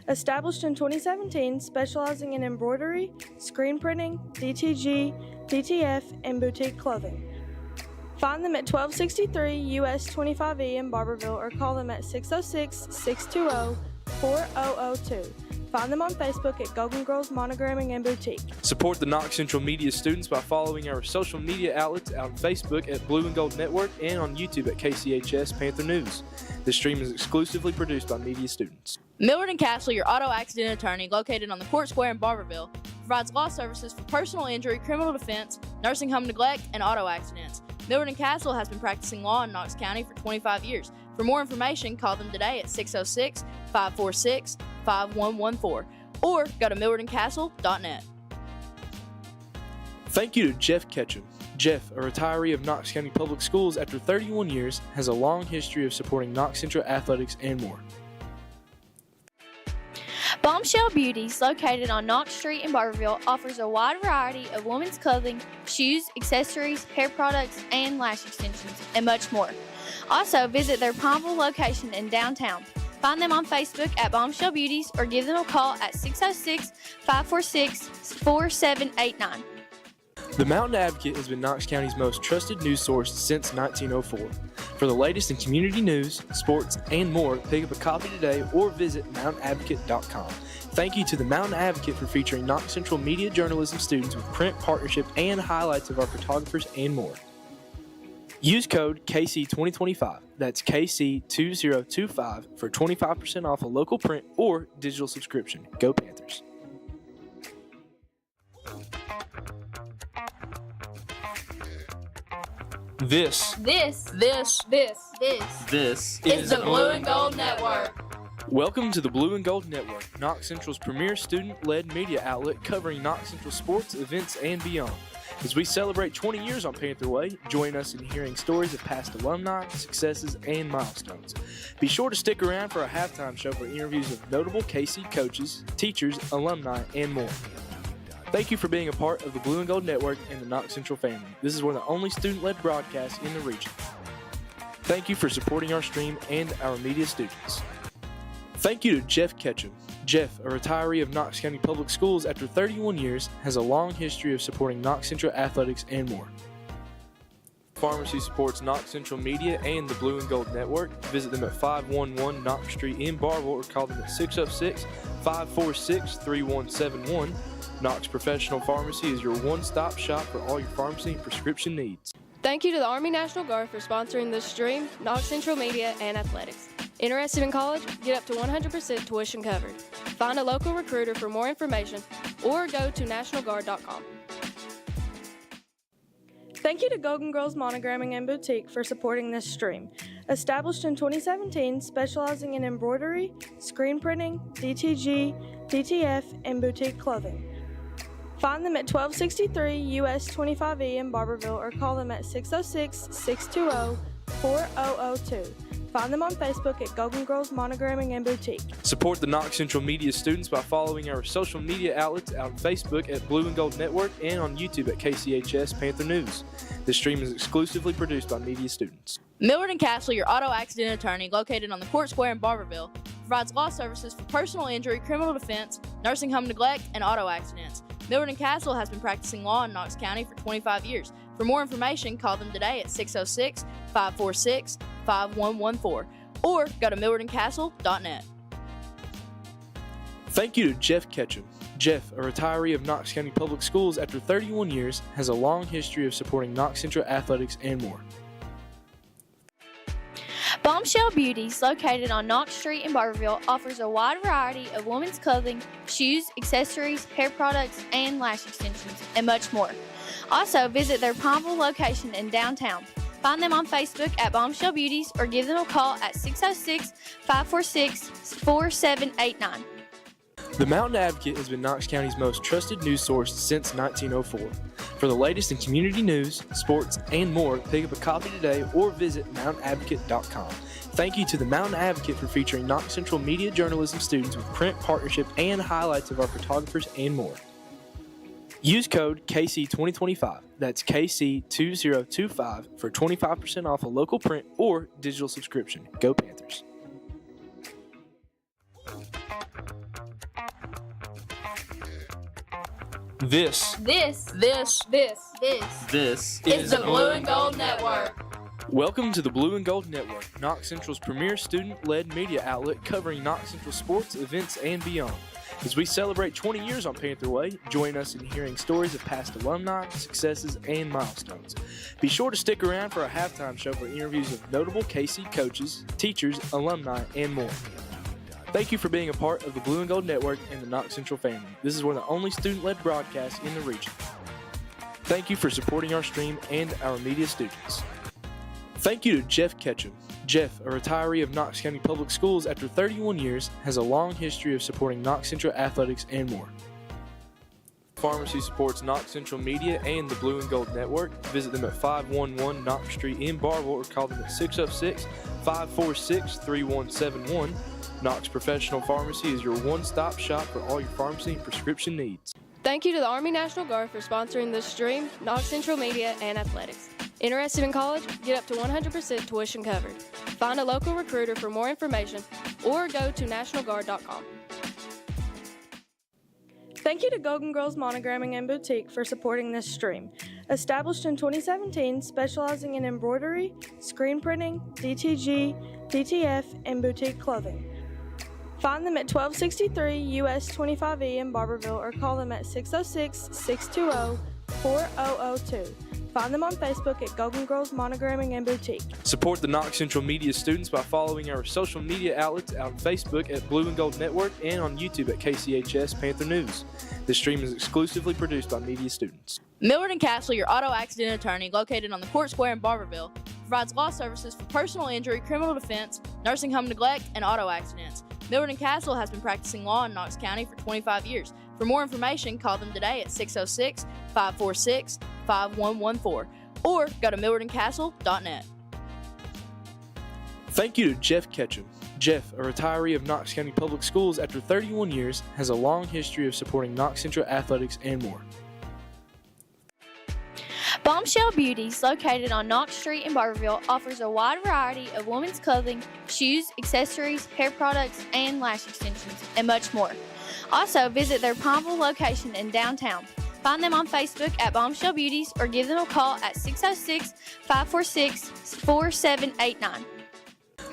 Established in 2017, specializing in embroidery, screen printing, DTG, DTF, and boutique clothing. Find them at 1263 US 25E in Barberville or call them at 606-620-4002. Find them on Facebook at Golden Girls Monogramming and Boutique. Support the Knox Central Media students by following our social media outlets on Facebook at Blue and Gold Network and on YouTube at KCHS Panther News. This stream is exclusively produced by media students. Millard & Castle, your auto accident attorney, located on the Court Square in Barberville, provides law services for personal injury, criminal defense, nursing home neglect, and auto accidents. Millard & Castle has been practicing law in Knox County for 25 years. For more information, call them today at 606-546-5114 or go to millardandcastle.net. Thank you to Jeff Ketchum. Jeff, a retiree of Knox County Public Schools after 31 years, has a long history of supporting Knox Central athletics and more. Bombshell Beauties, located on Knox Street in Barberville, offers a wide variety of women's clothing, shoes, accessories, hair products, and lash extensions, and much more. Also, visit their Pineville location in downtown. Find them on Facebook at Bombshell Beauties or give them a call at 606-546-4789. The Mountain Advocate has been Knox County's most trusted news source since 1904. For the latest in community news, sports, and more, pick up a copy today or visit mountainadvocate.com. Thank you to the Mountain Advocate for featuring Knox Central media journalism students with print partnership and highlights of our photographers and more. Use code KC2025, that's KC2025, for 25% off a local print or digital subscription. Go Panthers. This This is the Blue and Gold Network. Welcome to the Blue and Gold Network, Knox Central's premier student-led media outlet covering Knox Central sports, events, and beyond. As we celebrate 20 years on Panther Way, join us in hearing stories of past alumni, successes, and milestones. Be sure to stick around for our halftime show for interviews of notable KC coaches, teachers, alumni, and more. Thank you for being a part of the Blue and Gold Network and the Knox Central family. This is one of the only student-led broadcasts in the region. Thank you for supporting our stream and our media students. Thank you to Jeff Ketchum. Jeff, a retiree of Knox County Public Schools after 31 years, has a long history of supporting Knox Central athletics and more. Pharmacy supports Knox Central Media and the Blue and Gold Network. Visit them at 511 Knox Street in Barville or call them at 606-546-3171. Knox Professional Pharmacy is your one-stop shop for all your pharmacy and prescription needs. Thank you to the Army National Guard for sponsoring this stream, Knox Central Media, and Athletics. Interested in college? Get up to 100% tuition covered. Find a local recruiter for more information or go to nationalguard.com. Thank you to Golden Girls Monogramming and Boutique for supporting this stream. Established in 2017, specializing in embroidery, screen printing, DTG, DTF, and boutique clothing. Find them at 1263 US 25E in Barberville or call them at 606-620-4002. Find them on Facebook at Golden Girls Monogramming and Boutique. Support the Knox Central media students by following our social media outlets on Facebook at Blue and Gold Network and on YouTube at KCHS Panther News. This stream is exclusively produced by media students. Millard & Castle, your auto accident attorney, located on the Court Square in Barberville, provides law services for personal injury, criminal defense, nursing home neglect, and auto accidents. Millard & Castle has been practicing law in Knox County for 25 years. For more information, call them today at 606-546-5114 or go to millardandcastle.net. Thank you to Jeff Ketchum. Jeff, a retiree of Knox County Public Schools after 31 years, has a long history of supporting Knox Central athletics and more. Bombshell Beauties, located on Knox Street in Barberville, offers a wide variety of women's clothing, shoes, accessories, hair products, and lash extensions, and much more. Also, visit their Pineville location in downtown. Find them on Facebook at Bombshell Beauties or give them a call at 606-546-4789. The Mountain Advocate has been Knox County's most trusted news source since 1904. For the latest in community news, sports, and more, pick up a copy today or visit mountainadvocate.com. Thank you to the Mountain Advocate for featuring Knox Central media journalism students with print partnership and highlights of our photographers and more. Use code KC2025, that's KC2025, for 25% off a local print or digital subscription. Go Panthers. This This This is the Blue and Gold Network. Welcome to the Blue and Gold Network, Knox Central's premier student-led media outlet covering Knox Central sports, events, and beyond. As we celebrate 20 years on Panther Way, join us in hearing stories of past alumni, successes, and milestones. Be sure to stick around for our halftime show for interviews of notable KC coaches, teachers, alumni, and more. Thank you for being a part of the Blue and Gold Network and the Knox Central family. This is one of the only student-led broadcasts in the region. Thank you for supporting our stream and our media students. Thank you to Jeff Ketchum. Jeff, a retiree of Knox County Public Schools after 31 years, has a long history of supporting Knox Central athletics and more. Pharmacy supports Knox Central Media and the Blue and Gold Network. Visit them at 511 Knox Street in Barville or call them at 606-546-3171. Knox Professional Pharmacy is your one-stop shop for all your pharmacy and prescription needs. Thank you to the Army National Guard for sponsoring this stream, Knox Central Media, and Athletics. Interested in college? Get up to 100% tuition covered. Find a local recruiter for more information or go to nationalguard.com. Thank you to Golden Girls Monogramming and Boutique for supporting this stream. Established in 2017, specializing in embroidery, screen printing, DTG, DTF, and boutique clothing. Find them at 1263 US 25E in Barberville or call them at 606-620-4002. Find them on Facebook at Golden Girls Monogramming and Boutique. Support the Knox Central Media students by following our social media outlets on Facebook at Blue and Gold Network and on YouTube at KCHS Panther News. This stream is exclusively produced by media students. Millward & Castle, your auto accident attorney, located on the Court Square in Barberville, provides law services for personal injury, criminal defense, nursing home neglect, and auto accidents. Millward & Castle has been practicing law in Knox County for 25 years. For more information, call them today at 606-546-5114 or go to milwardandcastle.net. Thank you to Jeff Ketchum. Jeff, a retiree of Knox County Public Schools after 31 years, has a long history of supporting Knox Central athletics and more. Bombshell Beauties, located on Knox Street in Barberville, offers a wide variety of women's clothing, shoes, accessories, hair products, and lash extensions, and much more. Also, visit their Pineville location in downtown. Find them on Facebook at Bombshell Beauties or give them a call at 606-546-4789.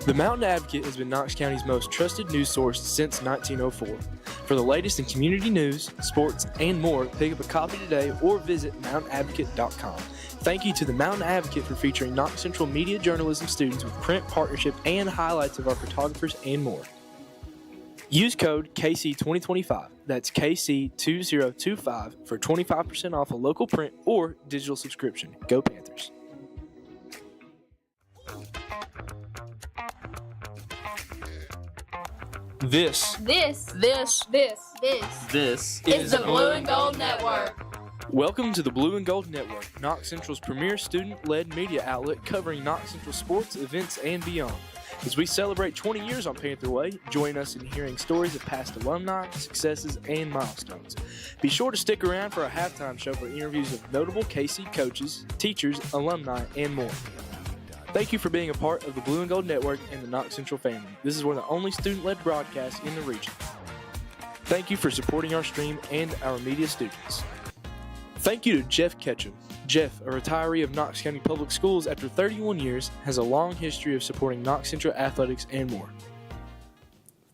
The Mountain Advocate has been Knox County's most trusted news source since 1904. For the latest in community news, sports, and more, pick up a copy today or visit mountainadvocate.com. Thank you to the Mountain Advocate for featuring Knox Central media journalism students with print partnership and highlights of our photographers and more. Use code KC2025, that's KC2025, for 25% off a local print or digital subscription. Go Panthers. This This is the Blue and Gold Network. Welcome to the Blue and Gold Network, Knox Central's premier student-led media outlet covering Knox Central sports, events, and beyond. As we celebrate 20 years on Panther Way, join us in hearing stories of past alumni, successes, and milestones. Be sure to stick around for our halftime show for interviews of notable KC coaches, teachers, alumni, and more. Thank you for being a part of the Blue and Gold Network and the Knox Central family. This is one of the only student-led broadcasts in the region. Thank you for supporting our stream and our media students. Thank you to Jeff Ketchum. Jeff, a retiree of Knox County Public Schools after 31 years, has a long history of supporting Knox Central athletics and more.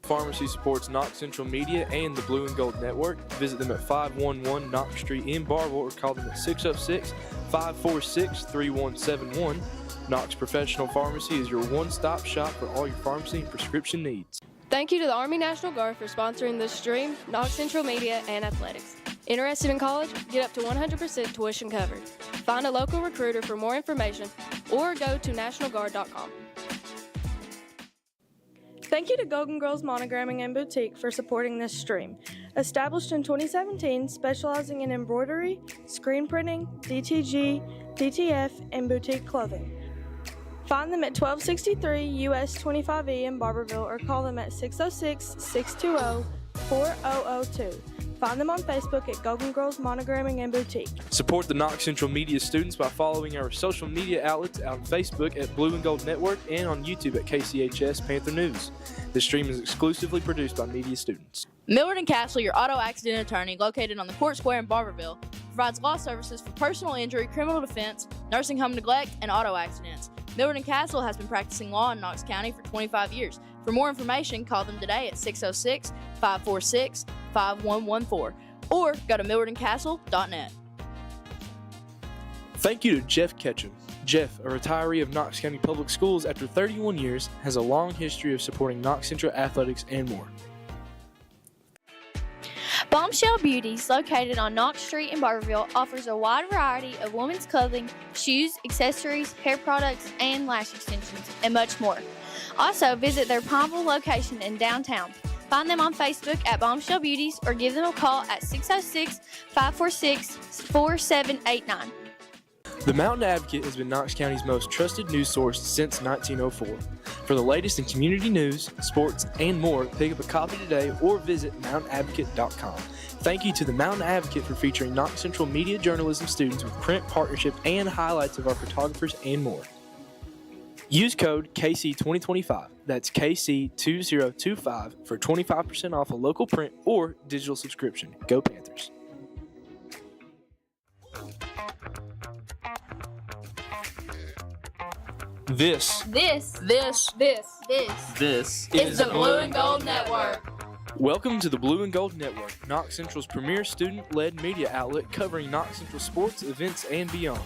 Pharmacy supports Knox Central Media and the Blue and Gold Network. Visit them at 511 Knox Street in Barville or call them at 606-546-3171. Knox Professional Pharmacy is your one-stop shop for all your pharmacy and prescription needs. Thank you to the Army National Guard for sponsoring this stream, Knox Central Media, and Athletics. Interested in college? Get up to 100% tuition covered. Find a local recruiter for more information or go to nationalguard.com. Thank you to Golden Girls Monogramming and Boutique for supporting this stream. Established in 2017, specializing in embroidery, screen printing, DTG, DTF, and boutique clothing. Find them at 1263 US 25E in Barberville or call them at 606-620-4002. Find them on Facebook at Golden Girls Monogramming and Boutique. Support the Knox Central Media students by following our social media outlets on Facebook at Blue and Gold Network and on YouTube at KCHS Panther News. This stream is exclusively produced by media students. Millard & Castle, your auto accident attorney, located on the Court Square in Barberville, provides law services for personal injury, criminal defense, nursing home neglect, and auto accidents. Millard & Castle has been practicing law in Knox County for 25 years. For more information, call them today at 606-546-5114 or go to millardandcastle.net. Thank you to Jeff Ketchum. Jeff, a retiree of Knox County Public Schools after 31 years, has a long history of supporting Knox Central athletics and more. Bombshell Beauties, located on Knox Street in Barberville, offers a wide variety of women's clothing, shoes, accessories, hair products, and lash extensions, and much more. Also, visit their Pineville location in downtown. Find them on Facebook at Bombshell Beauties or give them a call at 606-546-4789. The Mountain Advocate has been Knox County's most trusted news source since 1904. For the latest in community news, sports, and more, pick up a copy today or visit mountainadvocate.com. Thank you to the Mountain Advocate for featuring Knox Central media journalism students with print partnership and highlights of our photographers and more. Use code KC2025, that's KC2025, for 25% off a local print or digital subscription. Go Panthers. This This is the Blue and Gold Network. Welcome to the Blue and Gold Network, Knox Central's premier student-led media outlet covering Knox Central sports, events, and beyond.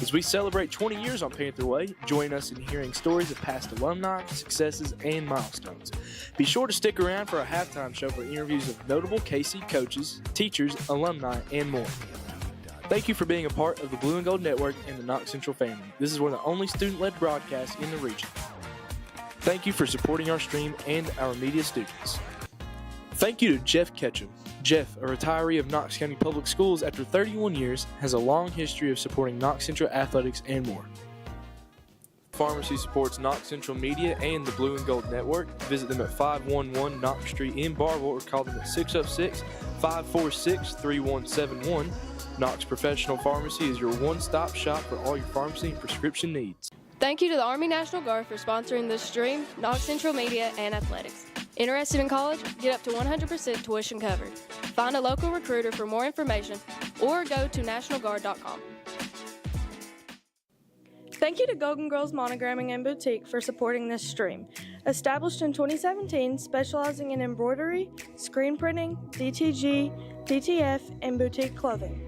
As we celebrate 20 years on Panther Way, join us in hearing stories of past alumni, successes, and milestones. Be sure to stick around for a halftime show for interviews of notable KC coaches, teachers, alumni, and more. Thank you for being a part of the Blue and Gold Network and the Knox Central family. This is one of the only student-led broadcasts in the region. Thank you for supporting our stream and our media students. Thank you to Jeff Ketchum. Jeff, a retiree of Knox County Public Schools after 31 years, has a long history of supporting Knox Central athletics and more. Pharmacy supports Knox Central Media and the Blue and Gold Network. Visit them at 511 Knox Street in Barville or call them at 606-546-3171. Knox Professional Pharmacy is your one-stop shop for all your pharmacy and prescription needs. Thank you to the Army National Guard for sponsoring this stream, Knox Central Media, and Athletics. Interested in college? Get up to 100% tuition covered. Find a local recruiter for more information or go to nationalguard.com. Thank you to Golden Girls Monogramming and Boutique for supporting this stream. Established in 2017, specializing in embroidery, screen printing, DTG, DTF, and boutique clothing.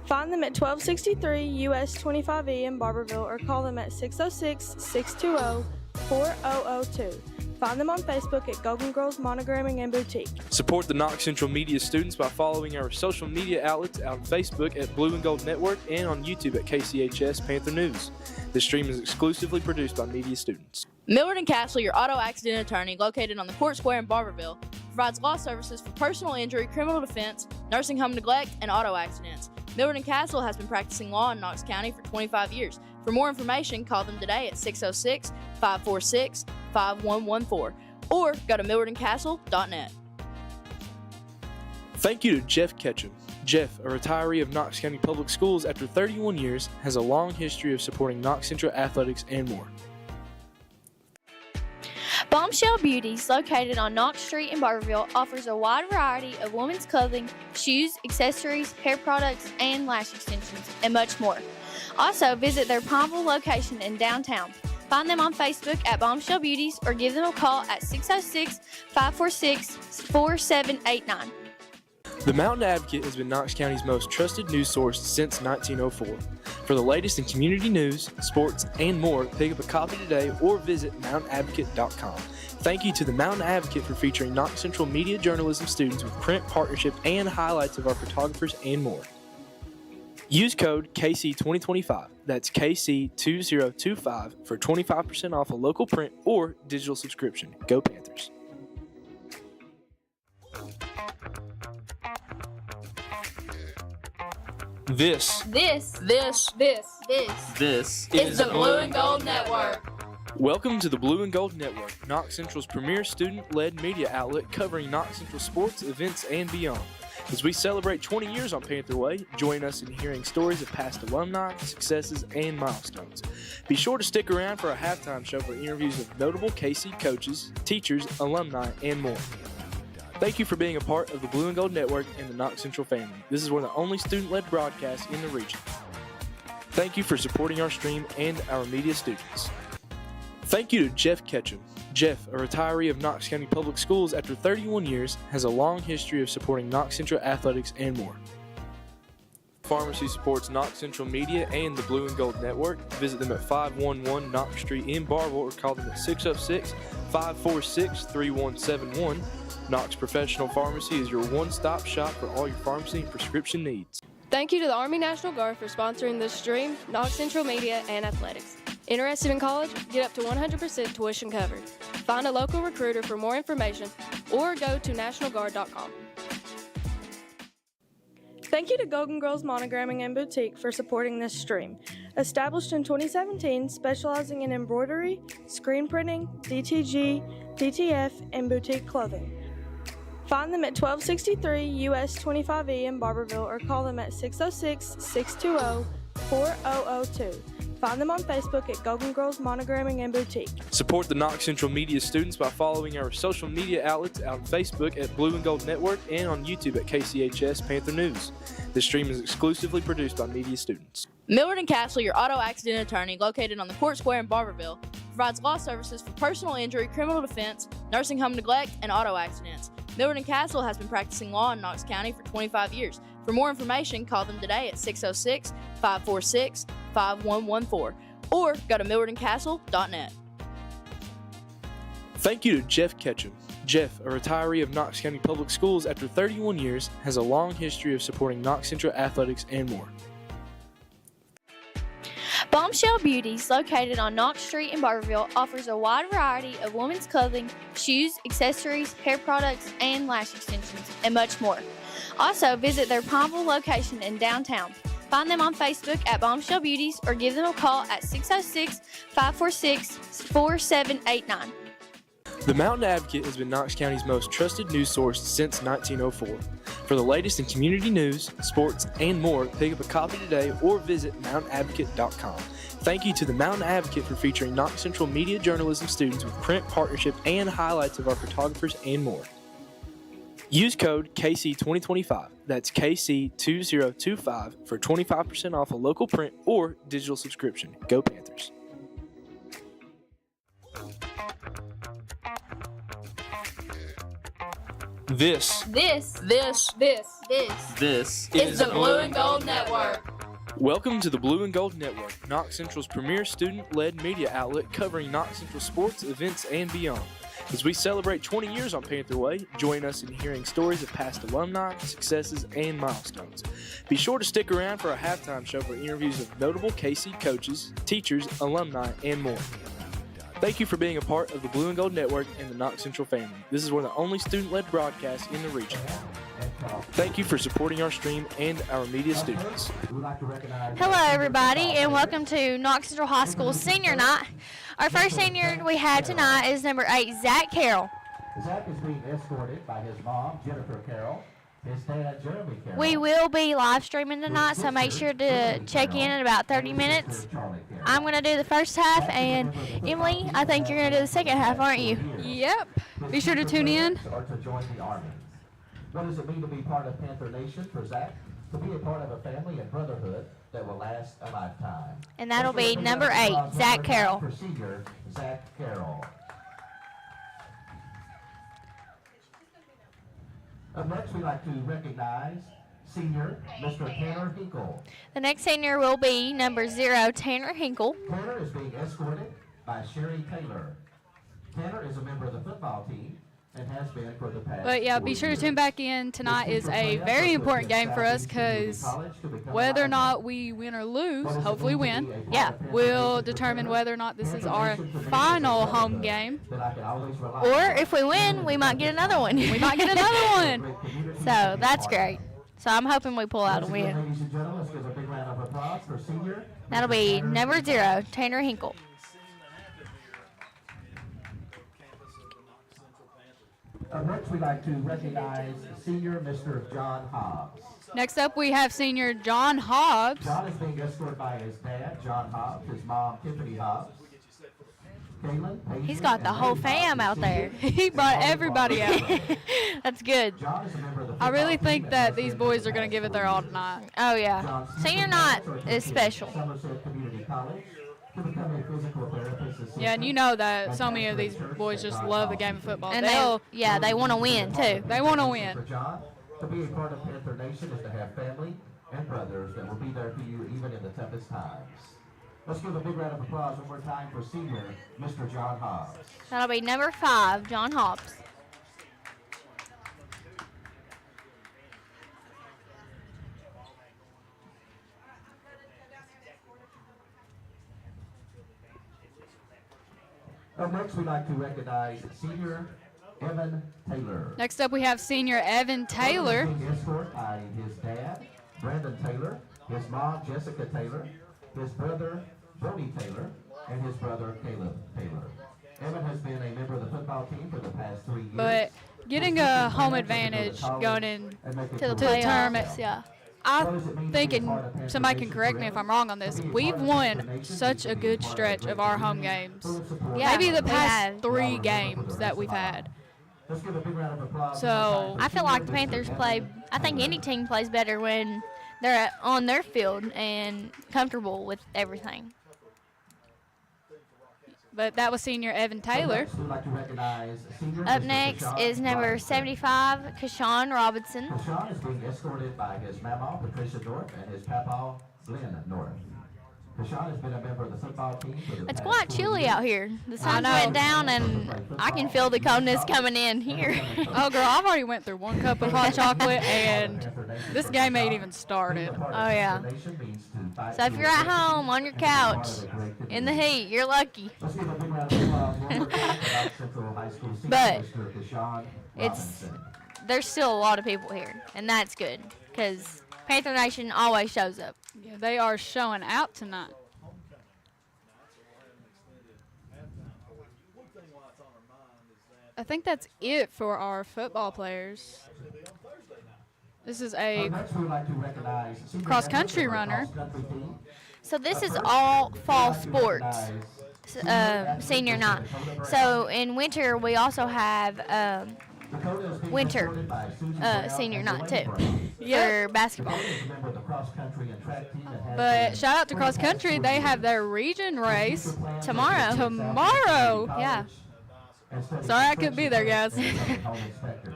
Find them at 1263 US 25E in Barberville or call them at 606-620-4002. Find them on Facebook at Golden Girls Monogramming and Boutique. Support the Knox Central media students by following our social media outlets on Facebook at Blue and Gold Network and on YouTube at KCHS Panther News. This stream is exclusively produced by media students. Millard & Castle, your auto accident attorney, located on the Court Square in Barberville, provides law services for personal injury, criminal defense, nursing home neglect, and auto accidents. Millard & Castle has been practicing law in Knox County for 25 years. For more information, call them today at 606-546-5114 or go to millardandcastle.net. Thank you to Jeff Ketchum. Jeff, a retiree of Knox County Public Schools after 31 years, has a long history of supporting Knox Central athletics and more. Bombshell Beauties, located on Knox Street in Barberville, offers a wide variety of women's clothing, shoes, accessories, hair products, and lash extensions, and much more. Also, visit their Pineville location in downtown. Find them on Facebook at Bombshell Beauties or give them a call at 606-546-4789. The Mountain Advocate has been Knox County's most trusted news source since 1904. For the latest in community news, sports, and more, pick up a copy today or visit mountainadvocate.com. Thank you to the Mountain Advocate for featuring Knox Central media journalism students with print partnership and highlights of our photographers and more. Use code KC2025, that's KC2025, for 25% off a local print or digital subscription. Go Panthers. This This is the Blue and Gold Network. Welcome to the Blue and Gold Network, Knox Central's premier student-led media outlet covering Knox Central sports, events, and beyond. As we celebrate 20 years on Panther Way, join us in hearing stories of past alumni, successes, and milestones. Be sure to stick around for a halftime show for interviews of notable KC coaches, teachers, alumni, and more. Thank you for being a part of the Blue and Gold Network and the Knox Central family. This is one of the only student-led broadcasts in the region. Thank you for supporting our stream and our media students. Thank you to Jeff Ketchum. Jeff, a retiree of Knox County Public Schools after 31 years, has a long history of supporting Knox Central athletics and more. Pharmacy supports Knox Central Media and the Blue and Gold Network. Visit them at 511 Knox Street in Barville or call them at 606-546-3171. Knox Professional Pharmacy is your one-stop shop for all your pharmacy and prescription needs. Thank you to the Army National Guard for sponsoring this stream, Knox Central Media, and Athletics. Interested in college? Get up to 100% tuition covered. Find a local recruiter for more information or go to nationalguard.com. Thank you to Golden Girls Monogramming and Boutique for supporting this stream. Established in 2017, specializing in embroidery, screen printing, DTG, DTF, and boutique clothing. Find them at 1263 US 25E in Barberville or call them at 606-620-4002. Find them on Facebook at Golden Girls Monogramming and Boutique. Support the Knox Central Media students by following our social media outlets on Facebook at Blue and Gold Network and on YouTube at KCHS Panther News. This stream is exclusively produced by media students. Millard & Castle, your auto accident attorney, located on the Court Square in Barberville, provides law services for personal injury, criminal defense, nursing home neglect, and auto accidents. Millard & Castle has been practicing law in Knox County for 25 years. For more information, call them today at 606-546-5114 or go to millardandcastle.net. Thank you to Jeff Ketchum. Jeff, a retiree of Knox County Public Schools after 31 years, has a long history of supporting Knox Central athletics and more. Bombshell Beauties, located on Knox Street in Barberville, offers a wide variety of women's clothing, shoes, accessories, hair products, and lash extensions, and much more. Also, visit their Palmville location in downtown. Find them on Facebook at Bombshell Beauties or give them a call at 606-546-4789. The Mountain Advocate has been Knox County's most trusted news source since 1904. For the latest in community news, sports, and more, pick up a copy today or visit mountainadvocate.com. Thank you to the Mountain Advocate for featuring Knox Central media journalism students with print partnership and highlights of our photographers and more. Use code KC2025, that's KC2025, for 25% off a local print or digital subscription. Go Panthers. This This is the Blue and Gold Network. Welcome to the Blue and Gold Network, Knox Central's premier student-led media outlet covering Knox Central sports, events, and beyond. As we celebrate 20 years on Panther Way, join us in hearing stories of past alumni, successes, and milestones. Be sure to stick around for a halftime show for interviews of notable KC coaches, teachers, alumni, and more. Thank you for being a part of the Blue and Gold Network and the Knox Central family. This is one of the only student-led broadcasts in the region. Thank you for supporting our stream and our media students. Hello, everybody, and welcome to Knox Central High School Senior Night. Our first senior we have tonight is number 8, Zach Carroll. Zach is being escorted by his mom, Jennifer Carroll, his dad, Jeremy Carroll. We will be live streaming tonight, so make sure to check in about 30 minutes. I'm going to do the first half, and Emily, I think you're going to do the second half, aren't you? Yep. Be sure to tune in. Or to join the Army. What does it mean to be part of Panther Nation for Zach? To be a part of a family and brotherhood that will last a lifetime. And that'll be number 8, Zach Carroll. For senior, Zach Carroll. Up next, we'd like to recognize senior Mr. Tanner Hinkle. The next senior will be number 0, Tanner Hinkle. Tanner is being escorted by Sherry Taylor. Tanner is a member of the football team and has been for the past. But yeah, be sure to tune back in. Tonight is a very important game for us because whether or not we win or lose, hopefully win, Yeah. will determine whether or not this is our final home game. Or if we win, we might get another one. We might get another one. So that's great. So I'm hoping we pull out a win. Ladies and gentlemen, let's give a big round of applause for senior. That'll be number 0, Tanner Hinkle. Next, we'd like to recognize senior Mr. John Hobbs. Next up, we have senior John Hobbs. John is being escorted by his dad, John Hobbs, his mom, Tiffany Hobbs. Kaylin, Paisley, He's got the and whole Lady fam Hobbs, out there. He brought everybody out. That's good. John is a member of the I really football team think and that has these been boys for are the going to past give it 4 their all years. tonight. Oh, yeah. John Senior Stephen night Knox is special. Somerset Community College to become a physical therapist assistant. Yeah, and you know that so many of these boys just love the game of football. And They'll, they want to win, too. They want to win. For John, to be a part of Panther Nation is to have family and brothers that will be there for you even in the toughest times. Let's give a big round of applause one more time for senior Mr. John Hobbs. That'll be number 5, John Hobbs. Up next, we'd like to recognize senior Evan Taylor. Next up, we have senior Evan Taylor. Evan is being escorted by his dad, Brandon Taylor, his mom, Jessica Taylor, his brother, Brody Taylor, and his brother, Caleb Taylor. Evan has been a member of the football team for the past 3 years. But getting a home advantage going in To the to the playoffs, tournament, yeah. I think, and somebody can correct me if I'm wrong on this, we've won such a good stretch of our home games. Yeah, Maybe the we past have. 3 games that we've had. Let's give a big round of applause. So I feel like the Panthers play, I think any team plays better when they're on their field and comfortable with everything. But that was senior Evan Taylor. Up next is number 75, Kashawn Robinson. Kashawn is being escorted by his mama, Patricia North, and his papa, Glenn North. Kashawn has been a member of the football team for the It's past quite 4 chilly years. out here. The sun know. went down and I can feel the coldness coming in here. Oh, girl, I've already went through 1 cup of hot chocolate, and this game ain't even started. Oh, yeah. So if you're at home on your couch in the heat, you're lucky. Let's give a big round of applause one more time for Knox Central High School senior But Mr. Kashawn it's Robinson. there's still a lot of people here, and that's good because Panther Nation always shows up. Yeah, they are showing out tonight. I think that's it for our football players. This is a Next, we would like to recognize senior cross-country members of our runner. cross-country team. So this is all fall sports, senior night. So in winter we also have Dakota is being winter escorted by Susan Brown senior and night Elaine too Brown. for basketball. Dakota is a member of the cross-country and track team that has But been shout out to for the cross past country. 4 They years. have their region race. Future plans Tomorrow. are to attend Tomorrow. South Yeah. College and study Sorry I couldn't be there, guys. and become a home inspector.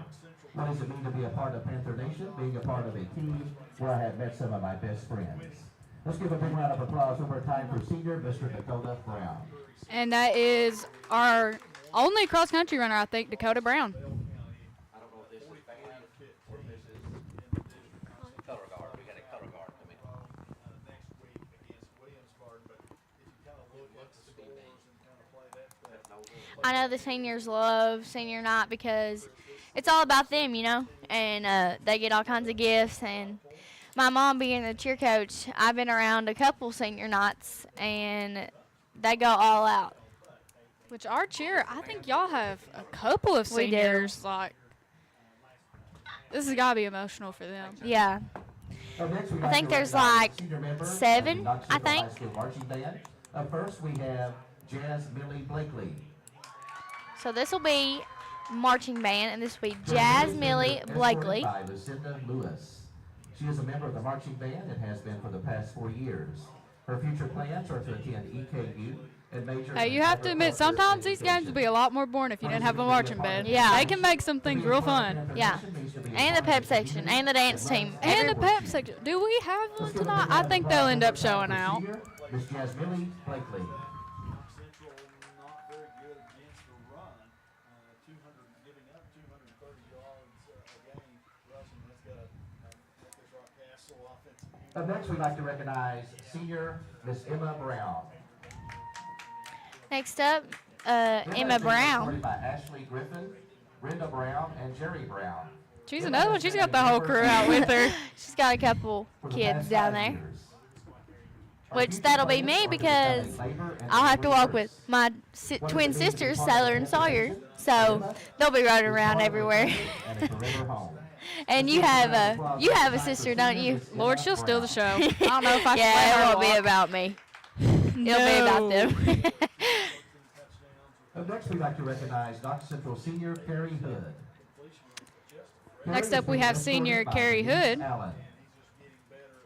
What does it mean to be a part of Panther Nation? Being a part of a team where I have met some of my best friends. Let's give a big round of applause one more time for senior Mr. Dakota Brown. And that is our only cross country runner, I think, Dakota Brown. I know the seniors love senior night because it's all about them, you know, and they get all kinds of gifts. And my mom being the cheer coach, I've been around a couple senior nights, and they go all out. Which our cheer, I think y'all have a couple of We do. seniors. Like, this has got to be emotional for them. Yeah. Up next, we'd I think to there's recognize like senior member of 7, the Knox I Central think. High School marching band. Up first, we have Jazz Millie Blakely. So this will be marching band, and this will be Jazz Millie Blakely. By Lucinda Lewis. She is a member of the marching band and has been for the past 4 years. Her future plans are to attend EKU and major. Hey, you have to admit, sometimes these games would be a lot more boring if you didn't have a marching band. Yeah. They can make some things real fun. Yeah. And the pep section, and the dance team. And the pep section. Do we have one tonight? I think they'll end up showing out. Miss Jazz Millie Blakely. Up next, we'd like to recognize senior Miss Emma Brown. Next up, Emma is being Brown. escorted by Ashley Griffin, Brenda Brown, and Jerry Brown. She's another one. She's got the whole crew out with her. She's got a couple For the kids past down 5 there. years. which that'll be me because I'll have to walk with my twin sisters, Sailor and Sawyer. So they'll be running around everywhere. And you have a sister, don't you? Lord, she'll steal the show. I don't know if I can let Yeah, her it won't be walk. about me. It'll be about them. Up next, we'd like to recognize Knox Central Senior Carrie Hood. Next up, we have senior Carrie Hood.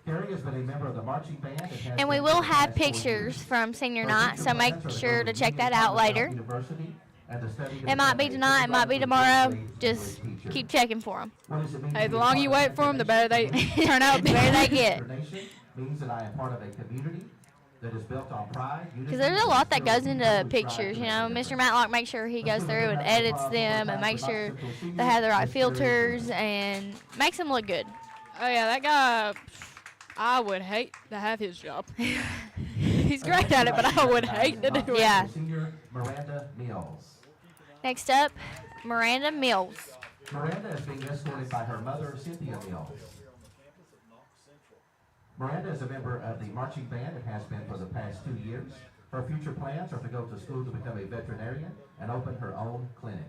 Carrie has been a member of the marching band and has And we been will for the have past 4 pictures years. from senior Her night, future so make plans are to sure go to to check that Union out later. University and to study to It might be become a tonight, it might be supervisor tomorrow. grade Just school teacher. keep checking for them. What does it mean to Hey, be the a longer part you of wait a for them, the Panther better they Nation? The turn out. better they get. Panther Nation means that I am part of a community that is built on pride, unity, Because there's a lot that goes into and pictures, you know. Mr. Mr. Matlock makes sure he goes through and edits them and makes sure they have the right filters and makes them look good. Oh yeah, that guy. I would hate to have his job. He's great at it, but I would hate to do it. Yeah. Senior Miranda Mills. Next up, Miranda Mills. Miranda is being escorted by her mother, Cynthia Mills. Miranda is a member of the marching band and has been for the past 2 years. Her future plans are to go to school to become a veterinarian and open her own clinic.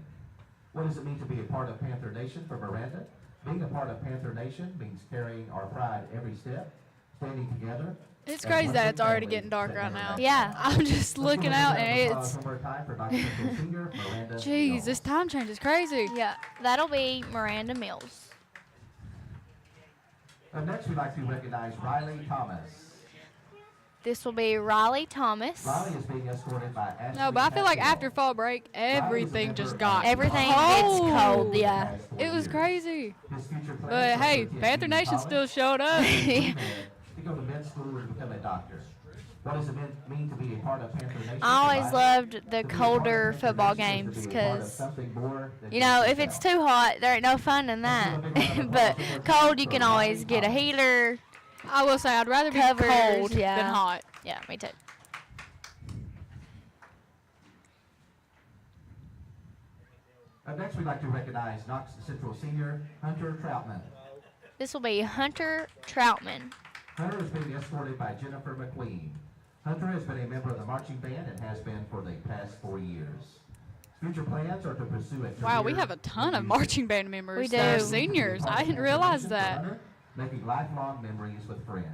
What does it mean to be a part of Panther Nation for Miranda? Being a part of Panther Nation means carrying our pride every step, standing together. It's as crazy one that big it's already family getting dark that right never now. left. Yeah. I'm just looking out and it's. One more time for Knox Central Senior, Miranda Jeez, Mills. this time change is crazy. Yeah, that'll be Miranda Mills. Up next, we'd like to recognize Riley Thomas. This will be Riley Thomas. Riley is being escorted by Ashley No, but I feel like Maxwell. after fall break, everything just got Everything cold. gets cold, yeah. It was crazy. His future plans But are hey, to attend Panther Union Nation still College, showed up. to go to med school and become a doctor. What does it mean to be a part of Panther Nation? I always Riley? loved To the be a part of colder Panther football Nation is games to be a part of because, something more than you know, just if it's yourself. too hot, there ain't no fun in that. But cold, you can always get a heater. I will say, I'd rather be Covers, cold yeah. than hot. Yeah, me too. Up next, we'd like to recognize Knox Central Senior Hunter Troutman. This will be Hunter Troutman. Hunter is being escorted by Jennifer McQueen. Hunter has been a member of the marching band and has been for the past 4 years. Future plans are to pursue a Wow, we career have a ton in of music. marching band members. We that are do. seniors. I didn't Panther realize Nation for that. Hunter, making lifelong memories with friends.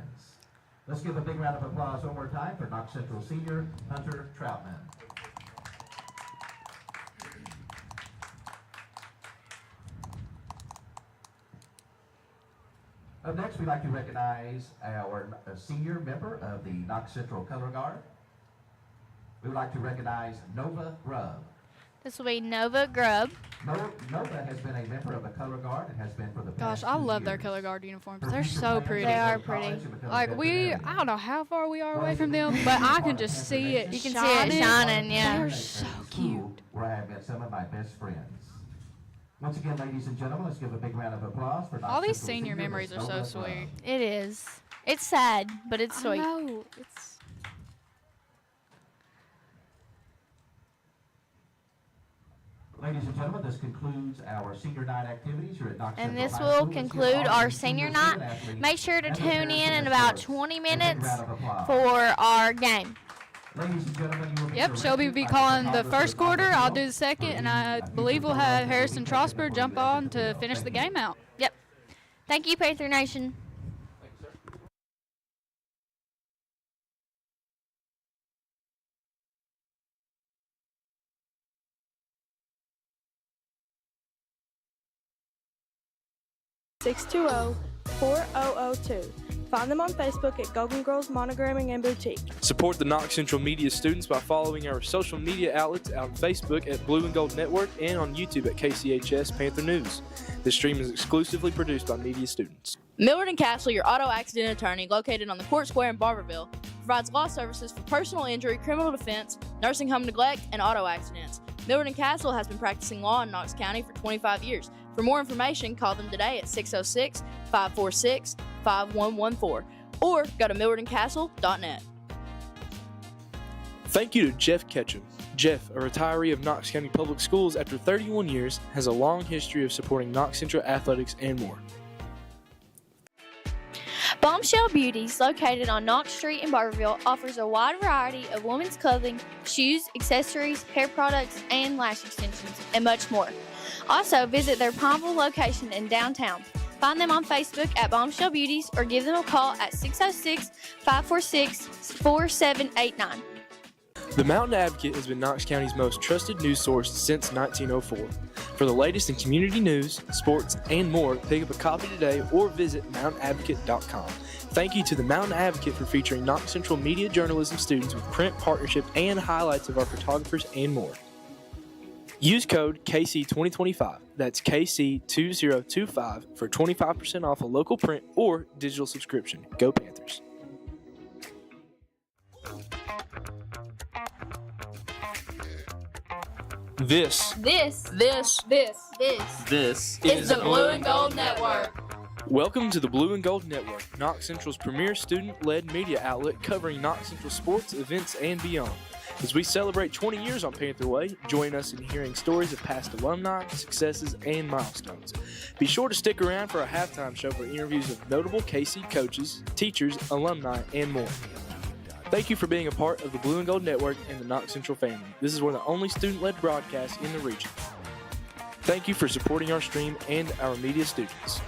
Let's give a big round of applause one more time for Knox Central Senior Hunter Troutman. Up next, we'd like to recognize our senior member of the Knox Central Color Guard. We would like to recognize Nova Grubb. This will be Nova Grubb. Nova has been a member of the Color Guard and has been for the Gosh, past I 2 love their years. color guard uniforms. Her They're future so plans pretty. They to are go to college pretty. and become a Like veterinarian. I don't know how far we are away from them, but I can just see it. You can see shining. it shining, yeah. They're so cute. Where I have met some of my best friends. Once again, ladies and gentlemen, let's give a big round of applause for Knox All these Central senior Senior memories are Miss so Nova sweet. Grubb. It is. It's sad, but it's I sweet. know. It's Ladies and gentlemen, this concludes our senior night activities here at Knox And Central this High will School. Let's give conclude all our the senior senior night. athletes Make sure to and their tune parents in and in about escorts 20 a big minutes round of applause. for our game. Ladies and gentlemen, you will be Yep, Shelby will be directed by calling the photographer first quarter. I'll Thomas do Hill the second, for and the I future believe we'll photos have of Harrison the Trosper technical jump events on of the to field. finish the Thank you. game out. Yep. Thank you, Panther Nation. Six two zero 4002. Find them on Facebook at Golden Girls Monogramming and Boutique. Support the Knox Central Media students by following our social media outlets on Facebook at Blue and Gold Network and on YouTube at KCHS Panther News. This stream is exclusively produced by media students. Millard and Castle, your auto accident attorney, located on the Court Square in Barberville, provides law services for personal injury, criminal defense, nursing home neglect, and auto accidents. Millard and Castle has been practicing law in Knox County for 25 years. For more information, call them today at 606-546-5114 or go to millardandcastle.net. Thank you to Jeff Ketchum. Jeff, a retiree of Knox County Public Schools after 31 years, has a long history of supporting Knox Central athletics and more. Bombshell Beauties, located on Knox Street in Barberville, offers a wide variety of women's clothing, shoes, accessories, hair products, and lash extensions, and much more. Also, visit their Pineville location in downtown. Find them on Facebook at Bombshell Beauties or give them a call at 606-546-4789. The Mountain Advocate has been Knox County's most trusted news source since 1904. For the latest in community news, sports, and more, pick up a copy today or visit mountainadvocate.com. Thank you to the Mountain Advocate for featuring Knox Central media journalism students with print partnership and highlights of our photographers and more. Use code KC2025, that's KC2025, for 25% off a local print or digital subscription. Go Panthers. This This is the Blue and Gold Network. Welcome to the Blue and Gold Network, Knox Central's premier student-led media outlet covering Knox Central sports, events, and beyond. As we celebrate 20 years on Panther Way, join us in hearing stories of past alumni, successes, and milestones. Be sure to stick around for a halftime show for interviews of notable KC coaches, teachers, alumni, and more. Thank you for being a part of the Blue and Gold Network and the Knox Central family. This is one of the only student-led broadcasts in the region. Thank you for supporting our stream and our media students.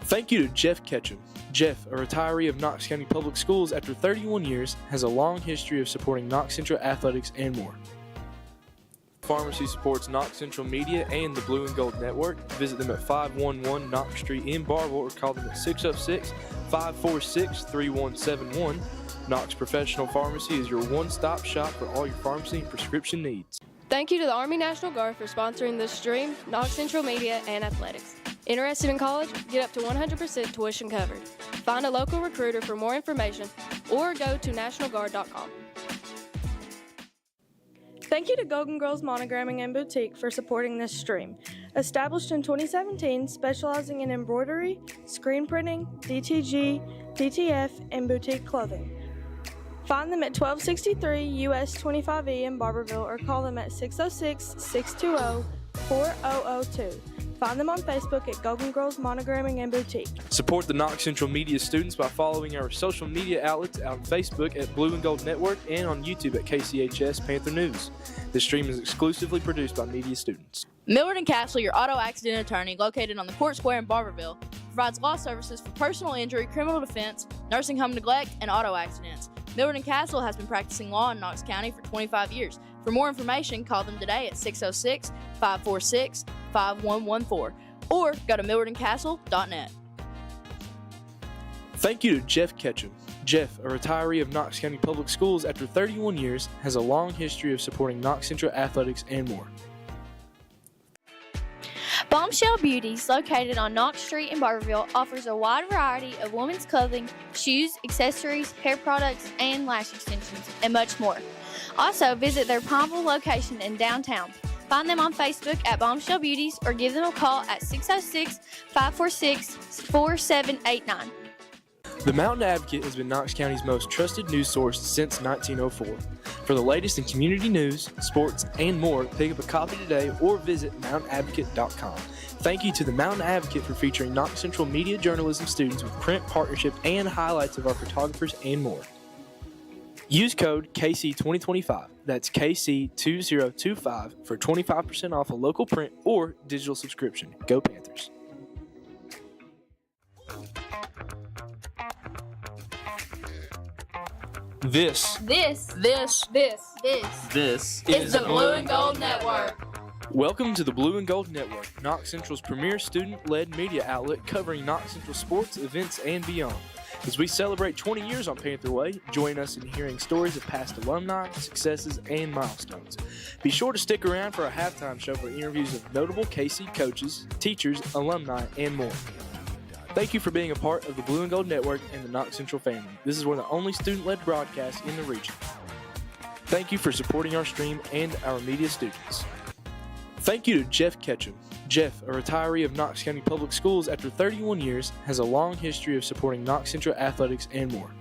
Thank you to Jeff Ketchum. Jeff, a retiree of Knox County Public Schools after 31 years, has a long history of supporting Knox Central athletics and more. Pharmacy supports Knox Central Media and the Blue and Gold Network. Visit them at 511 Knox Street in Barville or call them at 606-546-3171. Knox Professional Pharmacy is your one-stop shop for all your pharmacy and prescription needs. Thank you to the Army National Guard for sponsoring this stream, Knox Central Media, and Athletics. Interested in college? Get up to 100% tuition covered. Find a local recruiter for more information or go to nationalguard.com. Thank you to Golden Girls Monogramming and Boutique for supporting this stream. Established in 2017, specializing in embroidery, screen printing, DTG, DTF, and boutique clothing. Find them at 1263 US 25E in Barberville or call them at 606-620-4002. Find them on Facebook at Golden Girls Monogramming and Boutique. Support the Knox Central Media students by following our social media outlets on Facebook at Blue and Gold Network and on YouTube at KCHS Panther News. This stream is exclusively produced by media students. Millard & Castle, your auto accident attorney, located on the Court Square in Barberville, provides law services for personal injury, criminal defense, nursing home neglect, and auto accidents. Millard & Castle has been practicing law in Knox County for 25 years. For more information, call them today at 606-546-5114 or go to millardandcastle.net. Thank you to Jeff Ketchum. Jeff, a retiree of Knox County Public Schools after 31 years, has a long history of supporting Knox Central athletics and more. Bombshell Beauties, located on Knox Street in Barberville, offers a wide variety of women's clothing, shoes, accessories, hair products, and lash extensions, and much more. Also, visit their Pineville location in downtown. Find them on Facebook at Bombshell Beauties or give them a call at 606-546-4789. The Mountain Advocate has been Knox County's most trusted news source since 1904. For the latest in community news, sports, and more, pick up a copy today or visit mountainadvocate.com. Thank you to the Mountain Advocate for featuring Knox Central media journalism students with print partnership and highlights of our photographers and more. Use code KC2025, that's KC2025, for 25% off a local print or digital subscription. Go Panthers. This This is the Blue and Gold Network. Welcome to the Blue and Gold Network, Knox Central's premier student-led media outlet covering Knox Central sports, events, and beyond. As we celebrate 20 years on Panther Way, join us in hearing stories of past alumni, successes, and milestones. Be sure to stick around for a halftime show for interviews of notable KC coaches, teachers, alumni, and more. Thank you for being a part of the Blue and Gold Network and the Knox Central family. This is one of the only student-led broadcasts in the region. Thank you for supporting our stream and our media students. Thank you to Jeff Ketchum. Jeff, a retiree of Knox County Public Schools after 31 years, has a long history of supporting Knox Central athletics and more.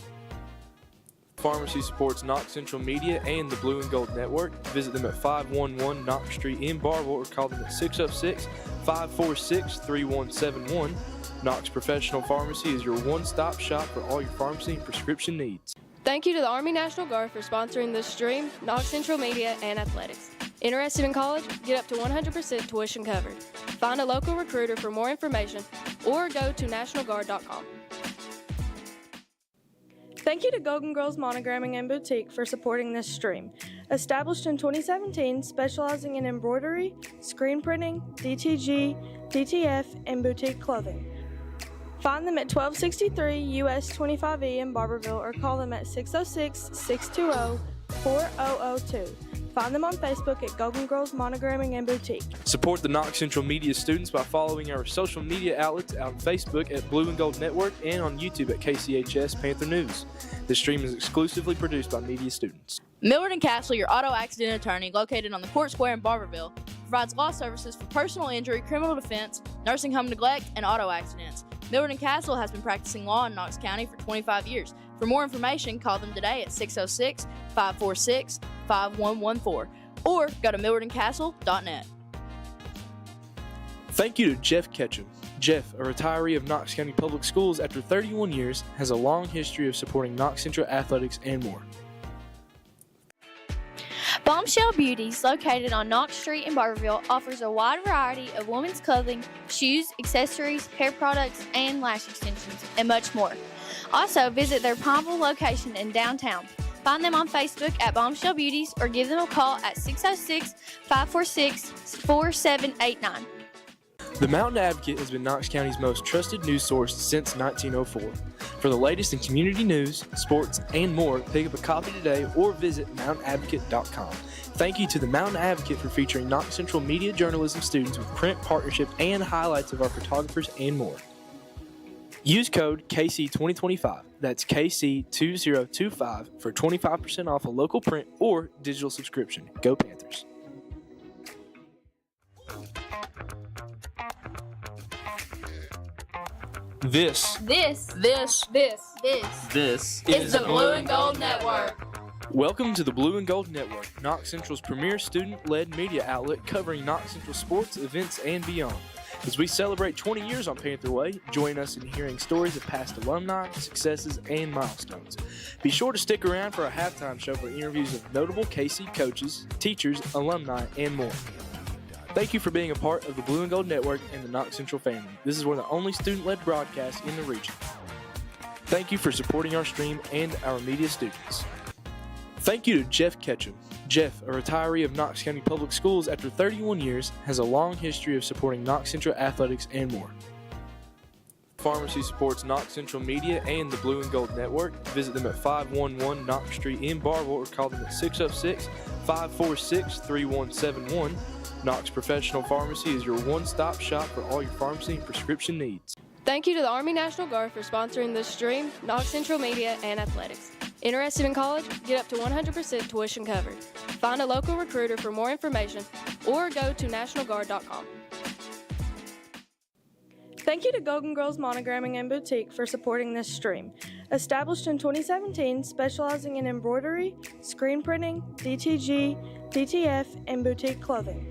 Pharmacy supports Knox Central Media and the Blue and Gold Network. Visit them at 511 Knox Street in Barville or call them at 606-546-3171. Knox Professional Pharmacy is your one-stop shop for all your pharmacy and prescription needs. Thank you to the Army National Guard for sponsoring this stream, Knox Central Media, and Athletics. Interested in college? Get up to 100% tuition covered. Find a local recruiter for more information or go to nationalguard.com. Thank you to Golden Girls Monogramming and Boutique for supporting this stream. Established in 2017, specializing in embroidery, screen printing, DTG, DTF, and boutique clothing. Find them at 1263 US 25E in Barberville or call them at 606-620-4002. Find them on Facebook at Golden Girls Monogramming and Boutique. Support the Knox Central Media students by following our social media outlets on Facebook at Blue and Gold Network and on YouTube at KCHS Panther News. This stream is exclusively produced by media students. Millward & Castle, your auto accident attorney, located on the Court Square in Barberville, provides law services for personal injury, criminal defense, nursing home neglect, and auto accidents. Millward & Castle has been practicing law in Knox County for 25 years. For more information, call them today at 606-546-5114 or go to milwardandcastle.net. Thank you to Jeff Ketchum. Jeff, a retiree of Knox County Public Schools after 31 years, has a long history of supporting Knox Central athletics and more. Bombshell Beauties, located on Knox Street in Barberville, offers a wide variety of women's clothing, shoes, accessories, hair products, and lash extensions, and much more. Also, visit their Pineville location in downtown. Find them on Facebook at Bombshell Beauties or give them a call at 606-546-4789. The Mountain Advocate has been Knox County's most trusted news source since 1904. For the latest in community news, sports, and more, pick up a copy today or visit mountainadvocate.com. Thank you to the Mountain Advocate for featuring Knox Central Media Journalism students with print partnership and highlights of our photographers and more. Use code KC2025, that's KC2025, for 25% off a local print or digital subscription. Go Panthers. This This is the Blue and Gold Network. Welcome to the Blue and Gold Network, Knox Central's premier student-led media outlet covering Knox Central sports, events, and beyond. As we celebrate 20 years on Panther Way, join us in hearing stories of past alumni, successes, and milestones. Be sure to stick around for our halftime show for interviews of notable KC coaches, teachers, alumni, and more. Thank you for being a part of the Blue and Gold Network and the Knox Central family. This is one of the only student-led broadcasts in the region. Thank you for supporting our stream and our media students. Thank you to Jeff Ketchum. Jeff, a retiree of Knox County Public Schools after 31 years, has a long history of supporting Knox Central athletics and more. Pharmacy supports Knox Central Media and the Blue and Gold Network. Visit them at 511 Knox Street in Barville or call them at 606-546-3171. Knox Professional Pharmacy is your one-stop shop for all your pharmacy and prescription needs. Thank you to the Army National Guard for sponsoring this stream, Knox Central Media, and Athletics. Interested in college? Get up to 100% tuition covered. Find a local recruiter for more information or go to nationalguard.com. Thank you to Golden Girls Monogramming and Boutique for supporting this stream. Established in 2017, specializing in embroidery, screen printing, DTG, DTF, and boutique clothing.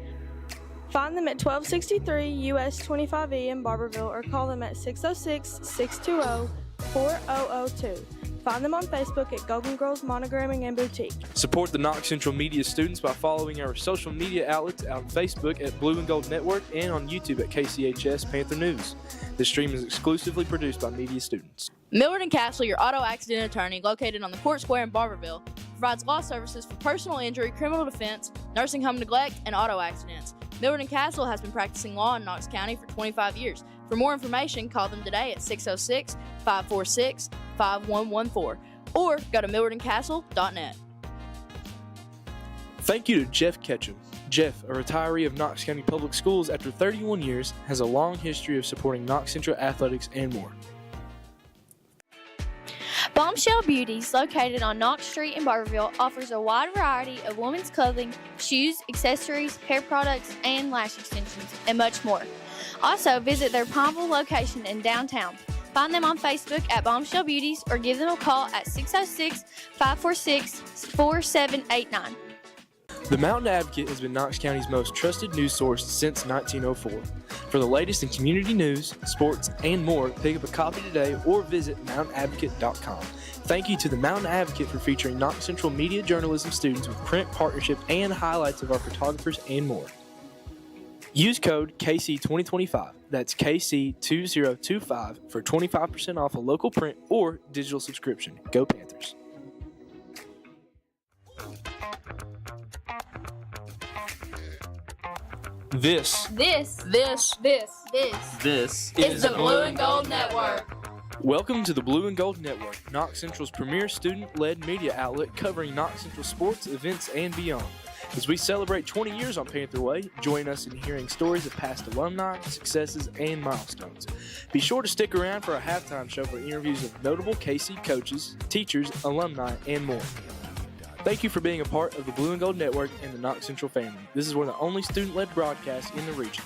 Find them at 1263 US 25E in Barberville or call them at 606-620-4002. Find them on Facebook at Golden Girls Monogramming and Boutique. Support the Knox Central Media students by following our social media outlets on Facebook at Blue and Gold Network and on YouTube at KCHS Panther News. This stream is exclusively produced by media students. Millward & Castle, your auto accident attorney, located on the Court Square in Barberville, provides law services for personal injury, criminal defense, nursing home neglect, and auto accidents. Millward & Castle has been practicing law in Knox County for 25 years. For more information, call them today at 606-546-5114 or go to milwardandcastle.net. Thank you to Jeff Ketchum. Jeff, a retiree of Knox County Public Schools after 31 years, has a long history of supporting Knox Central athletics and more. Bombshell Beauties, located on Knox Street in Barberville, offers a wide variety of women's clothing, shoes, accessories, hair products, and lash extensions, and much more. Also, visit their Pineville location in downtown. Find them on Facebook at Bombshell Beauties or give them a call at 606-546-4789. The Mountain Advocate has been Knox County's most trusted news source since 1904. For the latest in community news, sports, and more, pick up a copy today or visit mountainadvocate.com. Thank you to the Mountain Advocate for featuring Knox Central media journalism students with print partnership and highlights of our photographers and more. Use code KC2025, that's KC2025, for 25% off a local print or digital subscription. Go Panthers. This This is the Blue and Gold Network. Welcome to the Blue and Gold Network, Knox Central's premier student-led media outlet covering Knox Central sports, events, and beyond. As we celebrate 20 years on Panther Way, join us in hearing stories of past alumni, successes, and milestones. Be sure to stick around for our halftime show for interviews with notable KC coaches, teachers, alumni, and more. Thank you for being a part of the Blue and Gold Network and the Knox Central family. This is one of the only student-led broadcasts in the region.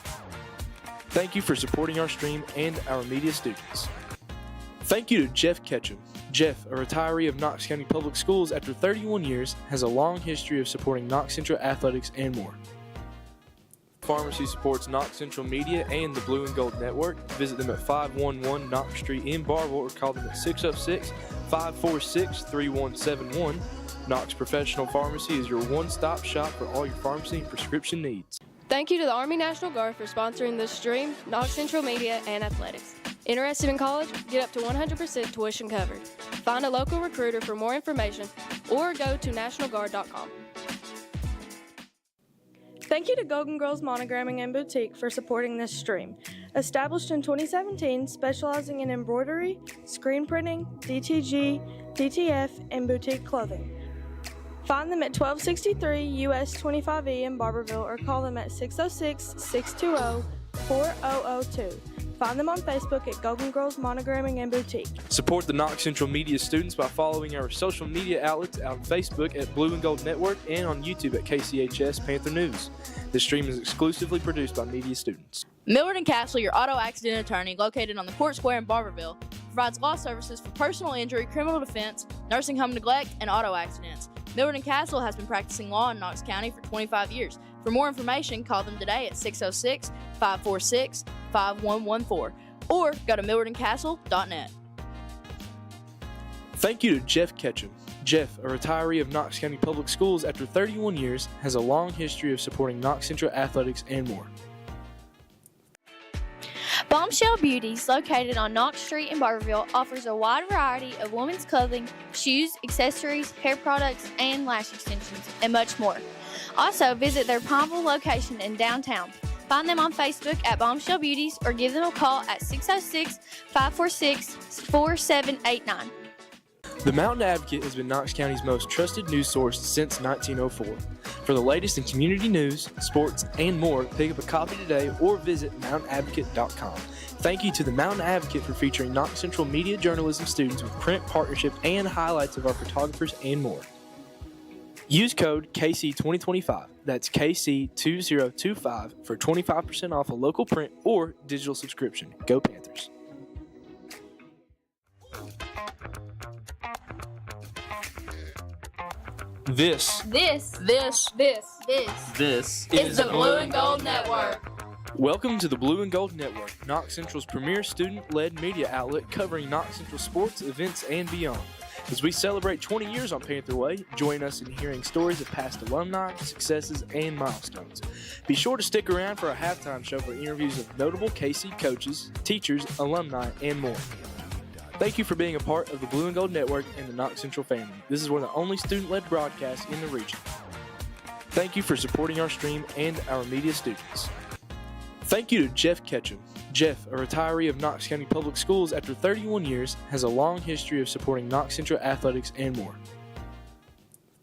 Thank you for supporting our stream and our media students. Thank you to Jeff Ketchum. Jeff, a retiree of Knox County Public Schools after 31 years, has a long history of supporting Knox Central athletics and more. Pharmacy supports Knox Central Media and the Blue and Gold Network. Visit them at 511 Knox Street in Barville or call them at 606-546-3171. Knox Professional Pharmacy is your one-stop shop for all your pharmacy and prescription needs. Thank you to the Army National Guard for sponsoring this stream, Knox Central Media, and Athletics. Interested in college? Get up to 100% tuition covered. Find a local recruiter for more information or go to nationalguard.com. Thank you to Golden Girls Monogramming and Boutique for supporting this stream. Established in 2017, specializing in embroidery, screen printing, DTG, DTF, and boutique clothing. Find them at 1263 US 25E in Barberville or call them at 606-620-4002. Find them on Facebook at Golden Girls Monogramming and Boutique. Support the Knox Central Media students by following our social media outlets on Facebook at Blue and Gold Network and on YouTube at KCHS Panther News. This stream is exclusively produced by media students. Millard & Castle, your auto accident attorney, located on the Court Square in Barberville, provides law services for personal injury, criminal defense, nursing home neglect, and auto accidents. Millard & Castle has been practicing law in Knox County for 25 years. For more information, call them today at 606-546-5114 or go to millardandcastle.net. Thank you to Jeff Ketchum. Jeff, a retiree of Knox County Public Schools after 31 years, has a long history of supporting Knox Central athletics and more. Bombshell Beauties, located on Knox Street in Barberville, offers a wide variety of women's clothing, shoes, accessories, hair products, and lash extensions, and much more. Also, visit their Pineville location in downtown. Find them on Facebook at Bombshell Beauties or give them a call at 606-546-4789. The Mountain Advocate has been Knox County's most trusted news source since 1904. For the latest in community news, sports, and more, pick up a copy today or visit mountainadvocate.com. Thank you to the Mountain Advocate for featuring Knox Central media journalism students with print partnership and highlights of our photographers and more. Use code KC2025, that's KC2025, for 25% off a local print or digital subscription. Go Panthers. This This is the Blue and Gold Network. Welcome to the Blue and Gold Network, Knox Central's premier student-led media outlet covering Knox Central sports, events, and beyond. As we celebrate 20 years on Panther Way, join us in hearing stories of past alumni, successes, and milestones. Be sure to stick around for our halftime show for interviews with notable KC coaches, teachers, alumni, and more. Thank you for being a part of the Blue and Gold Network and the Knox Central family. This is one of the only student-led broadcasts in the region. Thank you for supporting our stream and our media students. Thank you to Jeff Ketchum. Jeff, a retiree of Knox County Public Schools after 31 years, has a long history of supporting Knox Central athletics and more.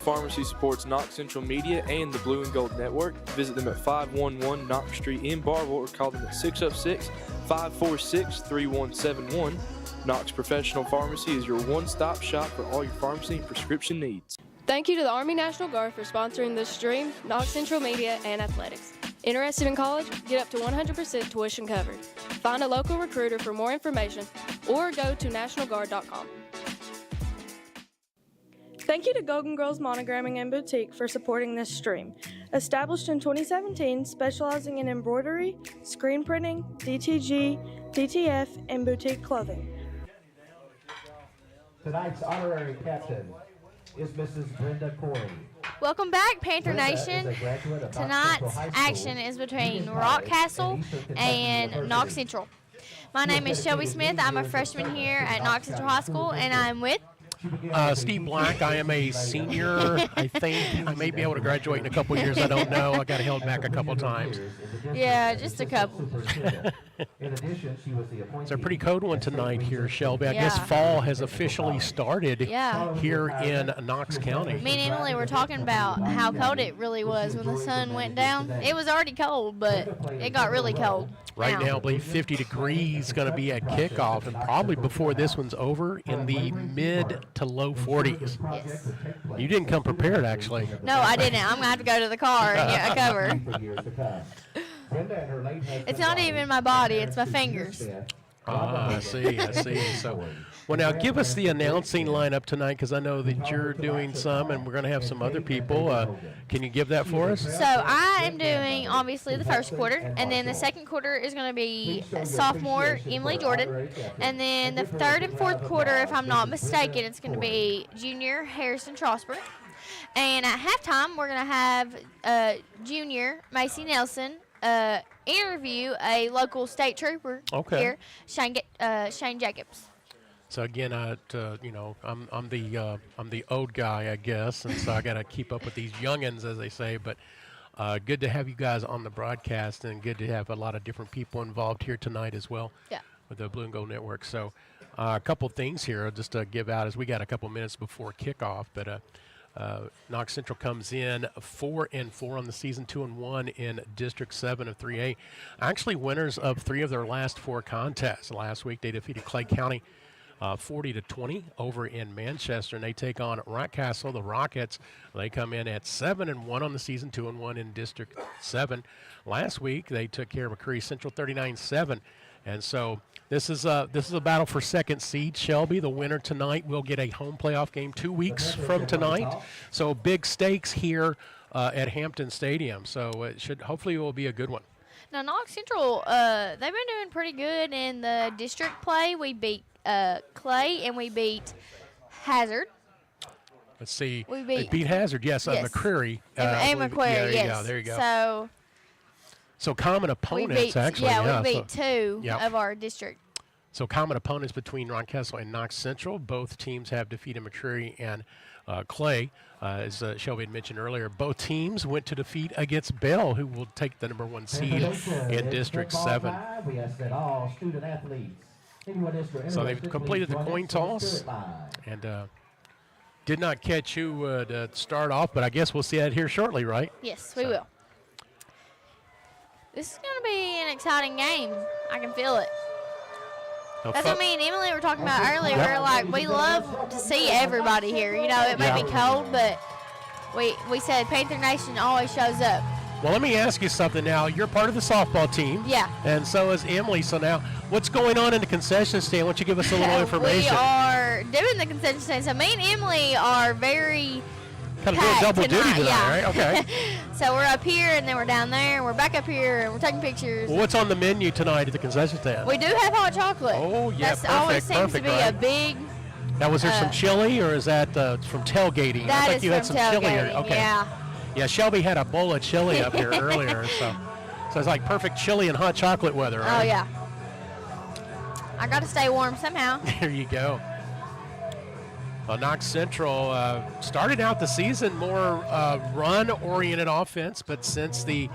Pharmacy supports Knox Central Media and the Blue and Gold Network. Visit them at 511 Knox Street in Barville or call them at 606-546-3171. Knox Professional Pharmacy is your one-stop shop for all your pharmacy and prescription needs. Thank you to the Army National Guard for sponsoring this stream, Knox Central Media, and Athletics. Interested in college? Get up to 100% tuition covered. Find a local recruiter for more information or go to nationalguard.com. Thank you to Golden Girls Monogramming and Boutique for supporting this stream. Established in 2017, specializing in embroidery, screen printing, DTG, DTF, and boutique clothing. Tonight's honorary captain is Mrs. Brenda Corey. Welcome back, Panther Brenda is Nation. a graduate of Knox Tonight's Central High School, action is between Union College, Rockcastle Eastern Kentucky and University. Knox Central. My name is Shelby Smith. I'm a freshman here at Knox Central High School, and I'm with Steve Black. I am a senior. I think I may be able to graduate in a couple years. I don't know. I got held back a couple times. Yeah, just a couple. In addition, she was the appointee. It's a pretty cold one tonight here, Shelby. I guess Yeah. fall has officially started Yeah. here in Knox County. Me and Emily were talking about how cold it really was when the sun went down. It was already cold, but it got really cold. Right now, I believe 50 degrees going to be at kickoff, and probably before this one's over in the mid to low 40s. Yes. You didn't come prepared, actually. No, I didn't. I'm going to have to go to the car and get a cover. It's not even my body, it's my fingers. I see. So, well, now give us the announcing lineup tonight, because I know that you're doing some, and we're going to have some other people. Can you give that for us? So I am doing, obviously, the first quarter, and then the second quarter is going to be sophomore Emily Jordan, and then the third and fourth quarter, if I'm not mistaken, it's going to be junior Harrison Trosper. And at halftime, we're going to have junior Macy Nelson interview a local state trooper here, Shane Jacobs. So again, I'm the old guy, I guess, and so I got to keep up with these youngins, as they say. But good to have you guys on the broadcast, and good to have a lot of different people involved here tonight as well. Yeah. With the Blue and Gold Network. So a couple things here just to give out as we got a couple minutes before kickoff, but. Knox Central comes in 4-4 on the season, 2-1 in District 7 of 3A. Actually, winners of 3 of their last 4 contests. Last week, they defeated Clay County 40-20 over in Manchester, and they take on Rockcastle, the Rockets. They come in at 7-1 on the season, 2-1 in District 7. Last week, they took care of McCreary Central 39-7. And so this is a battle for second seed. Shelby, the winner tonight, will get a home playoff game 2 weeks from tonight. So big stakes here at Hampton Stadium. So hopefully it will be a good one. Now, Knox Central, they've been doing pretty good in the district play. We beat Clay and we beat Hazard. Let's see. We They beat Hazard, yes. McCreary. And McCreary, yes. There you go. So common We opponents, beat, actually. we beat 2 of our district. So common opponents between Rockcastle and Knox Central. Both teams have defeated McCreary and Clay. As Shelby had mentioned earlier, both teams went to defeat against Bell, who will take the number 1 seed in District 7. So they've completed the coin toss and did not catch who would start off, but I guess we'll see that here shortly, right? Yes, we will. This is going to be an exciting game. I can feel it. That's what me and Emily were talking about earlier. We're like, we love to see everybody here. You know, it may be cold, but we said Panther Nation always shows up. Well, let me ask you something now. You're part of the softball team. Yeah. And so is Emily. So now, what's going on in the concession stand? Why don't you give us a little information? We are doing the concession stand. So me and Emily are very kind of doing double duty tonight, yeah. right? Okay. So we're up here, and then we're down there, and we're back up here, and we're taking pictures. Well, what's on the menu tonight at the concession stand? We do have hot chocolate. Oh, yeah, That's always seems to be a big. Now, was there some chili, or is that from tailgating? That I think is you had from some chili. tailgating, Okay. yeah. Yeah, Shelby had a bowl of chili up here earlier, so it's like perfect chili and hot chocolate weather, right? Oh, yeah. I got to stay warm somehow. There you go. Well, Knox Central started out the season more run-oriented offense, but since the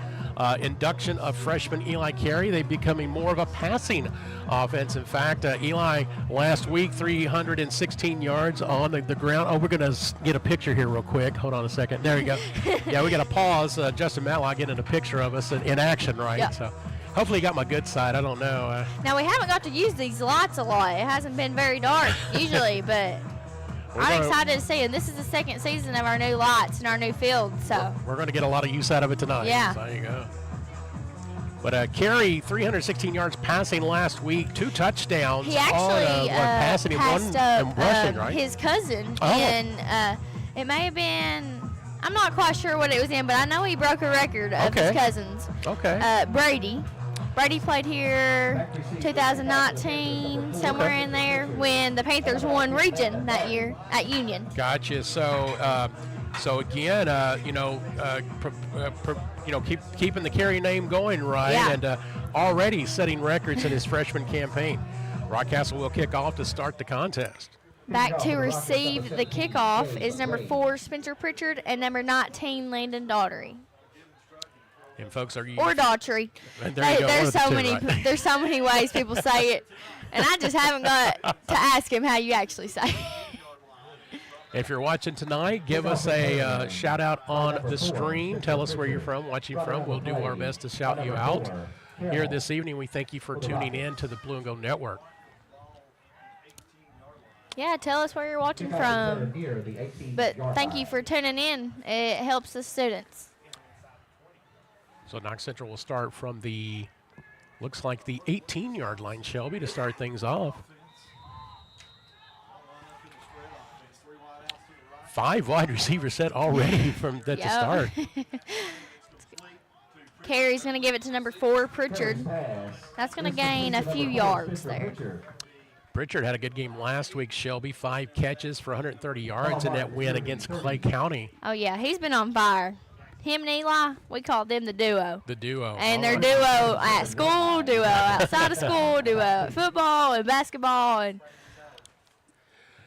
induction of freshman Eli Carey, they're becoming more of a passing offense. In fact, Eli last week, 316 yards on the ground. Oh, we're going to get a picture here real quick. Hold on a second. There you go. Yeah, we got to pause. Justin Matlock getting a picture of us in action, right? Yeah. So hopefully you got my good side. I don't know. Now, we haven't got to use these lights a lot. It hasn't been very dark usually, but I'm excited to see it. This is the second season of our new lights and our new field, so we're going to get a lot of use out of it tonight. Yeah. So there you go. But Carey, 316 yards passing last week, 2 touchdowns. He actually passing and passed 1 up rushing, right? his cousin, Oh. and it may have been, I'm not quite sure what it was in, but I know he broke a record of his cousins. Okay. Brady. Brady played here 2019, somewhere in there, when the Panthers won region that year at Union. Gotcha. So, again, keeping the Carey name going right, Yeah. and already setting records in his freshman campaign. Rockcastle will kick off to start the contest. Back to receive the kickoff is number 4, Spencer Pritchard, and number 19, Landon Daughtry. And folks, are you Or Daughtry. And there you go, one There's of the so two, many. right? There's so many ways people say it, and I just haven't got to ask him how you actually say it. If you're watching tonight, give us a shout out on the stream. Tell us where you're from, watching from. We'll do our best to shout you out. Here this evening, we thank you for tuning in to the Blue and Gold Network. Yeah, tell us where you're watching from. But thank you for tuning in. It helps the students. So Knox Central will start from looks like the 18-yard line, Shelby, to start things off. 5 wide receiver set already from the start. Carey's going to give it to number 4, Pritchard. That's going to gain a few yards there. Pritchard had a good game last week, Shelby. 5 catches for 130 yards in that win against Clay County. Oh, yeah, he's been on fire. Him and Eli, we call them the duo. The duo. And they're duo at school, duo outside of school, duo at football and basketball, and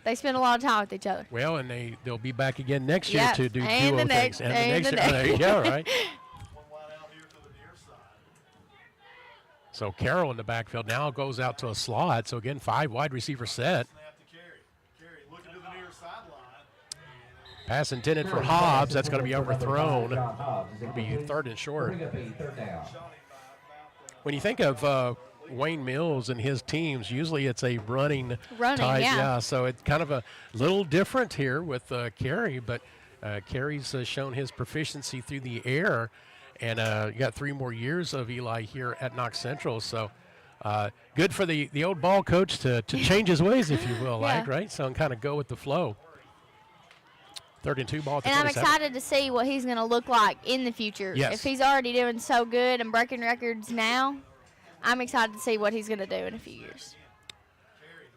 they spend a lot of time with each other. Well, and they'll be back again next year to do and duo the next, things. and the year. next. There you go, right? So Carroll in the backfield now goes out to a slot. So again, 5 wide receiver set. Pass intended for Hobbs. That's going to be overthrown. It'll be 3rd and short. When you think of Wayne Mills and his teams, usually it's a running type. Yeah. So it's kind of a little different here with Carey, but Carey's shown his proficiency through the air, and you got 3 more years of Eli here at Knox Central. So good for the old ball coach to change his ways, if you will, right? So and kind of go with the flow. 3rd and 2 ball at the And I'm 27. excited to see what he's going to look like in the future. Yes. If he's already doing so good and breaking records now, I'm excited to see what he's going to do in a few years.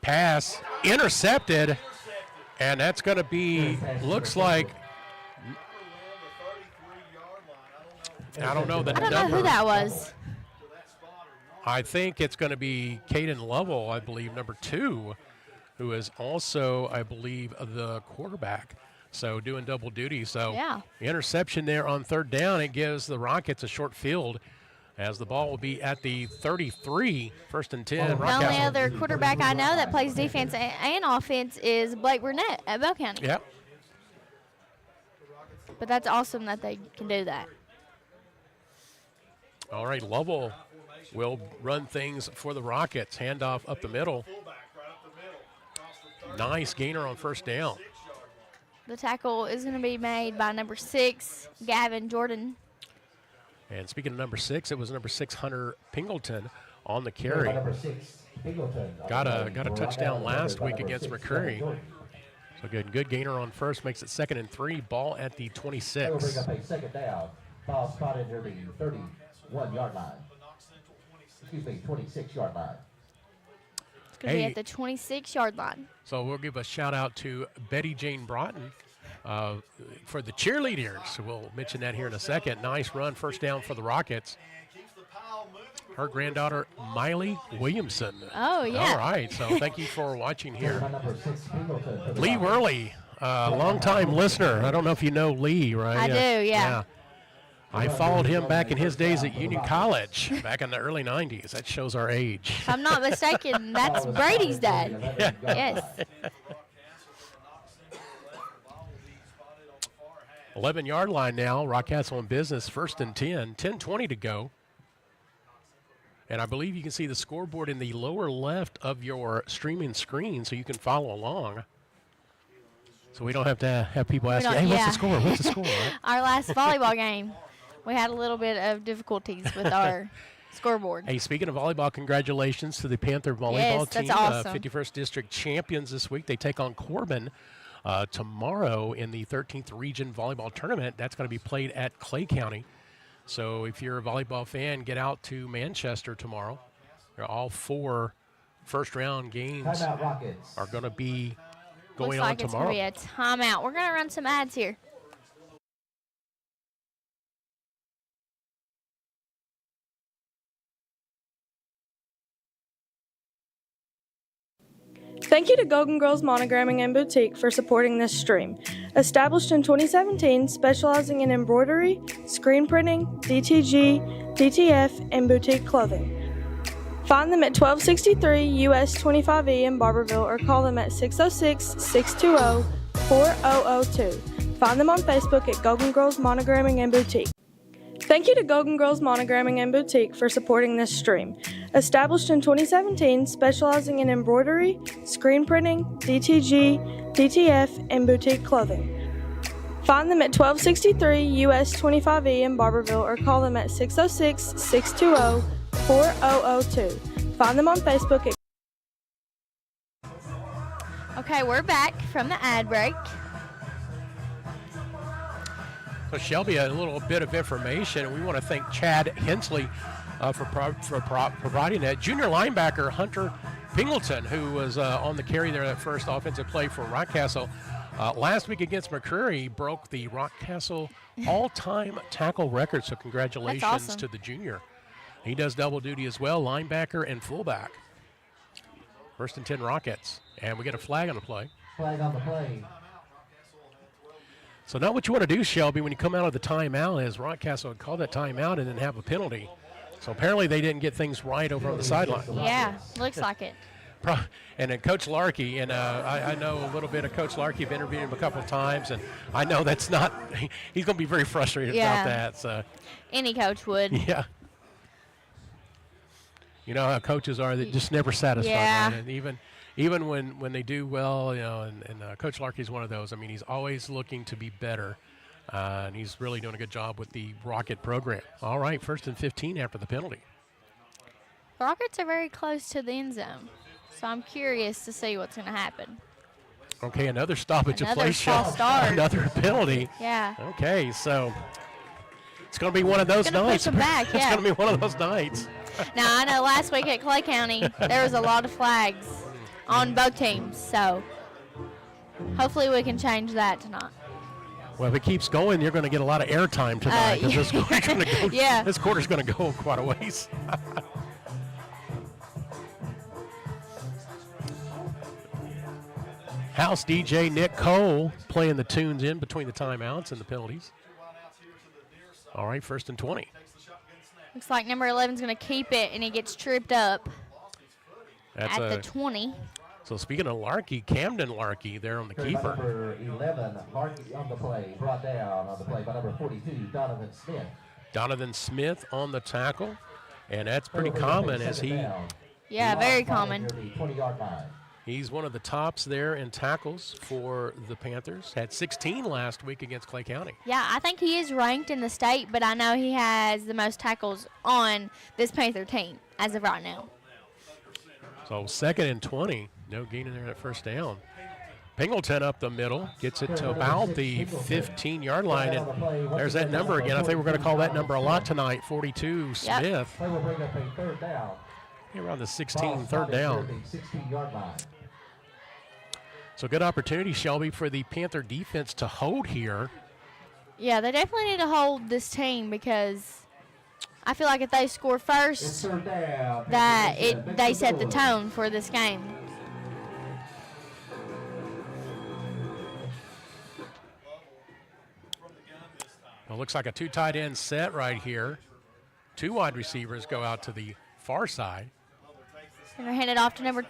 Pass intercepted, and that's going to be, looks like, I don't know the I don't number. know who that was. I think it's going to be Caden Lovell, I believe, number 2, who is also, I believe, the quarterback. So doing double duty. So interception there on 3rd down. It gives the Rockets a short field as the ball will be at the 33, 1st and 10. The only other quarterback I know that plays defense and offense is Blake Burnett at Bell County. Yep. But that's awesome that they can do that. All right, Lovell will run things for the Rockets. Handoff up the middle. Nice gainer on 1st down. The tackle is going to be made by number 6, Gavin Jordan. And speaking of number 6, it was number 6, Hunter Pingleton on the carry. Got a touchdown last week against McCurry. So good gainer on 1st, makes it 2nd and 3. Ball at the 26. Bring up a 2nd down. Ball spotted near the 31-yard line. Excuse me, 26-yard line. It's going to be at the 26-yard line. So we'll give a shout out to Betty Jane Broughton for the cheerleaders. We'll mention that here in a second. Nice run, 1st down for the Rockets. Her granddaughter, Miley Williamson. Oh, yeah. All right, so thank you for watching here. Lee Worley, longtime listener. I don't know if you know Lee, right? I do, yeah. I followed him back in his days at Union College back in the early 90s. That shows our age. If I'm not mistaken, that's Brady's dad. Yes. 11-yard line now. Rockcastle in business, 1st and 10. 10:20 to go. And I believe you can see the scoreboard in the lower left of your streaming screen so you can follow along. So we don't have to have people ask, hey, what's the score? What's the score? Right? Our last volleyball game, we had a little bit of difficulties with our scoreboard. Hey, speaking of volleyball, congratulations to the Panther volleyball Yes, team. that's awesome. 51st District champions this week. They take on Corbin tomorrow in the 13th Region Volleyball Tournament. That's going to be played at Clay County. So if you're a volleyball fan, get out to Manchester tomorrow. All 4 first-round games are going to be going Looks on like tomorrow. it's going to be a timeout. We're going to run some ads here. Thank you to Golden Girls Monogramming and Boutique for supporting this stream. Established in 2017, specializing in embroidery, screen printing, DTG, DTF, and boutique clothing. Find them at 1263 US 25E in Barberville or call them at 606-620-4002. Find them on Facebook at Golden Girls Monogramming and Boutique. Thank you to Golden Girls Monogramming and Boutique for supporting this stream. Established in 2017, specializing in embroidery, screen printing, DTG, DTF, and boutique clothing. Find them at 1263 US 25E in Barberville or call them at 606-620-4002. Find them on Facebook at... Okay, we're back from the ad break. So Shelby, a little bit of information. We want to thank Chad Hensley for providing that. Junior linebacker Hunter Pingleton, who was on the carry there, that first offensive play for Rockcastle, last week against McCreary, broke the Rockcastle all-time tackle record. So congratulations awesome. to the junior. He does double duty as well, linebacker and fullback. 1st and 10 Rockets. And we get a flag on the play. Flag on the play. So not what you want to do, Shelby, when you come out of the timeout, is Rockcastle would call that timeout and then have a penalty. So apparently they didn't get things right over on the sideline. Yeah, looks like it. And then Coach Larkey, and I know a little bit of Coach Larkey. I've interviewed him a couple of times, and I know that's not – he's going to be very frustrated about that. So. Any coach would. Yeah. You know how coaches are, they just never satisfied. Yeah. Right? And even when they do well, you know, and Coach Larkey's one of those. I mean, he's always looking to be better, and he's really doing a good job with the Rocket program. All right, 1st and 15 after the penalty. Rockets are very close to the end zone, so I'm curious to see what's going to happen. Okay, another stoppage of Another play. false start. Another penalty. Yeah. Okay, so it's going to be one of those Gonna nights. push 'em back, It's yeah. going to be one of those nights. Now, I know last week at Clay County, there was a lot of flags on both teams, so hopefully we can change that tonight. Well, if it keeps going, you're going to get a lot of airtime tonight because this quarter's going to go. Yeah. This quarter's going to go quite a ways. House DJ Nick Cole playing the tunes in between the timeouts and the penalties. All right, 1st and 20. Looks like number 11 is going to keep it, and he gets tripped up That's at the 20. So speaking of Larkey, Camden Larkey there on the keeper. Number 11, Larkey on the play, brought down on the play by number 42, Donovan Smith. Donovan Smith on the tackle, and that's pretty common as Yeah, very common. Near the 20-yard line. he's one of the tops there in tackles for the Panthers. Had 16 last week against Clay County. Yeah, I think he is ranked in the state, but I know he has the most tackles on this Panther team as of right now. So 2nd and 20, no gain in there at 1st down. Pingleton up the middle, gets it to about the 15-yard line, and there's that number again. I think we're going to call that number a lot tonight, 42, Smith. They will bring up a 3rd down. Around the 16, 3rd down. 16-yard line. So good opportunity, Shelby, for the Panther defense to hold here. Yeah, they definitely need to hold this team because I feel like if they score first, that they set the tone for this game. Well, looks like a 2 tight end set right here. 2 wide receivers go out to the far side. Gonna hand it off to number.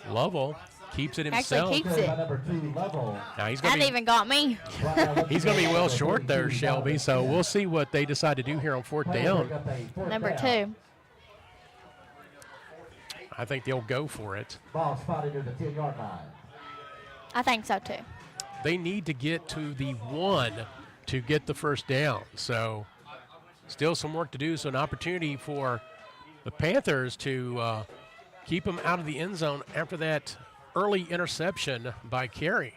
Lovell keeps it himself. Actually keeps it. Number 2, Level. Now he's That going to even got me. he's going to be well short there, Shelby. So we'll see what they decide to do here on 4th down. Number 2. I think they'll go for it. Ball spotted near the 10-yard line. I think so too. They need to get to the 1 to get the 1st down. So Still some work to do, so an opportunity for the Panthers to keep them out of the end zone after that early interception by Carey.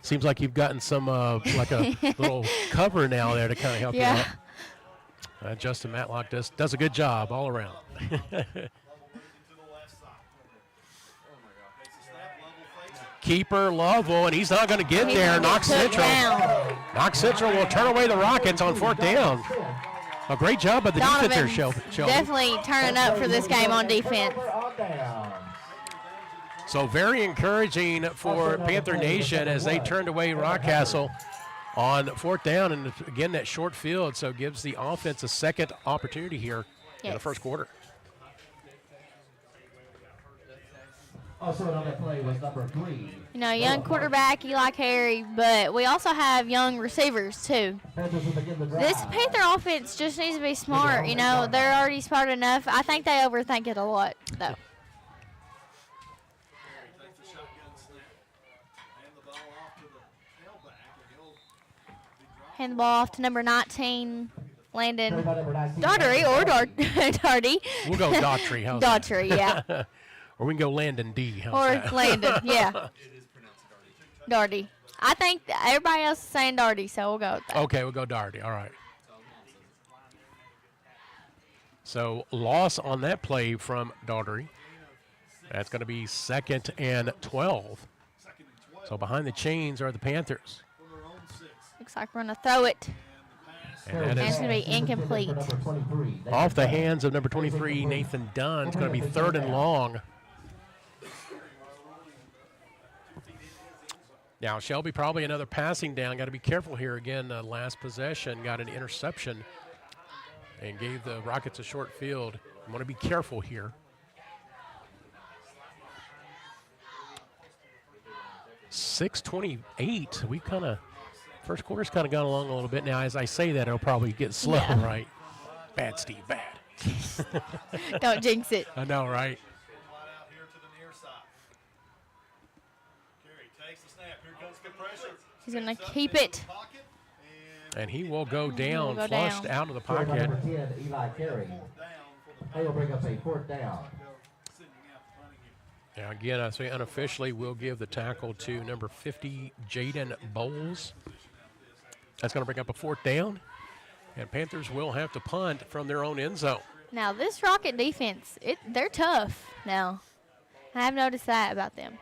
Seems like you've gotten some like a little cover now there to kind of help you out. Justin Matlock does a good job all around. Keeper Lovell, and he's not going to get there. Knox Central will turn away the Rockets on 4th down. A great job by the defense, Shelby. Definitely turning up for this game on defense. So very encouraging for Panther Nation as they turned away Rockcastle on 4th down, and again that short field, so gives the offense a second opportunity here in the first quarter. Also on that play was number 3. You know, young quarterback Eli Carey, but we also have young receivers too. This Panther offense just needs to be smart. You know, they're already smart enough. I think they overthink it a lot, though. Hand the ball off to number 19, Landon Daugherty or Darty. We'll go Daugherty. Daugherty, yeah. Or we can go Landon D. Or Landon, yeah. Daugherty. I think everybody else is saying Daugherty, so we'll go with that. Okay, we'll go Daugherty. All right. So loss on that play from Daugherty. That's going to be 2nd and 12. So behind the chains are the Panthers. Looks like we're going to throw it. And it's going to be incomplete. Off the hands of number 23, Nathan Dunn. It's going to be 3rd and long. Now, Shelby, probably another passing down. Got to be careful here. Again, last possession, got an interception and gave the Rockets a short field. I want to be careful here. .628. We kind of, first quarter's kind of gone along a little bit. Now, as I say that, it'll probably get slow, right? Bad, Steve, bad. Don't jinx it. I know, right? He's going to keep it. And he will go down, flushed out of the pocket. Number 10, Eli Carey. They will bring up a 4th down. Now, again, I say unofficially, we'll give the tackle to number 50, Jaden Bowles. That's going to bring up a 4th down. And Panthers will have to punt from their own end zone. Now, this Rocket defense, they're tough now. I have noticed that about them.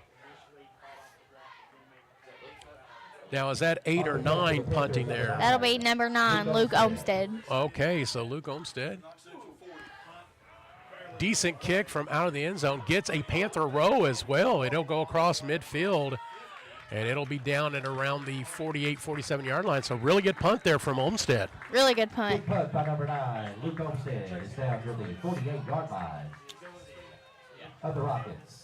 Now, is that 8 or 9 punting there? That'll be number 9, Luke Olmstead. Okay, so Luke Olmstead. Decent kick from out of the end zone. Gets a Panther row as well. It'll go across midfield, and it'll be down at around the 48, 47-yard line. So really good punt there from Olmstead. Really good punt. Good punt by number 9, Luke Olmstead. Is down to the 48-yard line of the Rockets.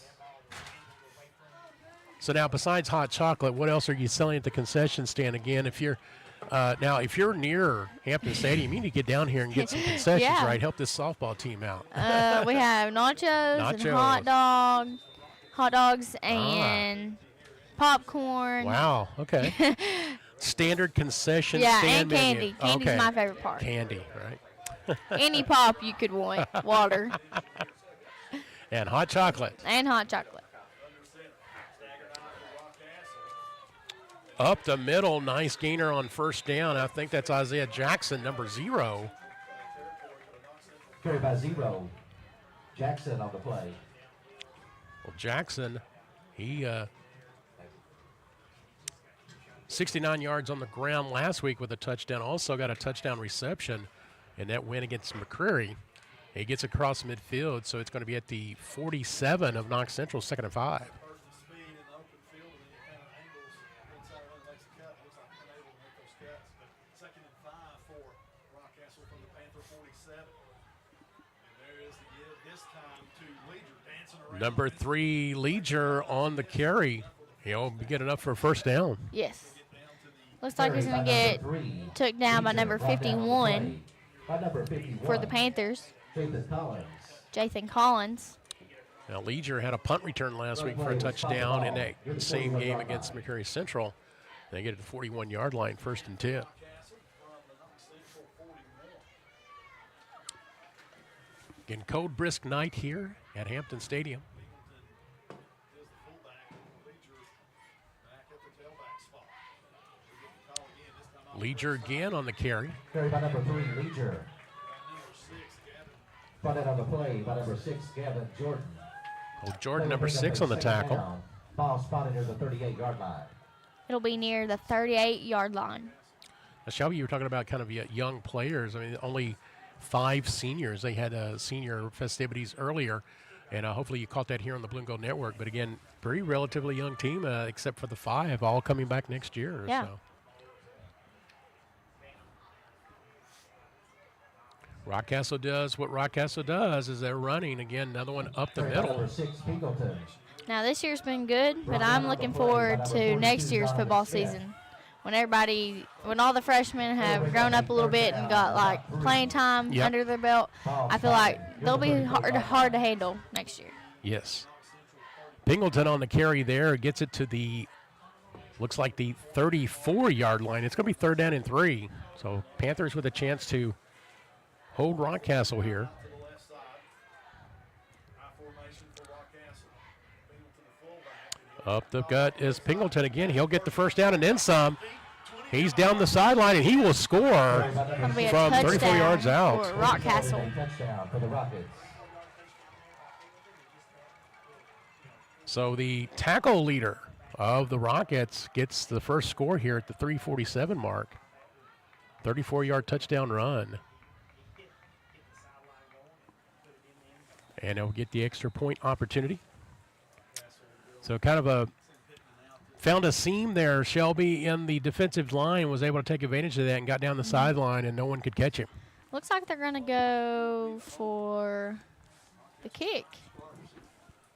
So now, besides hot chocolate, what else are you selling at the concession stand? Again, if you're if you're near Hampton Stadium, you need to get down here and get some concessions, right? Help this softball team out. We have nachos and hot dogs and popcorn. Wow. Okay. Standard concession stand and candy. Menu. Candy's my favorite part. Candy, right? Any pop you could want. Water. And hot chocolate. And hot chocolate. Up the middle, nice gainer on 1st down. I think that's Isaiah Jackson, number 0. Carried by 0. Jackson on the play. Well, Jackson, he 69 yards on the ground last week with a touchdown. Also got a touchdown reception in that win against McCreary. He gets across midfield, so it's going to be at the 47 of Knox Central, 2nd and 5. Number 3, Leger on the carry. He'll be good enough for a 1st down. Yes. Looks like he's going to get took down by number 51 for the Panthers. Jathan Collins. Now, Leger had a punt return last week for a touchdown in that same game against McCreary Central. They get it to the 41-yard line, 1st and 10. Again, cold, brisk night here at Hampton Stadium. Leger again on the carry. Carry by number 3, Leger. Spotted on the play by number 6, Gavin Jordan. Oh, Jordan, number 6 on the tackle. Down. Ball spotted near the 38-yard line. It'll be near the 38-yard line. Now, Shelby, you were talking about kind of young players. I mean, only 5 seniors. They had senior festivities earlier, and hopefully you caught that here on the Blue and Gold Network. But again, very relatively young team, except for the 5, all coming back next year. Yeah. So. Rockcastle does what Rockcastle does, is they're running, again, another one up the middle. Number 6, Pingleton. Now, this year's been good, but I'm looking forward to next year's football season when all the freshmen have grown up a little bit and got, like, playing time under their belt. I feel like they'll be hard to handle next year. Yes. Pingleton on the carry there gets it to the, looks like the 34-yard line. It's going to be 3rd down and 3. So Panthers with a chance to hold Rockcastle here. Up the gut is Pingleton again. He'll get the 1st down and then some. He's down the sideline, and he will score from 34 yards out. For Rockcastle. Touchdown for the Rockets. So the tackle leader of the Rockets gets the first score here at the 3:47 mark. 34-yard touchdown run. And he'll get the extra point opportunity. So kind of found a seam there, Shelby, in the defensive line, was able to take advantage of that and got down the sideline, and no one could catch him. Looks like they're going to go for the kick.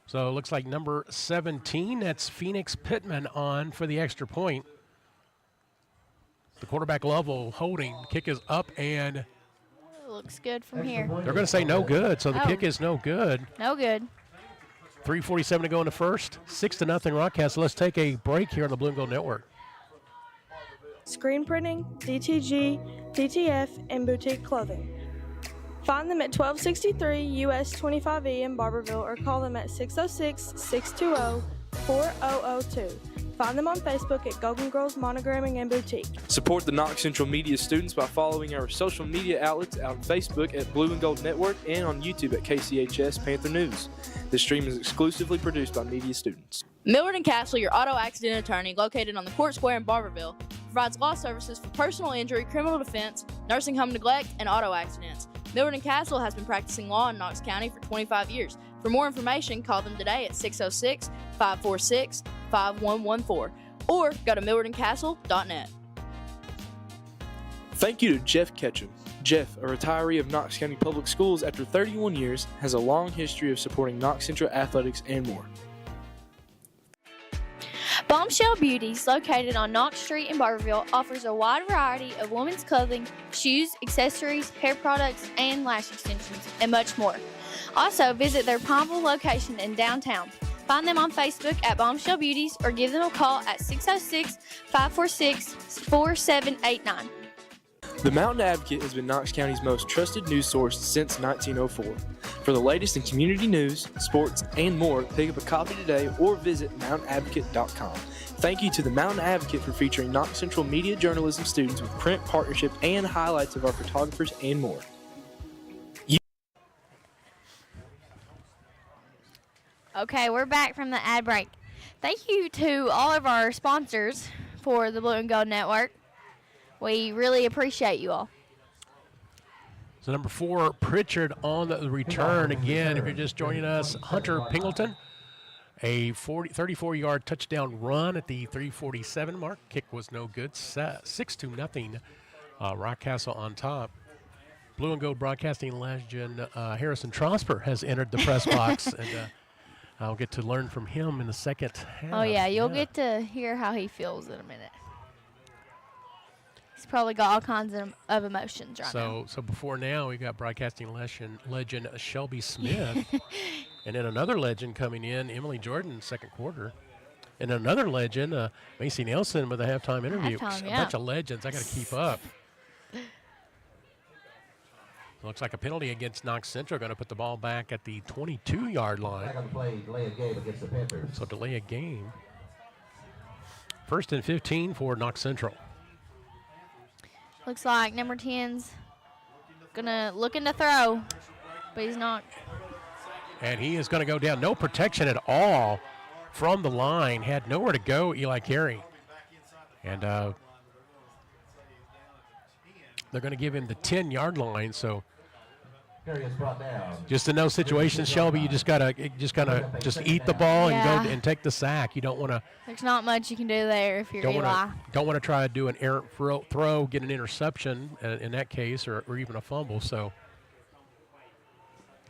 So it looks like number 17, that's Phoenix Pittman on for the extra point. The quarterback level holding. Kick is up, and It looks good from here. they're going to say no good, so the kick is no good. No good. 3:47 to go in the first. 6-0 Rockcastle. Let's take a break here on the Blue and Gold Network. Screen printing, DTG, DTF, and boutique clothing. Find them at 1263 US 25E in Barberville or call them at 606-620-4002. Find them on Facebook at Golden Girls Monogramming and Boutique. Support the Knox Central Media students by following our social media outlets on Facebook at Blue and Gold Network and on YouTube at KCHS Panther News. This stream is exclusively produced by media students. Millard & Castle, your auto accident attorney, located on the Court Square in Barberville, provides law services for personal injury, criminal defense, nursing home neglect, and auto accidents. Millard & Castle has been practicing law in Knox County for 25 years. For more information, call them today at 606-546-5114 or go to millardandcastle.net. Thank you to Jeff Ketchum. Jeff, a retiree of Knox County Public Schools after 31 years, has a long history of supporting Knox Central athletics and more. Bombshell Beauties, located on Knox Street in Barberville, offers a wide variety of women's clothing, shoes, accessories, hair products, and lash extensions, and much more. Also, visit their Palmville location in downtown. Find them on Facebook at Bombshell Beauties or give them a call at 606-546-4789. The Mountain Advocate has been Knox County's most trusted news source since 1904. For the latest in community news, sports, and more, pick up a copy today or visit mountainadvocate.com. Thank you to the Mountain Advocate for featuring Knox Central media journalism students with print partnership and highlights of our photographers and more. Okay, we're back from the ad break. Thank you to all of our sponsors for the Blue and Gold Network. We really appreciate you all. So number 4, Pritchard on the return again. If you're just joining us, Hunter Pingleton, a 34-yard touchdown run at the 3:47 mark. Kick was no good. 6-0. Rockcastle on top. Blue and Gold broadcasting legend Harrison Trosper has entered the press box, and I'll get to learn from him in the second half. Oh, yeah, you'll get to hear how he feels in a minute. He's probably got all kinds of emotions right now. So before now, we got broadcasting legend Shelby Smith, and then another legend coming in, Emily Jordan, second quarter. And another legend, Macy Nelson with a halftime interview. Halftime, A yeah. bunch of legends. I got to keep up. Looks like a penalty against Knox Central. Going to put the ball back at the 22-yard line. Back on the play, delay of game against the Panthers. So delay a game. 1st and 15 for Knox Central. Looks like number 10's gonna looking to throw, but he's not. And he is going to go down. No protection at all from the line. Had nowhere to go, Eli Carey. And they're going to give him the 10-yard line. So Carey is brought down. just in those situations, Shelby, you just gotta eat the ball and Yeah. go and take the sack. You don't want to There's not much you can do there if you're Eli. don't want to try to do an errant throw, get an interception in that case, or even a fumble. So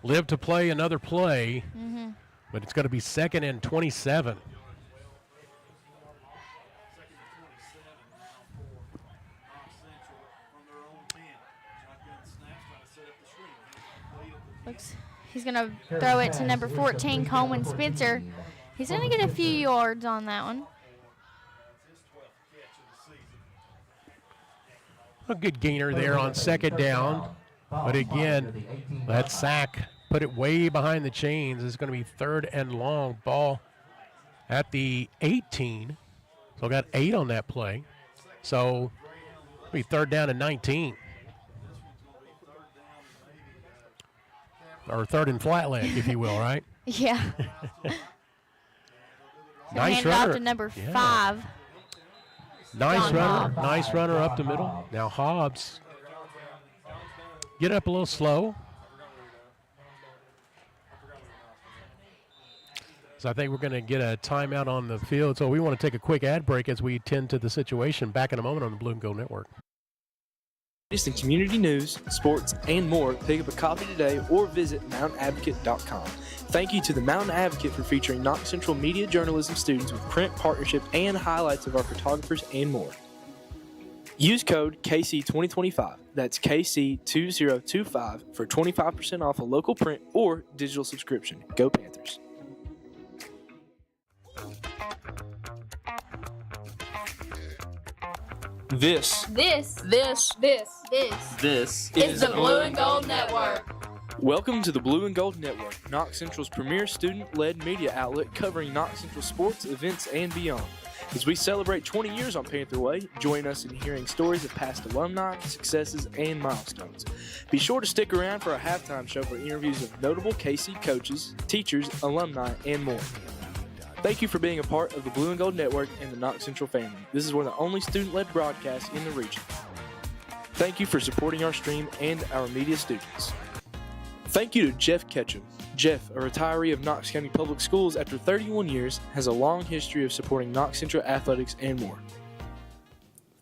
live to play another play, but it's going to be 2nd and 27. Looks, he's gonna throw it to number 14, Coleman Spencer. He's gonna get a few yards on that one. A good gainer there on 2nd down. But again, that sack put it way behind the chains. It's going to be 3rd and long. Ball at the 18. So got 8 on that play. So it'll be 3rd down and 19. Or 3rd and flatland, if you will, right? Yeah. Nice hand it off runner. to number Yeah. 5. Nice John runner. Hobbs. Nice runner up the middle. Now Hobbs. Get up a little slow. So I think we're going to get a timeout on the field. So we want to take a quick ad break as we tend to the situation. Back in a moment on the Blue and Gold Network. Latest in community news, sports, and more, pick up a copy today or visit mountainadvocate.com. Thank you to the Mountain Advocate for featuring Knox Central media journalism students with print partnership and highlights of our photographers and more. Use code KC2025, that's KC2025, for 25% off a local print or digital subscription. Go Panthers. This This is the Blue and Gold Network. Welcome to the Blue and Gold Network, Knox Central's premier student-led media outlet covering Knox Central sports, events, and beyond. As we celebrate 20 years on Panther Way, join us in hearing stories of past alumni, successes, and milestones. Be sure to stick around for our halftime show for interviews of notable KC coaches, teachers, alumni, and more. Thank you for being a part of the Blue and Gold Network and the Knox Central family. This is one of the only student-led broadcasts in the region. Thank you for supporting our stream and our media students. Thank you to Jeff Ketchum. Jeff, a retiree of Knox County Public Schools after 31 years, has a long history of supporting Knox Central athletics and more.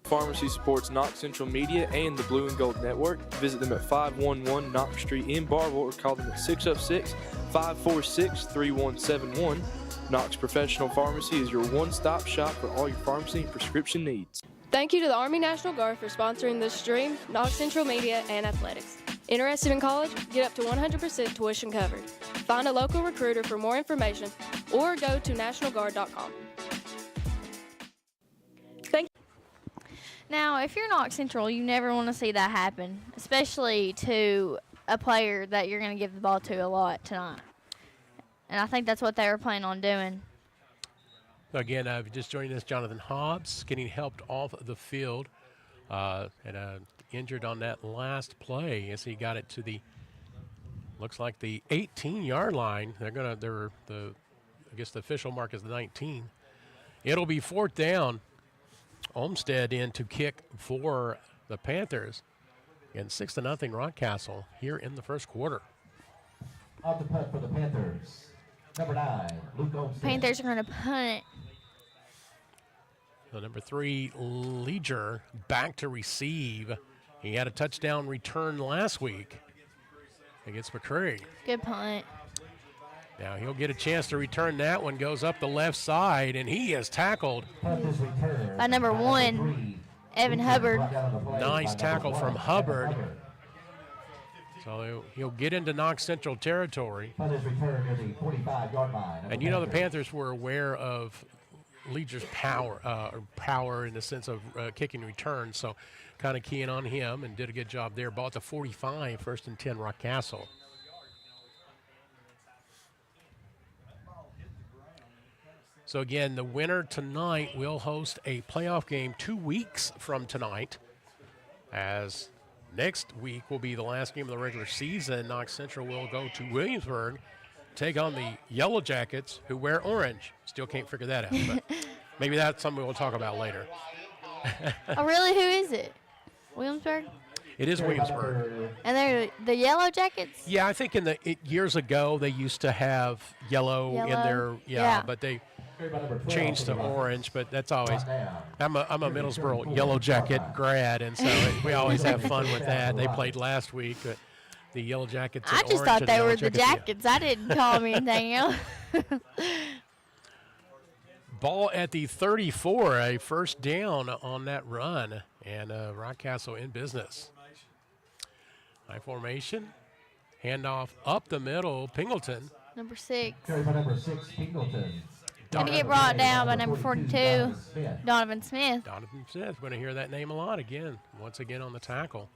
Pharmacy supports Knox Central Media and the Blue and Gold Network. Visit them at 511 Knox Street in Barville or call them at 606-546-3171. Knox Professional Pharmacy is your one-stop shop for all your pharmacy and prescription needs. Thank you to the Army National Guard for sponsoring this stream, Knox Central Media, and Athletics. Interested in college? Get up to 100% tuition covered. Find a local recruiter for more information or go to nationalguard.com. Now, if you're Knox Central, you never want to see that happen, especially to a player that you're going to give the ball to a lot tonight. And I think that's what they were planning on doing. Again, just joining us, Jonathan Hobbs getting helped off the field and injured on that last play as he got it to the, looks like the 18-yard line. I guess the official mark is the 19. It'll be 4th down. Olmsted in to kick for the Panthers. And 6-0 Rockcastle here in the first quarter. Off the punt for the Panthers. Number 9, Luke Olmsted. Panthers are going to punt. The number 3, Leger, back to receive. He had a touchdown return last week against McCreary. Good punt. Now he'll get a chance to return that one. Goes up the left side, and he is tackled. Punt is returned By number 1, Evan Hubbard. Nice tackle from Hubbard. So he'll get into Knox Central territory. Punt is returned near the 45-yard line. And you know the Panthers were aware of Leader's power in the sense of kicking returns. So kind of keying on him and did a good job there. Ball at the 45, 1st and 10, Rockcastle. So again, the winner tonight will host a playoff game 2 weeks from tonight, as next week will be the last game of the regular season. Knox Central will go to Williamsburg, take on the Yellow Jackets, who wear orange. Still can't figure that out, but maybe that's something we'll talk about later. Oh, really? Who is it? Williamsburg? It is Williamsburg. And they're the Yellow Jackets? Yeah, I think years ago they used to have yellow in their but they changed to orange. But that's always. I'm a Middlesboro Yellow Jacket grad, and so we always have fun with that. They played last week, but the Yellow Jackets. I just thought they were the Jackets. I didn't call them anything else. Ball at the 34, a first down on that run, and Rockcastle in business. High formation, handoff up the middle, Pingleton. Number 6. Carry by number 6, Pingleton. Going to get brought down by number 42, Donovan Smith. Donovan Smith, going to hear that name a lot again, once again on the tackle.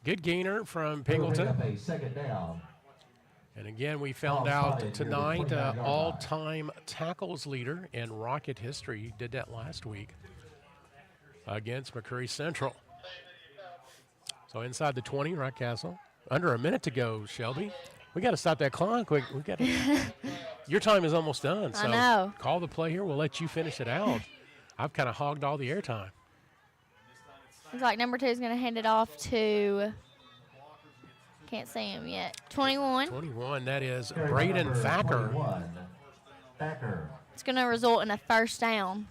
Good gainer from Pingleton. Second down. And again, we found out tonight, all-time tackles leader in Rocket history. Did that last week against McCurry Central. So inside the 20, Rockcastle. Under a minute to go, Shelby. We got to stop that clock. We got to. Your time is almost done. So I know. Call the play here. We'll let you finish it out. I've kind of hogged all the airtime. Looks like number 2 is going to hand it off to, can't see him yet, 21. 21, that is Braden Thacker. It's going to result in a first down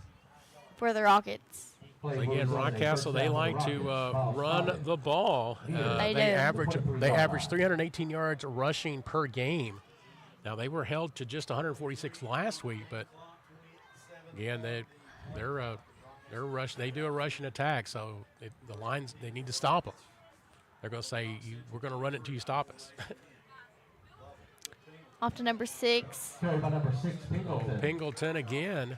for the Rockets. So again, Rockcastle, they like to run the ball. They do. They average 318 yards rushing per game. Now, they were held to just 146 last week, but again, they're rush. They do a rushing attack, so the lines, they need to stop them. They're going to say, we're going to run it until you stop us. Off to number 6. Carry by number 6, Pingleton. Pingleton again.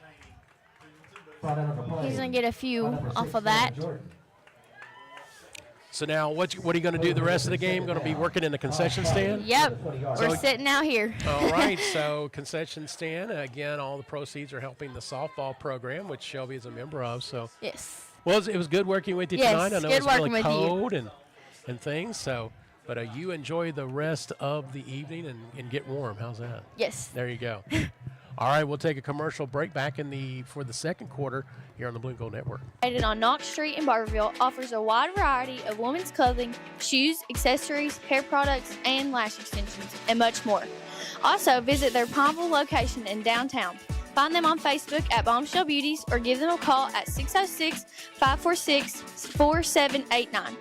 He's going to get a few off of that. So now, what are you going to do the rest of the game? Going to be working in the concession stand? Yep, we're sitting out here. All right, so concession stand. Again, all the proceeds are helping the softball program, which Shelby is a member of. So yes. Well, it was good working with you yes, tonight. I know good it's working really with cold and things. So, but you enjoy the rest of the evening and get warm. How's that? Yes. There you go. All right, we'll take a commercial break back for the second quarter here on the Blue and Gold Network. Located on Knox Street in Barberville, offers a wide variety of women's clothing, shoes, accessories, hair products, and lash extensions, and much more. Also, visit their Palmville location in downtown. Find them on Facebook at Bombshell Beauties or give them a call at 606-546-4789.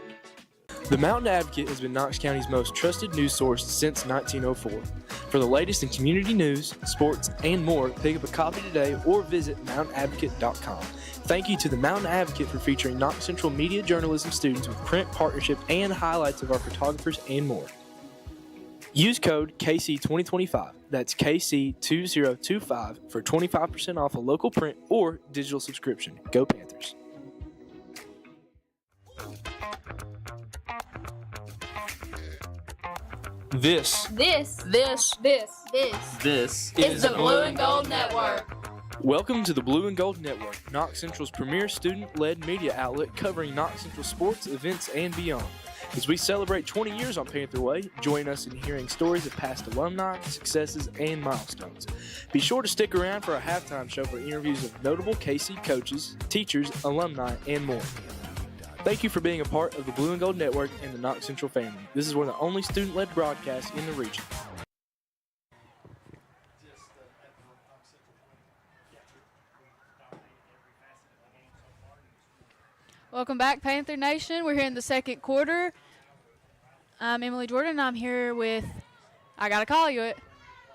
The Mountain Advocate has been Knox County's most trusted news source since 1904. For the latest in community news, sports, and more, pick up a copy today or visit mountainadvocate.com. Thank you to the Mountain Advocate for featuring Knox Central media journalism students with print partnership and highlights of our photographers and more. Use code KC2025, that's KC2025, for 25% off a local print or digital subscription. Go Panthers. This This is the Blue and Gold Network. Welcome to the Blue and Gold Network, Knox Central's premier student-led media outlet covering Knox Central sports, events, and beyond. As we celebrate 20 years on Panther Way, join us in hearing stories of past alumni, successes, and milestones. Be sure to stick around for our halftime show for interviews of notable KC coaches, teachers, alumni, and more. Thank you for being a part of the Blue and Gold Network and the Knox Central family. This is one of the only student-led broadcasts in the region. Welcome back, Panther Nation. We're here in the second quarter. I'm Emily Jordan. I'm here with, I got to call you it,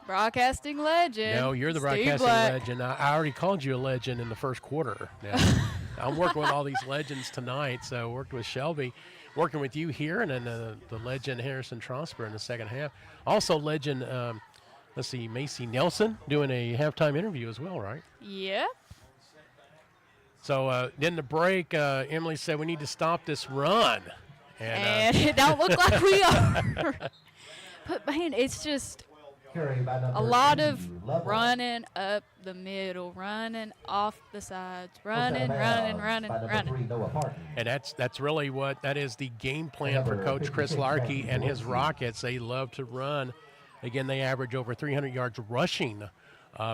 broadcasting legend. No, you're the broadcasting legend. I already called you a legend in the first quarter. Now, I'm working with all these legends tonight. So worked with Shelby, working with you here, and then the legend Harrison Trosper in the second half. Also legend, Macy Nelson doing a halftime interview as well, right? Yep. So in the break, Emily said we need to stop this run. And it don't look like we are. But, man, it's just a lot of running up the middle, running off the sides, running. And that's really what that is the game plan for Coach Chris Larkey and his Rockets. They love to run. Again, they average over 300 yards rushing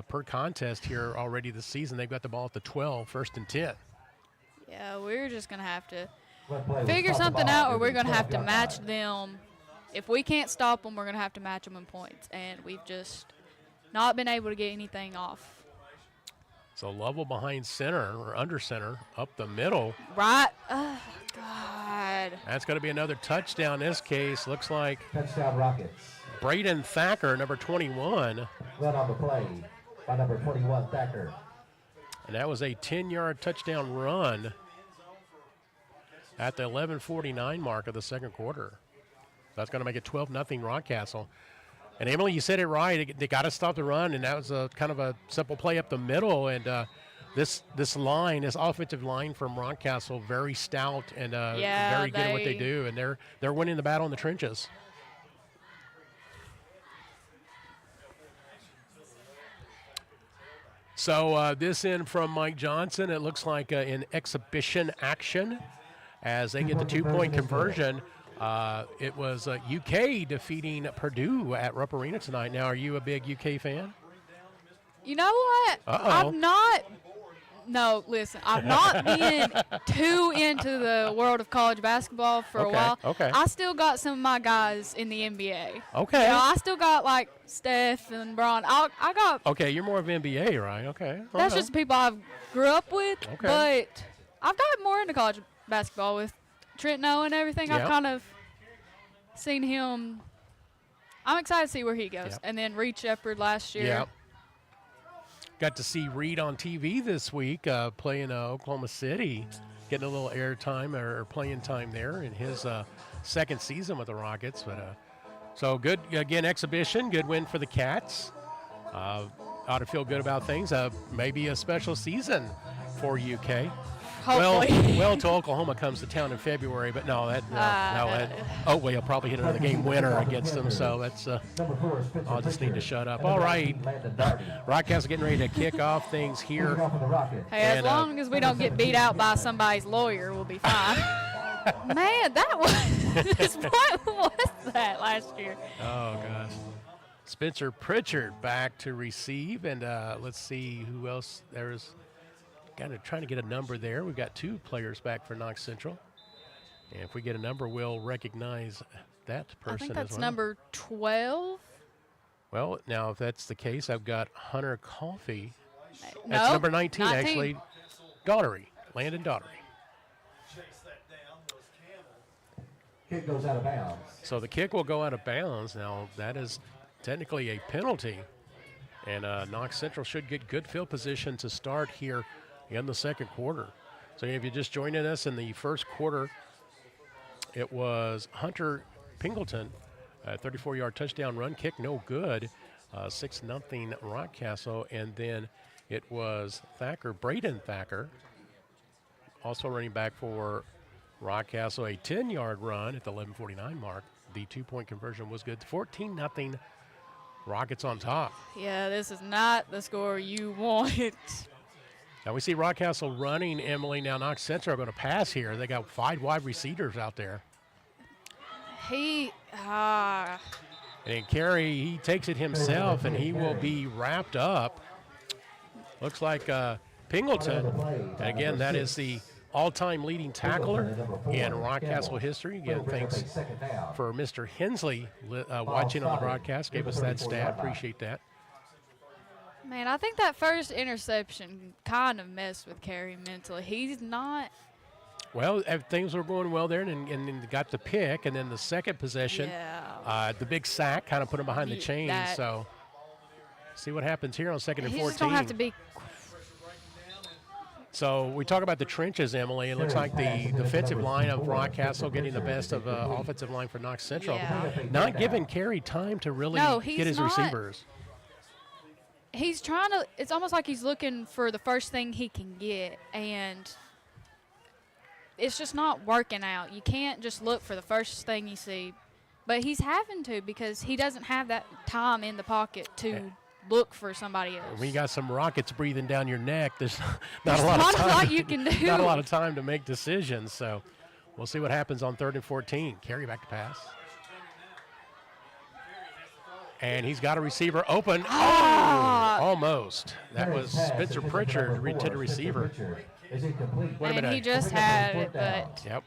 per contest here already this season. They've got the ball at the 12, 1st and 10. Yeah, we're just going to have to figure something out, or we're going to have to match them. If we can't stop them, we're going to have to match them in points. And we've just not been able to get anything off. So Lovell behind center or under center, up the middle. Right. Oh, God. That's going to be another touchdown in this case. Looks like Touchdown Rockets. Braden Thacker, number 21. Run on the play by number 21, Thacker. And that was a 10-yard touchdown run at the 11:49 mark of the second quarter. That's going to make it 12-0 Rockcastle. And Emily, you said it right. They got to stop the run, and that was a kind of a simple play up the middle. And this offensive line from Rockcastle, very stout and very good at what they do, and they're winning the battle in the trenches. So this in from Mike Johnson. It looks like in exhibition action as they get the two-point conversion. It was UK defeating Purdue at Rupp Arena tonight. Now, are you a big UK fan? You know what? Uh-oh. No, listen, I've not been too into the world of college basketball for a while. Okay. I still got some of my guys in the NBA. Okay. You know, I still got, like, Steph and Bron. I got... Okay, you're more of NBA, right? Okay. That's just the people I grew up with. Okay. But I've got more into college basketball with Trent Noah and everything. Yep. I've kind of seen him. I'm excited to see where he goes. Yep. And then Reed Shepherd last year. Yeah. Got to see Reed on TV this week playing Oklahoma City, getting a little airtime or playing time there in his second season with the Rockets. But so good, again, exhibition, good win for the Cats. Ought to feel good about things. Maybe a special season for UK. Hopefully. Well, till Oklahoma comes to town in February, but no, he'll probably hit another game winner against them, so that's, I'll just need to shut up. All right, Rockcastle getting ready to kick off things here. Hey, as long as we don't get beat out by somebody's lawyer, we'll be fine. Man, that was, what was that last year? Oh, gosh. Spencer Pritchard back to receive, and let's see who else there's. Kind of trying to get a number there. We've got two players back for Knox Central. And if we get a number, we'll recognize that person as well. I think that's number 12. Well, now if that's the case, I've got Hunter Coffey. No, That's number 19, actually. Daughtery, Landon Daughtery. Kick goes out of bounds. So the kick will go out of bounds. Now, that is technically a penalty. And Knox Central should get good field position to start here in the second quarter. So if you're just joining us in the first quarter, it was Hunter Pingleton, a 34-yard touchdown run, kick no good, 6-0 Rockcastle. And then it was Braden Thacker, also running back for Rockcastle, a 10-yard run at the 11:49 mark. The two-point conversion was good, 14-0 Rockets on top. Yeah, this is not the score you want. Now we see Rockcastle running, Emily. Now Knox Central are going to pass here. They got 5 wide receivers out there. And Carey, he takes it himself, and he will be wrapped up. Looks like Pingleton. And again, that is the all-time leading tackler in Rockcastle history. Again, thanks for Mr. Hensley watching on the broadcast. Gave us that stat. Appreciate that. Man, I think that first interception kind of messed with Carey mentally. He's not. Well, things were going well there, and got the pick, and then the second possession, the big sack kind of put him behind the chains. So, see what happens here on second and 14. He just don't have to be. So we talk about the trenches, Emily. It looks like the defensive line of Rockcastle getting the best of offensive line for Knox Central. Yeah. Not giving Carey time to really get his receivers. he's trying to – it's almost like he's looking for the first thing he can get, and it's just not working out. You can't just look for the first thing you see. But he's having to because he doesn't have that time in the pocket to look for somebody else. When you got some rockets breathing down your neck, there's not There's a lot of time. Not a lot you can do. Not a lot of time to make decisions. So we'll see what happens on 3rd and 14. Carey back to pass. And he's got a receiver open. Oh, almost. That was Spencer Pritchard to the receiver. And he just had it, but. Yep.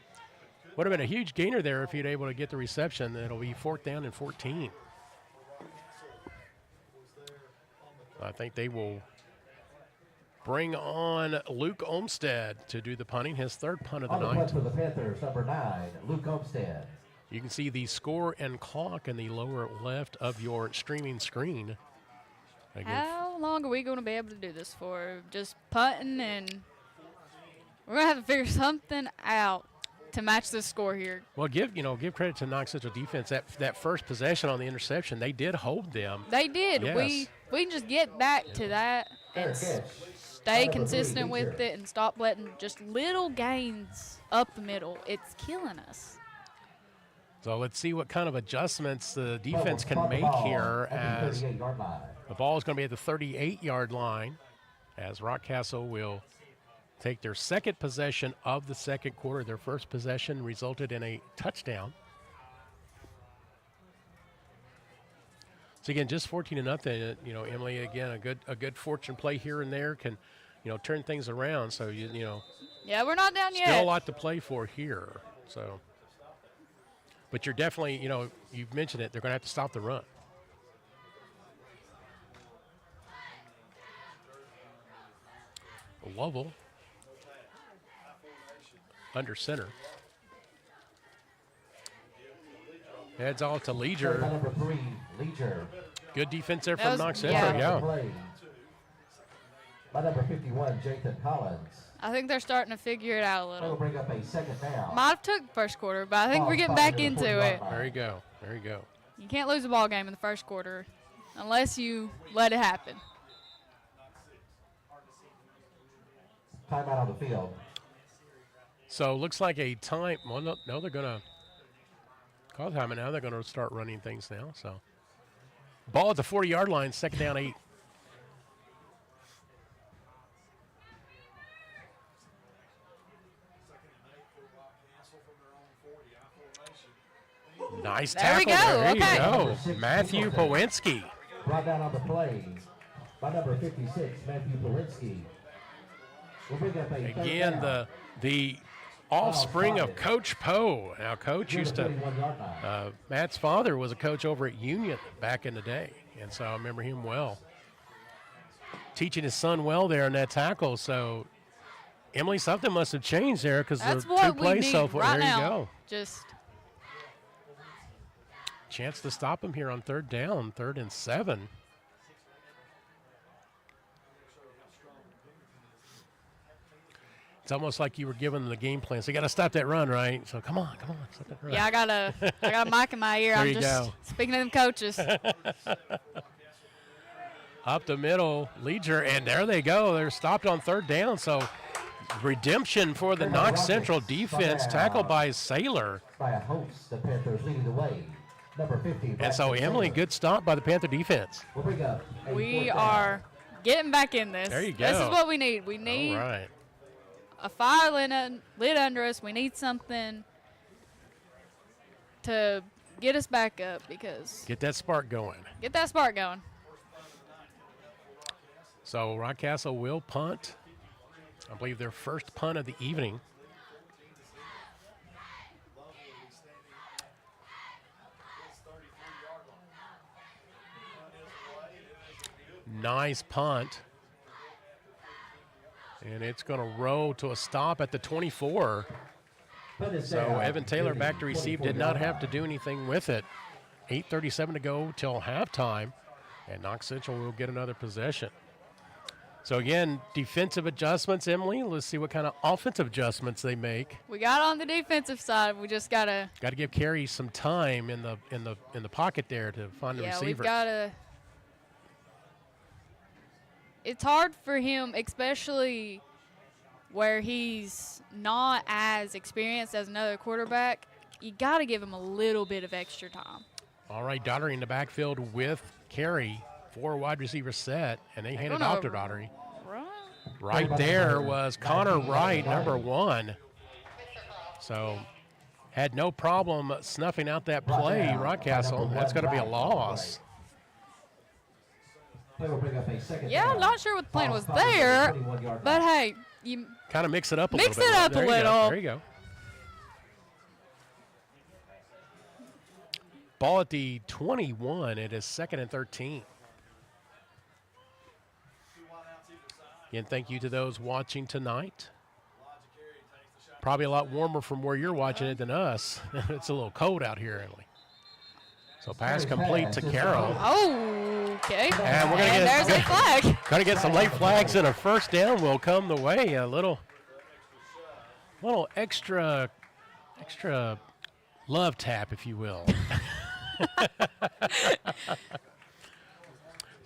Would have been a huge gainer there if he'd able to get the reception. It'll be 4th down and 14. I think they will bring on Luke Olmstead to do the punting, his 3rd punt of the night. For the Panthers, number 9, Luke Olmstead. You can see the score and clock in the lower left of your streaming screen. Again, How long are we going to be able to do this for? Just punting, and we're going to have to figure something out to match this score here. well, give credit to Knox Central defense. That first possession on the interception, they did hold them. They did. Yes. We can just get back to that and stay consistent with it and stop letting just little gains up the middle. It's killing us. So let's see what kind of adjustments the defense can make here as the ball is going to be at the 38-yard line as Rockcastle will take their second possession of the second quarter. Their first possession resulted in a touchdown. So again, just 14-0. Emily, again, a good fortune play here and there can, turn things around. So Yeah, we're not down yet. still a lot to play for here. So, but you're definitely, you've mentioned it. They're going to have to stop the run. Lovell under center. Heads off to Leger. Number 3, Leger. Good defense there That from was- Knox yeah. Central. Yeah. Play by number 51, Jathan Collins. I think they're starting to figure it out a That'll little. bring up a 2nd down. Might have took the first quarter, but I think we're getting back into it. There you go. There you go. You can't lose a ball game in the first quarter unless you let it happen. Timeout on the field. So looks like a time. Well, no, they're going to call time, and now they're going to start running things now. So ball at the 40-yard line, 2nd down 8. Nice There we tackle. go. There Okay. you go. Matthew Powinski. Brought down on the play by number 56, Matthew Polinsky. We'll bring up a 3rd Again, down. the offspring of Coach Poe. Now, Coach Near the used to, 31-yard line. Matt's father was a coach over at Union back in the day, and so I remember him well. Teaching his son well there in that tackle. So, Emily, something must have changed there because That's the what two we plays need so far. right There you now. go. Just Chance to stop him here on 3rd down, 3rd and 7. It's almost like you were giving them the game plan. So you got to stop that run, right? So come on, stop that run. yeah, I got a mic in my ear. There I'm you just go. speaking to them coaches. Up the middle, Leger, and there they go. They're stopped on 3rd down. So redemption for the Knox Central defense, tackled by Saylor. By a host, the Panthers leading the way. Number 50. And so, Emily, good stop by the Panther defense. We'll bring up a We 4th down. are getting back in this. There you This is go. what we need. We need All right. a fire lit under us. We need something to get us back up because Get that spark going. get that spark going. So Rockcastle will punt. I believe their first punt of the evening. Nice punt. And it's going to roll to a stop at the 24. So Evan Taylor back to receive, did not have to do anything with it. 8:37 to go till halftime, and Knox Central will get another possession. So again, defensive adjustments, Emily. Let's see what kind of offensive adjustments they make. We got on the defensive side. We just gotta. Got to give Carey some time in the pocket there to find the Yeah, receiver. we've gotta. it's hard for him, especially where he's not as experienced as another quarterback. You got to give him a little bit of extra time. All right, Daugherty in the backfield with Carey. 4 wide receiver set, and they hand it gonna off to Daugherty. Right. Right there was Connor Wright, number 1. So had no problem snuffing out that play, Rockcastle. That's going to be a loss. Yeah, I'm not sure what the plan was there, but hey, you Kind of mix it up a Mix little bit. it up a There you go. little. There you go. Ball at the 21. It is 2nd and 13. Again, thank you to those watching tonight. Probably a lot warmer from where you're watching it than us. It's a little cold out here, Emily. So pass complete to Carroll. Oh, okay. And we're gonna there's a flag. Gonna get some late flags, and a first down will come the way. A little extra love tap, if you will.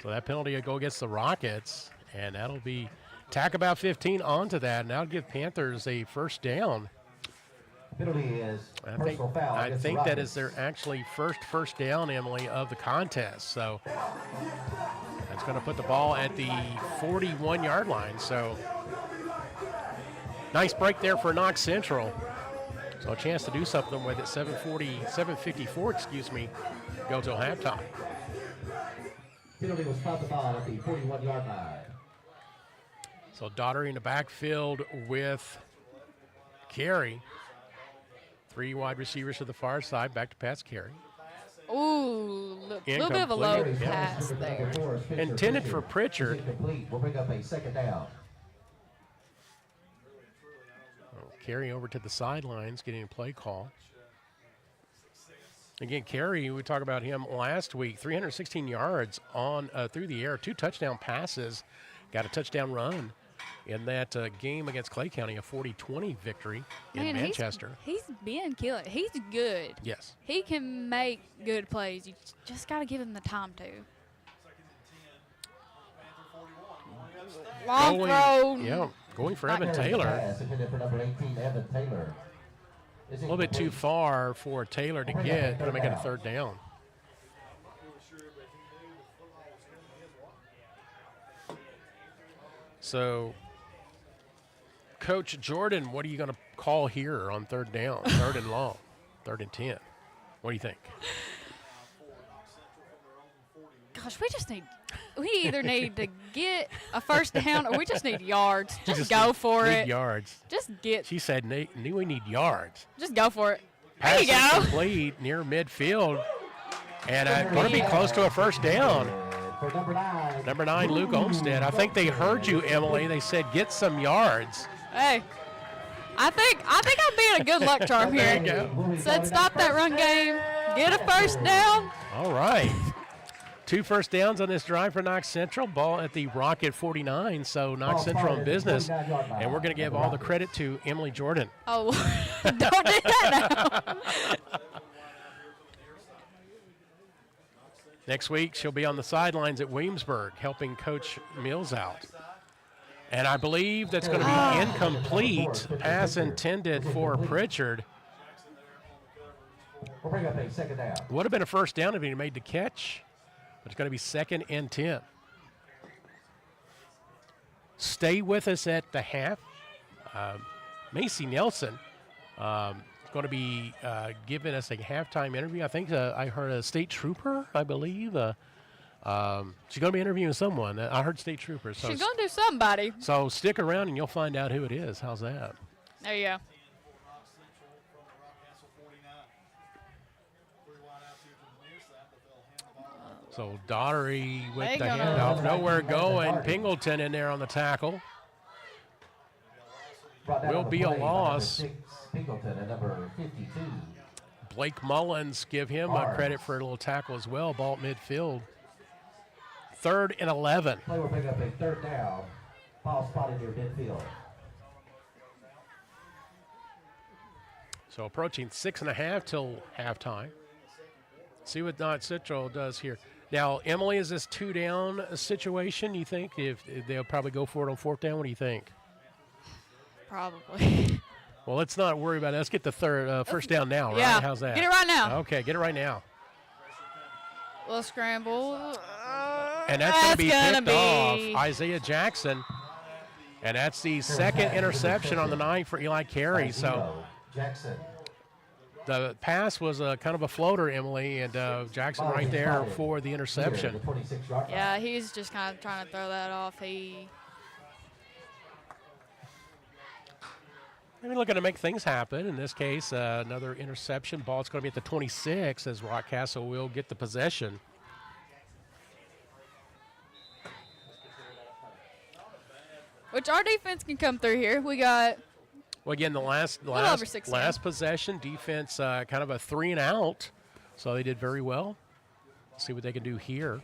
So that penalty will go against the Rockets, and that'll be tack about 15 onto that, and that'll give Panthers a first down. Penalty is personal foul. I against the think that is Rockets. their actually first down, Emily, of the contest. So that's going to put the ball at the 41-yard line. So nice break there for Knox Central. So a chance to do something with it. 7:54, excuse me, go till halftime. Penalty was caught the ball at the 41-yard line. So Daugherty in the backfield with Carey. 3 wide receivers to the far side, back to pass Carey. Ooh, a little bit of a low Incomplete. pass there. Intended for Pritchard. Incomplete. We'll bring up a second down. Carey over to the sidelines, getting a play call. Again, Carey, we talked about him last week, 316 yards on through the air, 2 touchdown passes, got a touchdown run in that game against Clay County, a 40-20 victory in Manchester. He's been killing. He's good. Yes. He can make good plays. You just got to give him the time to. Long throw. Yeah, going for Evan Taylor. A little bit too far for Taylor to get, going to make it a third down. So, Coach Jordan, what are you going to call here on third down, third and long, 3rd and 10? What do you think? Gosh, we either need to get a first down or we just need yards. Just go for need it. Yards. She said, we need yards. Just go for it. Pass there you go. Complete near midfield. And going to be close to a first down. Number 9, Luke Olmstead. I think they heard you, Emily. They said, get some yards. Hey, I think I'm being a good luck charm here. There you go. Said stop that run game. Get a first down. All right. 2 first downs on this drive for Knox Central. Ball at the Rocket 49, so Knox Central in business. And we're going to give all the credit to Emily Jordan. Oh, don't do that now. Next week, she'll be on the sidelines at Williamsburg helping Coach Mills out. And I believe that's going to be incomplete. Pass intended for Pritchard. We'll bring up a second down. Would have been a first down if he made the catch. But it's going to be 2nd and 10. Stay with us at the half. Macy Nelson going to be giving us a halftime interview. I think I heard a state trooper, I believe. She's going to be interviewing someone. I heard state trooper. So She's going to do somebody. So stick around and you'll find out who it is. How's that? There you go. So Daugherty with They the gonna- handoff. Nowhere going. Pingleton in there on the tackle. Will be a loss. Pingleton at number 52. Blake Mullins, give him a credit for a little tackle as well. Ball at midfield. 3rd and 11. Play will bring up a third down. Ball spotted near midfield. So approaching 6.5 till halftime. See what Knox Central does here. Now, Emily, is this 2-down situation, you think? If they'll probably go for it on 4th down, what do you think? Probably. Well, let's not worry about it. Let's get the first down now, right? Yeah. How's that? Get it right now. Okay, get it right now. Little scramble. And that's going to be picked off. Isaiah Jackson. And that's the second interception on the night for Eli Carey. So Jackson. the pass was kind of a floater, Emily, and Jackson right there for the interception. Yeah, he's just kind of trying to throw that off. Maybe looking to make things happen. In this case, another interception. Ball's going to be at the 26 as Rockcastle will get the possession. Which our defense can come through here. We got Well, again, the last over 6 possession, defense kind of a 3 and out, so they did very well. See what they can do here.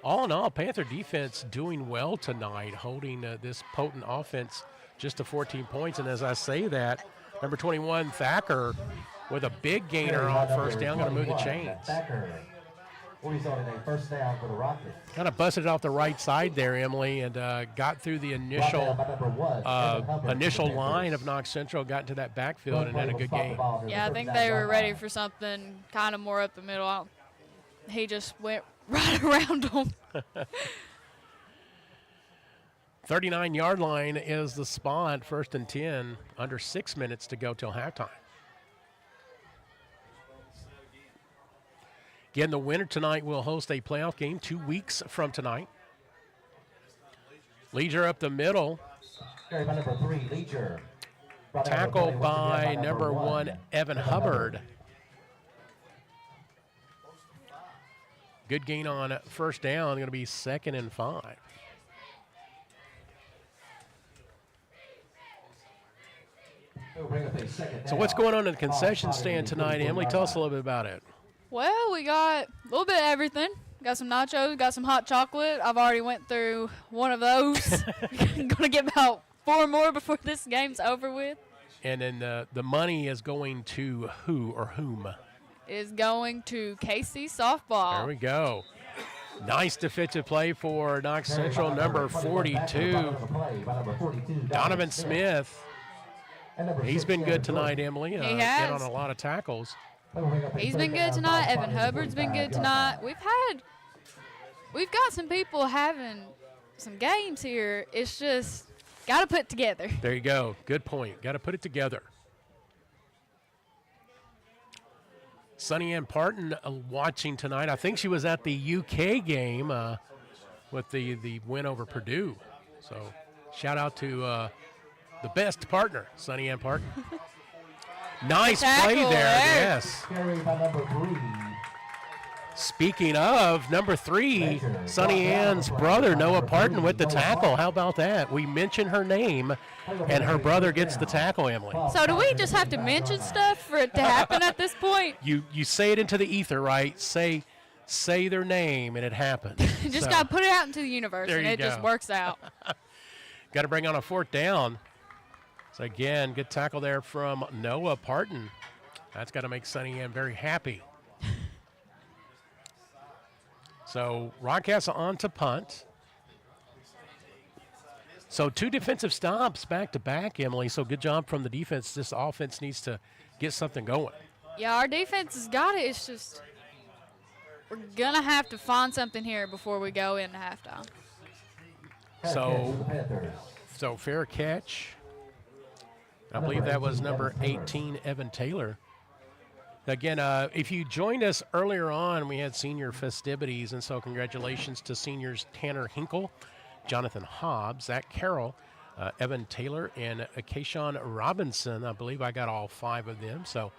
All in all, Panther defense doing well tonight, holding this potent offense just to 14 points. And as I say that, number 21, Thacker, with a big gainer on first down, going to move the chains. He's on a first down for the Rockets. Kind of busted it off the right side there, Emily, and got through the initial line of Knox Central, got into that backfield, and had a good game. Yeah, I think they were ready for something kind of more up the middle. He just went right around them. 39-yard line is the spot, 1st and 10, under 6 minutes to go till halftime. Again, the winner tonight will host a playoff game 2 weeks from tonight. Leisure up the middle. Number 3, Leisure. Tackled by number 1, Evan Hubbard. Good gain on first down. Going to be 2nd and 5. So what's going on in the concession stand tonight, Emily? Tell us a little bit about it. Well, we got a little bit of everything. Got some nachos, got some hot chocolate. I've already went through one of those. Going to get about 4 more before this game's over with. And then the money is going to who or whom? Is going to KC softball. There we go. Nice defensive play for Knox Central, number 42, Donovan Smith. He's been good tonight, Emily. He Been has. on a lot of tackles. He's been good tonight. Evan Hubbard's been good tonight. We've got some people having some games here. It's just got to put together. There you go. Good point. Got to put it together. Sunny Ann Parton watching tonight. I think she was at the UK game with the win over Purdue. So shout out to the best partner, Sunny Ann Parton. Nice play there, yes. Carried by number 3. Speaking of number 3, Sunny Ann's brother, Noah Parton, with the tackle. How about that? We mention her name, and her brother gets the tackle, Emily. So do we just have to mention stuff for it to happen at this point? You say it into the ether, right? Say their name, and it happens. Just got to put it out into the universe, There and you it just go. works out. Got to bring on a 4th down. So, again, good tackle there from Noah Parton. That's got to make Sunny Ann very happy. So, Rockcastle on to punt. So, 2 defensive stops back-to-back, Emily. So, good job from the defense. This offense needs to get something going. Yeah, our defense has got it. It's just we're going to have to find something here before we go into halftime. So fair catch. I believe that was number 18, Evan Taylor. Again, if you joined us earlier on, we had senior festivities, and so congratulations to seniors Tanner Hinkle, Jonathan Hobbs, Zach Carroll, Evan Taylor, and Kayshawn Robinson. I believe I got all 5 of them. So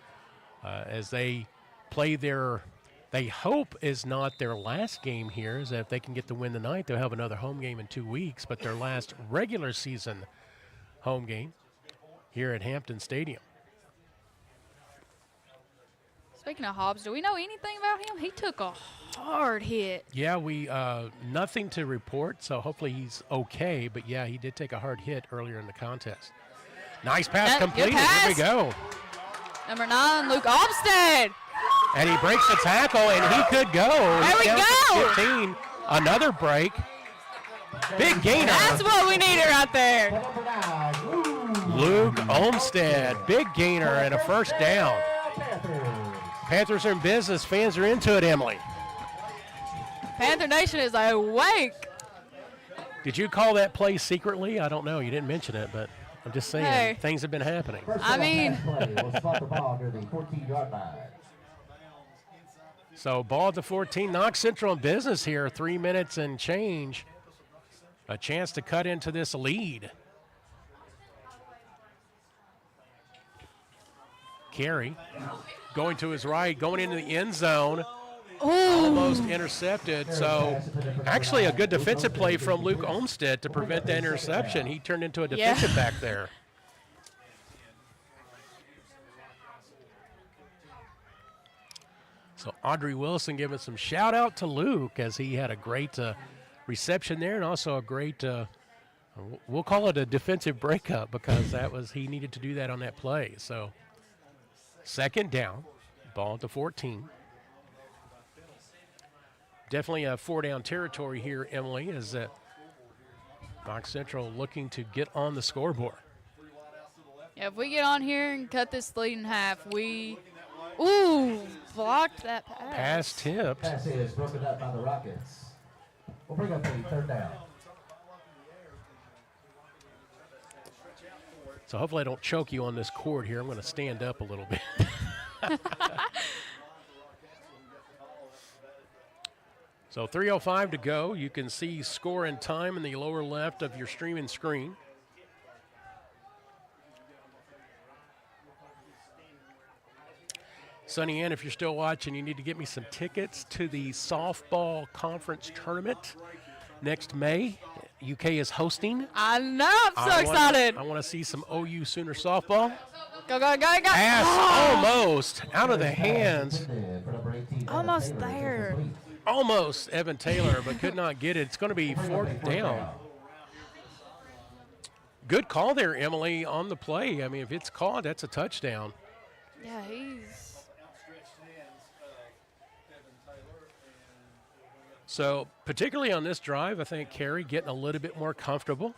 as they play they hope is not their last game here, is that if they can get the win tonight, they'll have another home game in 2 weeks, but their last regular season home game here at Hampton Stadium. Speaking of Hobbs, do we know anything about him? He took a hard hit. Yeah, we nothing to report, so hopefully he's okay. But, yeah, he did take a hard hit earlier in the contest. Nice pass Good completed. pass. Here we go. Number 9, Luke Olmsted. And he breaks the tackle, and he could go. There we He's down to go. 15. Another break. Big gainer. That's what we needed right there. Luke Olmsted. Big gainer and a first down. Panthers are in business. Fans are into it, Emily. Panther Nation is awake. Did you call that play secretly? I don't know. You didn't mention it, but I'm just saying Hey. things have been happening. I mean, We'll spot the ball near the 14-yard line. So ball at the 14. Knox Central in business here. 3 minutes and change. A chance to cut into this lead. Carey going to his right, going into the end zone. Almost intercepted. So actually a good defensive play from Luke Olmsted to prevent that interception. He turned into a defensive back there. So Audrey Wilson giving some shout out to Luke as he had a great reception there and also a great, we'll call it a defensive breakup because he needed to do that on that play. So second down, ball at the 14. Definitely a 4-down territory here, Emily, as Knox Central looking to get on the scoreboard. yeah, if we get on here and cut this lead in half, blocked that pass. Pass tipped. Pass is broken up by the Rockets. We'll bring up a third down. So hopefully I don't choke you on this cord here. I'm going to stand up a little bit. So 3:05 to go. You can see score and time in the lower left of your streaming screen. Sunny Ann, if you're still watching, you need to get me some tickets to the softball conference tournament next May. UK is hosting. I know, I'm so excited. I want to see some OU Sooner softball. Go, go, go, go. Pass almost out of the hands. Almost there. Almost Evan Taylor, but could not get it. It's going to be fourth down. Good call there, Emily, on the play. I mean, if it's caught, that's a touchdown. Yeah, he's. So, particularly on this drive, I think Carey getting a little bit more comfortable.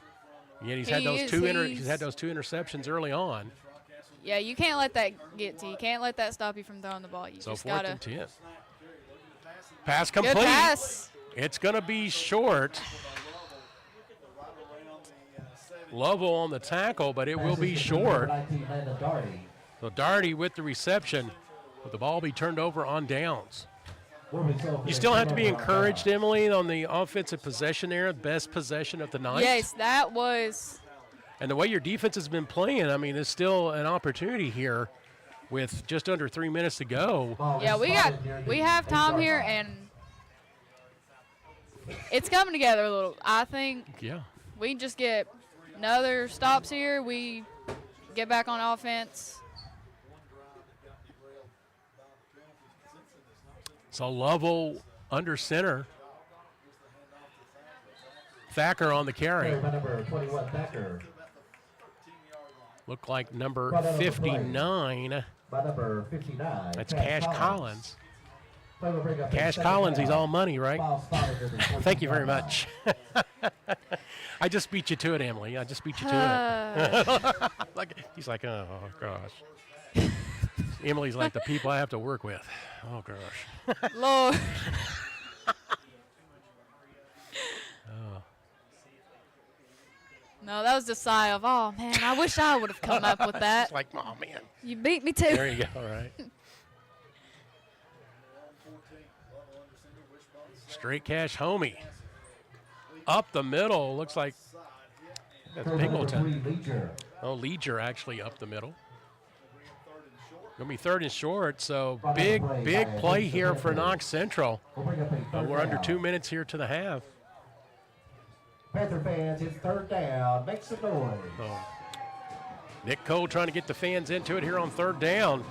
Yet he's had those two interceptions early on. Yeah, you can't let that get to you. You can't let that stop you from throwing the ball. You So just fourth gotta. and 10. Pass complete. Good pass. It's going to be short. Lovell on the tackle, but it will be short. So Daugherty with the reception, but the ball be turned over on downs. You still have to be encouraged, Emily, on the offensive possession there, best possession of the night. Yes, that was. And the way your defense has been playing, I mean, there's still an opportunity here with just under 3 minutes to go. Yeah, we have time here, and it's coming together a little. I think Yeah. we just get another stops here. We get back on offense. So Lovell under center. Thacker on the carry. Number 21, Thacker. Look like number 59. By number 59. That's Cash Collins. Play will bring up a Cash second Collins, he's down. all money, right? Ball spotted near the Thank you very 14-yard much. I just beat you to it, Emily. I just beat you to it. He's like, oh, gosh. Emily's like the people I have to work with. Oh, gosh. Lord. No, that was the sigh of, oh, man, I wish I would have come up with that. It's like, oh, man. You beat me too. There you go, all right. Straight cash homie. Up the middle. Looks like that's Number Pingleton. 3, Leader. Oh, Leger actually up the middle. Going to be third and short, so big play here for Knox Central. We'll bring up a third We're under down. 2 minutes here to the half. Panther fans, it's third down. Make some noise. So Nick Cole trying to get the fans into it here on third down.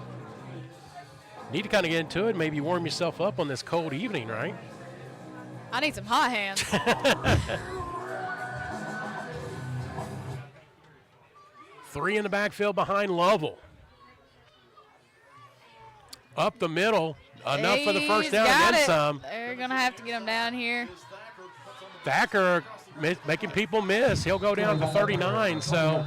Need to kind of get into it, maybe warm yourself up on this cold evening, right? I need some hot hands. Three in the backfield behind Lovell. Up the middle, enough for the first down and then some. They're going to have to get him down here. Thacker making people miss. He'll go down to 39, so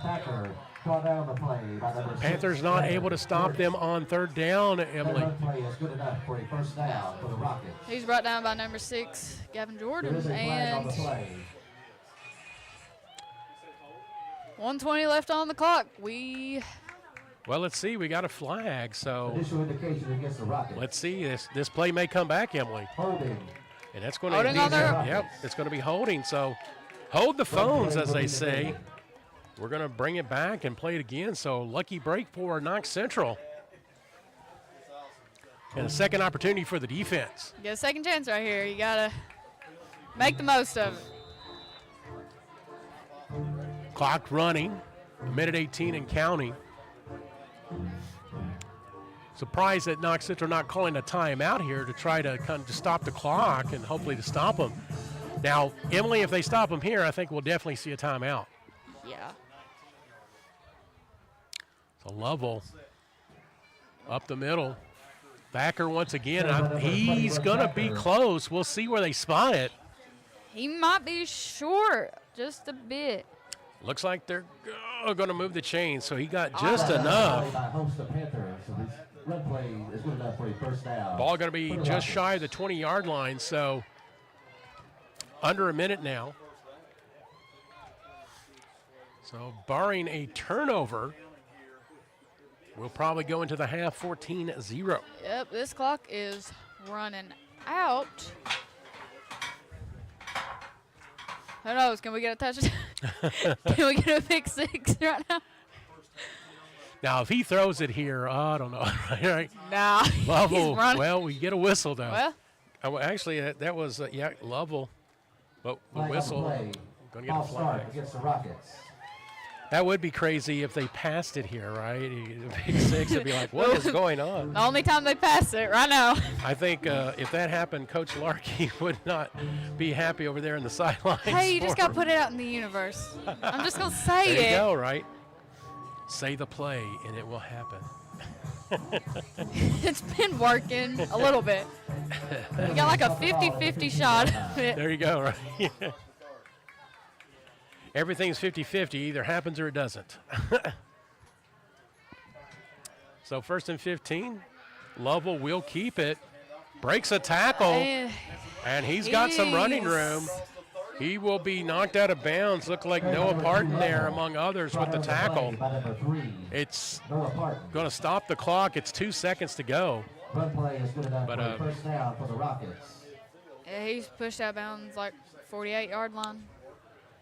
Panthers not able to stop them on third down, Emily. He's brought down by number 6, Gavin Jordan, and 1:20 left on the clock. Well, let's see. We got a flag, so let's see. This play may come back, Emily. And that's going to be it's going to be holding. So hold the phones, as they say. We're going to bring it back and play it again. So lucky break for Knox Central. And a second opportunity for the defense. Get a second chance right here. You got to make the most of it. Clock running, a minute 18 and counting. Surprised that Knox Central not calling a timeout here to try to kind of stop the clock and hopefully to stop them. Now, Emily, if they stop them here, I think we'll definitely see a timeout. Yeah. So Lovell up the middle. Thacker once again. He's going to be close. We'll see where they spot it. He might be short just a bit. Looks like they're going to move the chain, so he got just enough. Ball going to be just shy of the 20-yard line, so under a minute now. So barring a turnover, we'll probably go into the half 14-0. Yep, this clock is running out. Who knows? Can we get a touchdown? Can we get a pick 6 right now? Now, if he throws it here, I don't know. Right? Nah, Lovell, well, we get a whistle, though. Well, actually, that was, Lovell. But the whistle, going to get a flag. Against the Rockets. That would be crazy if they passed it here, right? Pick 6 would be like, what is going on? The only time they pass it right now. I think if that happened, Coach Larkey would not be happy over there in the sidelines. Hey, you just got to put it out in the universe. I'm just going to say it. There you go, right? Say the play, and it will happen. It's been working a little bit. We got like a 50-50 shot of it. There you go, right? Everything's 50-50. Either happens or it doesn't. So 1st and 15. Lovell will keep it. Breaks a tackle. And he's got some running room. He will be knocked out of bounds. Look like Noah Parton there, among others, with the tackle. It's going to stop the clock. It's 2 seconds to go. But first down for the Rockets. Yeah, he's pushed out of bounds like 48-yard line.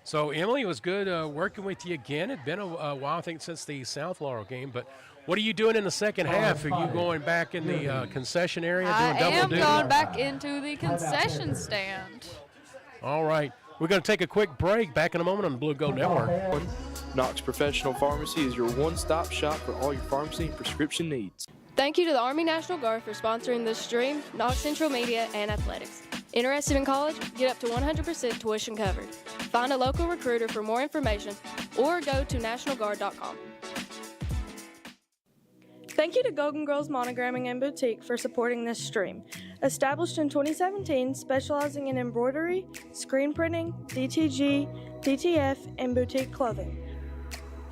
So Emily, was good working with you again. It's been a while, I think, since the South Laurel game. But what are you doing in the second half? Are you going back in the concession area doing double duty? I am going back into the concession stand. All right. We're going to take a quick break. Back in a moment on the Blue and Gold Network. Knox Professional Pharmacy is your one-stop shop for all your pharmacy and prescription needs. Thank you to the Army National Guard for sponsoring this stream, Knox Central Media, and Athletics. Interested in college? Get up to 100% tuition covered. Find a local recruiter for more information or go to nationalguard.com. Thank you to Golden Girls Monogramming and Boutique for supporting this stream. Established in 2017, specializing in embroidery, screen printing, DTG, DTF, and boutique clothing.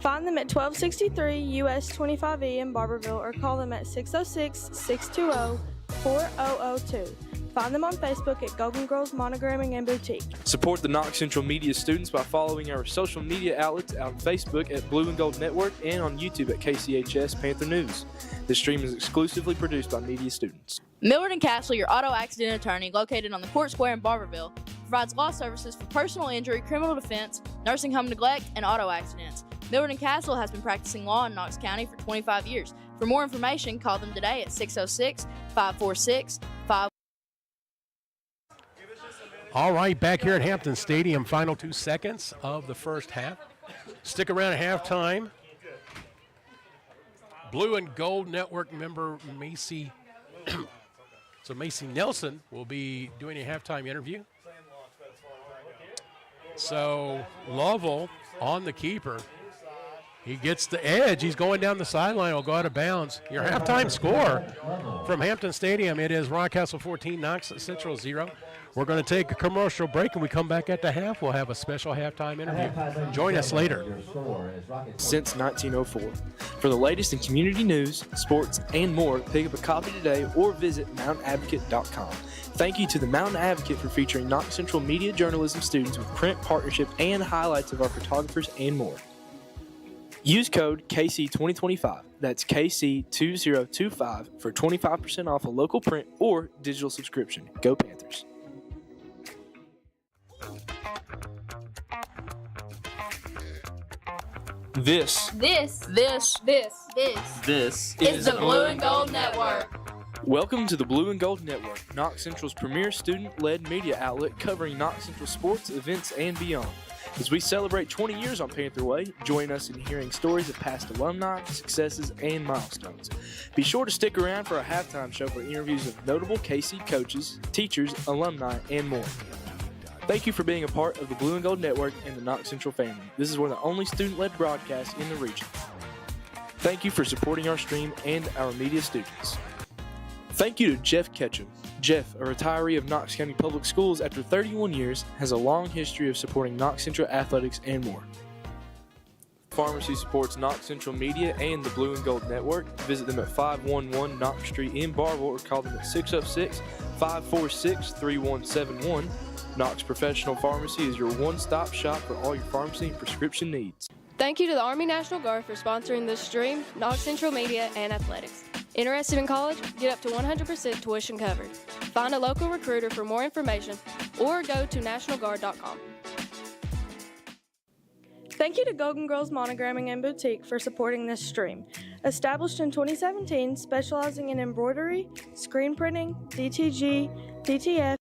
Find them at 1263 US 25E in Barberville or call them at 606-620-4002. Find them on Facebook at Golden Girls Monogramming and Boutique. Support the Knox Central Media students by following our social media outlets on Facebook at Blue and Gold Network and on YouTube at KCHS Panther News. This stream is exclusively produced by media students. Millard & Castle, your auto accident attorney, located on the Court Square in Barberville, provides law services for personal injury, criminal defense, nursing home neglect, and auto accidents. Millard & Castle has been practicing law in Knox County for 25 years. For more information, call them today at 606-546-5. All right, back here at Hampton Stadium, final 2 seconds of the first half. Stick around at halftime. Blue and Gold Network member Macy, so Macy Nelson will be doing a halftime interview. So Lovell on the keeper. He gets the edge. He's going down the sideline. Will go out of bounds. Your halftime score from Hampton Stadium, it is Rockcastle 14, Knox Central 0. We're going to take a commercial break, and we come back at the half. We'll have a special halftime interview. Join us later. Since 1904. For the latest in community news, sports, and more, pick up a copy today or visit mountainadvocate.com. Thank you to the Mountain Advocate for featuring Knox Central media journalism students with print partnership and highlights of our photographers and more. Use code KC2025, that's KC2025, for 25% off a local print or digital subscription. Go Panthers. This This is the Blue and Gold Network. Welcome to the Blue and Gold Network, Knox Central's premier student-led media outlet covering Knox Central sports, events, and beyond. As we celebrate 20 years on Panther Way, join us in hearing stories of past alumni, successes, and milestones. Be sure to stick around for a halftime show for interviews of notable KC coaches, teachers, alumni, and more. Thank you for being a part of the Blue and Gold Network and the Knox Central family. This is one of the only student-led broadcasts in the region. Thank you for supporting our stream and our media students. Thank you to Jeff Ketchum. Jeff, a retiree of Knox County Public Schools after 31 years, has a long history of supporting Knox Central athletics and more. Pharmacy supports Knox Central Media and the Blue and Gold Network. Visit them at 511 Knox Street in Barville or call them at 606-546-3171. Knox Professional Pharmacy is your one-stop shop for all your pharmacy and prescription needs. Thank you to the Army National Guard for sponsoring this stream, Knox Central Media, and Athletics. Interested in college? Get up to 100% tuition covered. Find a local recruiter for more information or go to nationalguard.com. Thank you to Golden Girls Monogramming and Boutique for supporting this stream. Established in 2017, specializing in embroidery, screen printing, DTG, DTF,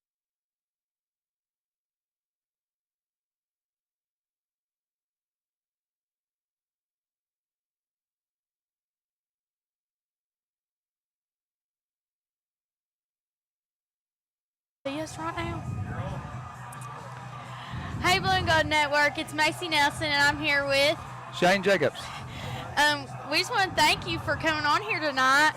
Yes, right now. Hey, Blue and Gold Network, it's Macy Nelson, and I'm here with Shane Jacobs. we just want to thank you for coming on here tonight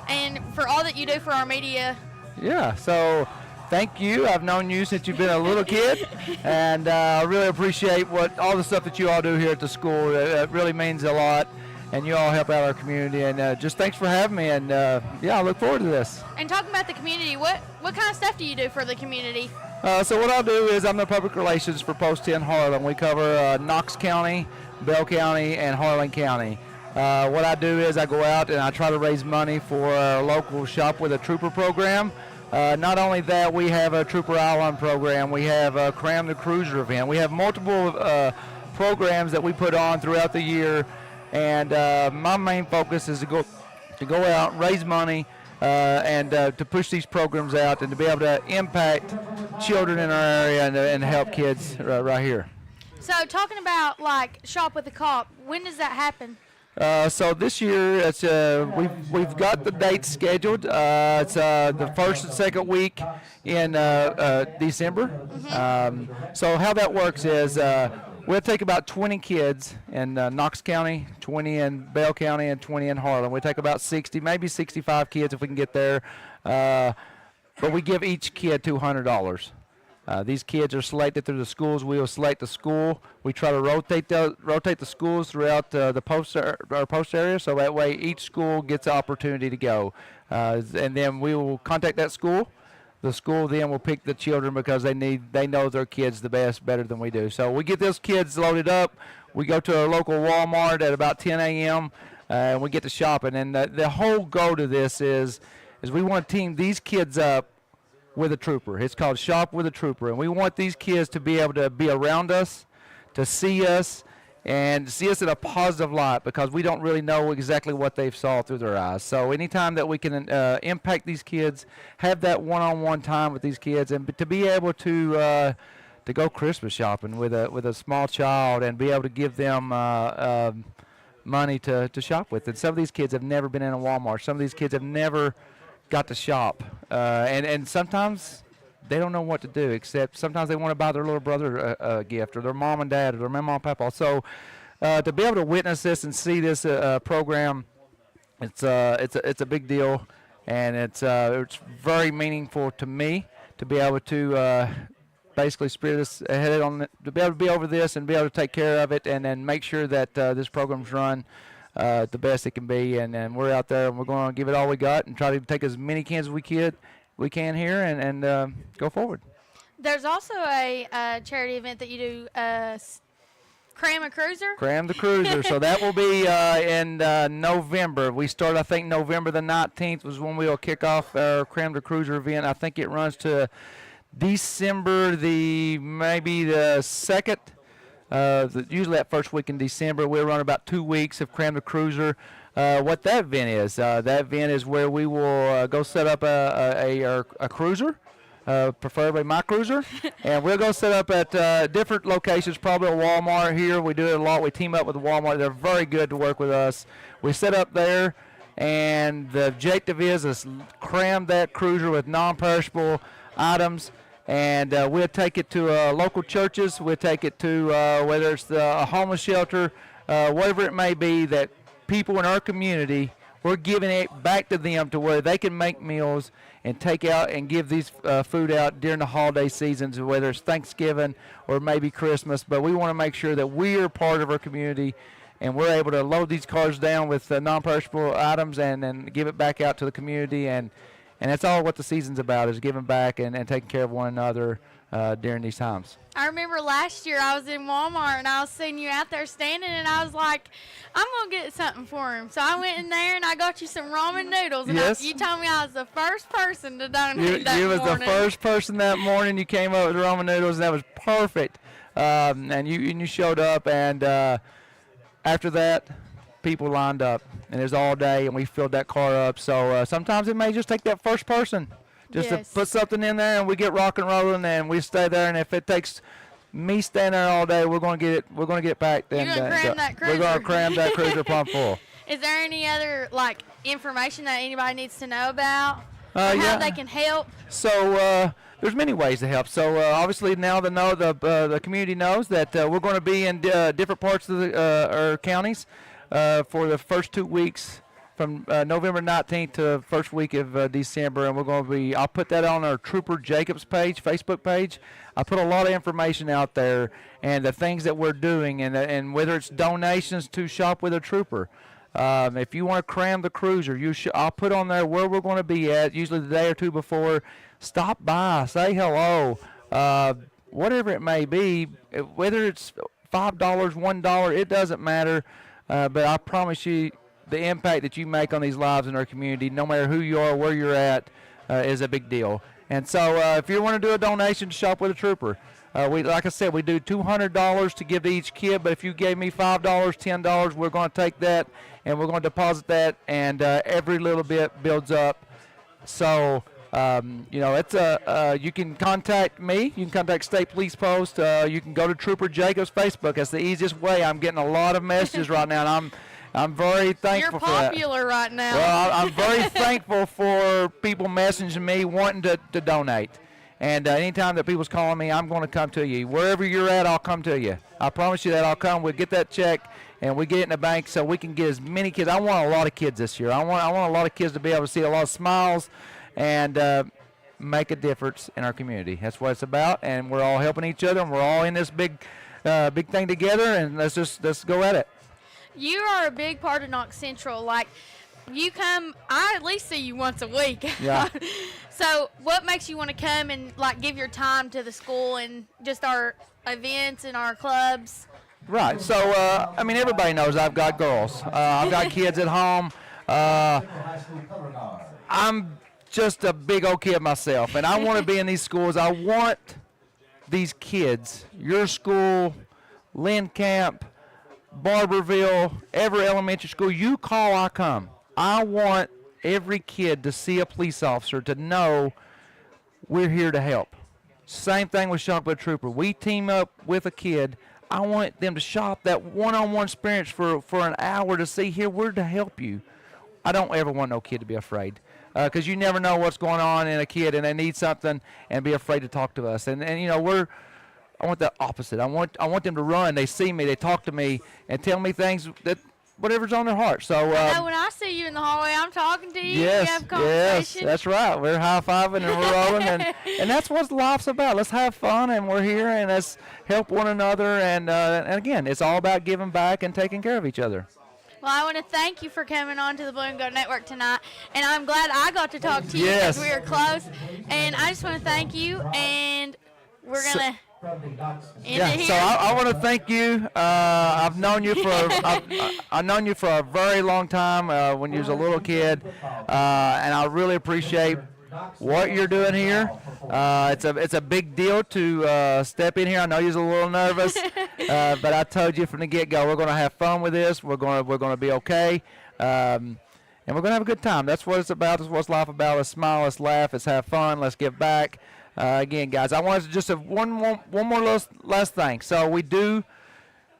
and for all that you do for our media. Yeah, so thank you. I've known you since you've been a little kid, and I really appreciate all the stuff that you all do here at the school. It really means a lot, and you all help out our community, and just thanks for having me, and I look forward to this. And talking about the community, what kind of stuff do you do for the community? So what I'll do is I'm the public relations for Post 10 Harlan. We cover Knox County, Bell County, and Harlan County. What I do is I go out and I try to raise money for our local Shop with a Trooper program. Not only that, we have a Trooper Island program. We have a Cram the Cruiser event. We have multiple programs that we put on throughout the year. And my main focus is to go out, raise money, and to push these programs out and to be able to impact children in our area and help kids right here. So talking about like Shop with a Cop, when does that happen? So this year, it's we've got the dates scheduled. It's the first and second week in December. So how that works is we'll take about 20 kids in Knox County, 20 in Bell County, and 20 in Harlan. We take about 60, maybe 65 kids if we can get there. But we give each kid $200. These kids are selected through the schools. We will select the school. We try to rotate the schools throughout our post area, so that way each school gets an opportunity to go. And then we will contact that school. The school then will pick the children because they know their kids the best, better than we do. So we get those kids loaded up. We go to a local Walmart at about 10 a.m. And we get to shopping. And the whole goal to this is we want to team these kids up with a trooper. It's called Shop with a Trooper, and we want these kids to be able to be around us, to see us, and see us in a positive light because we don't really know exactly what they've saw through their eyes. So anytime that we can impact these kids, have that one-on-one time with these kids, and to be able to go Christmas shopping with a small child and be able to give them money to shop with. And some of these kids have never been in a Walmart. Some of these kids have never got to shop, and sometimes they don't know what to do, except sometimes they want to buy their little brother a gift, or their mom and dad, or their mama and papa. So to be able to witness this and see this program, it's a big deal, and it's very meaningful to me to be able to basically spear this ahead to be able to be over this and be able to take care of it, and then make sure that this program's run the best it can be. And we're out there and we're going to give it all we got and try to take as many cans as we can here and go forward. There's also a charity event that you do, Cram a Cruiser. Cram the Cruiser. So that will be in November. We start, I think, November the 19th was when we will kick off our Cram the Cruiser event. I think it runs to December maybe the 2nd. Usually that first week in December. We'll run about 2 weeks of Cram the Cruiser. What that event is, that event is where we will go set up a cruiser. Preferably my cruiser, and we'll go set up at different locations, probably a Walmart here. We do it a lot. We team up with Walmart. They're very good to work with us. We set up there, and the objective is cram that cruiser with non-perishable items, and we'll take it to local churches. We'll take it to whether it's a homeless shelter, whatever it may be, that people in our community, we're giving it back to them to where they can make meals and take out and give these food out during the holiday seasons, whether it's Thanksgiving or maybe Christmas. But we want to make sure that we are part of our community and we're able to load these cars down with non-perishable items and then give it back out to the community. And that's all what the season's about, is giving back and taking care of one another during these times. I remember last year I was in Walmart and I was seeing you out there standing, and I was like, I'm going to get something for him. So I went in there and I got you some ramen noodles. And yes. You told me I was the first person to donate that You was morning. the first person that morning. You came up with ramen noodles, and that was perfect. And you showed up, and after that, people lined up. And it was all day, and we filled that car up. So sometimes it may just take that first person. Just Yes. to put something in there, and we get rock and rolling, and we stay there. And if it takes me staying there all day, we're gonna get it. We're gonna get packed. You're gonna cram that cruiser. We're gonna cram that cruiser plumb full. Is there any other information that anybody needs to know about? Or Yeah. how they can help? So there's many ways to help. So obviously now the community knows that we're going to be in different parts of our counties for the first 2 weeks. From November 19th to the first week of December, and we're going to be, I'll put that on our Trooper Jacobs page, Facebook page. I put a lot of information out there and the things that we're doing, and whether it's donations to Shop with a Trooper. If you want to cram the cruiser, I'll put on there where we're going to be at, usually the day or two before. Stop by, say hello, whatever it may be, whether it's $5, $1, it doesn't matter, but I promise you, the impact that you make on these lives in our community, no matter who you are, where you're at, is a big deal. And so if you want to do a donation to Shop with a Trooper, like I said, we do $200 to give to each kid, but if you gave me $5, $10, we're going to take that and we're going to deposit that, and every little bit builds up. So, it's you can contact me. You can contact State Police Post. You can go to Trooper Jacobs Facebook. That's the easiest way. I'm getting a lot of messages right now, and I'm very thankful for that. You're popular right now. Well, I'm very thankful for people messaging me wanting to donate. And anytime that people's calling me, I'm going to come to you. Wherever you're at, I'll come to you. I promise you that I'll come. We'll get that check, and we get it in the bank so we can get as many kids. I want a lot of kids this year. I want a lot of kids to be able to see a lot of smiles and make a difference in our community. That's what it's about, and we're all helping each other, and we're all in this big thing together, and let's go at it. You are a big part of Knox Central. You come, I at least see you once a week. Yeah. So what makes you want to come and give your time to the school and just our events and our clubs? Right. So, everybody knows I've got girls. I've got kids at home. I'm just a big old kid myself, and I want to be in these schools. I want these kids, your school, Lynn Camp, Barberville, every elementary school, you call, I come. I want every kid to see a police officer, to know we're here to help. Same thing with Shop with a Trooper. We team up with a kid. I want them to shop that one-on-one experience for an hour to see, here, we're to help you. I don't ever want no kid to be afraid, because you never know what's going on in a kid, and they need something and be afraid to talk to us. And the opposite. I want them to run. They see me, they talk to me, and tell me things that whatever's on their heart. So when I see you in the hallway, I'm talking to you. yes, we have yes, conversation. that's right. We're high-fiving and we're rolling, and that's what life's about. Let's have fun, and we're here, and let's help one another. And again, it's all about giving back and taking care of each other. Well, I want to thank you for coming on to the Blue and Gold Network tonight, and I'm glad I got to talk to you because we were close. And I just want to thank you, and we're gonna end it here. So I want to thank you. I've known you for I've known you for a very long time when you was a little kid, and I really appreciate what you're doing here. It's a big deal to step in here. I know you're a little nervous, but I told you from the get-go we're going to have fun with this. We're going to be okay, and we're going to have a good time. That's what it's about. That's what life about. Let's smile, let's laugh, let's have fun, let's give back. Again, guys, I wanted to just have one more last thing. So we do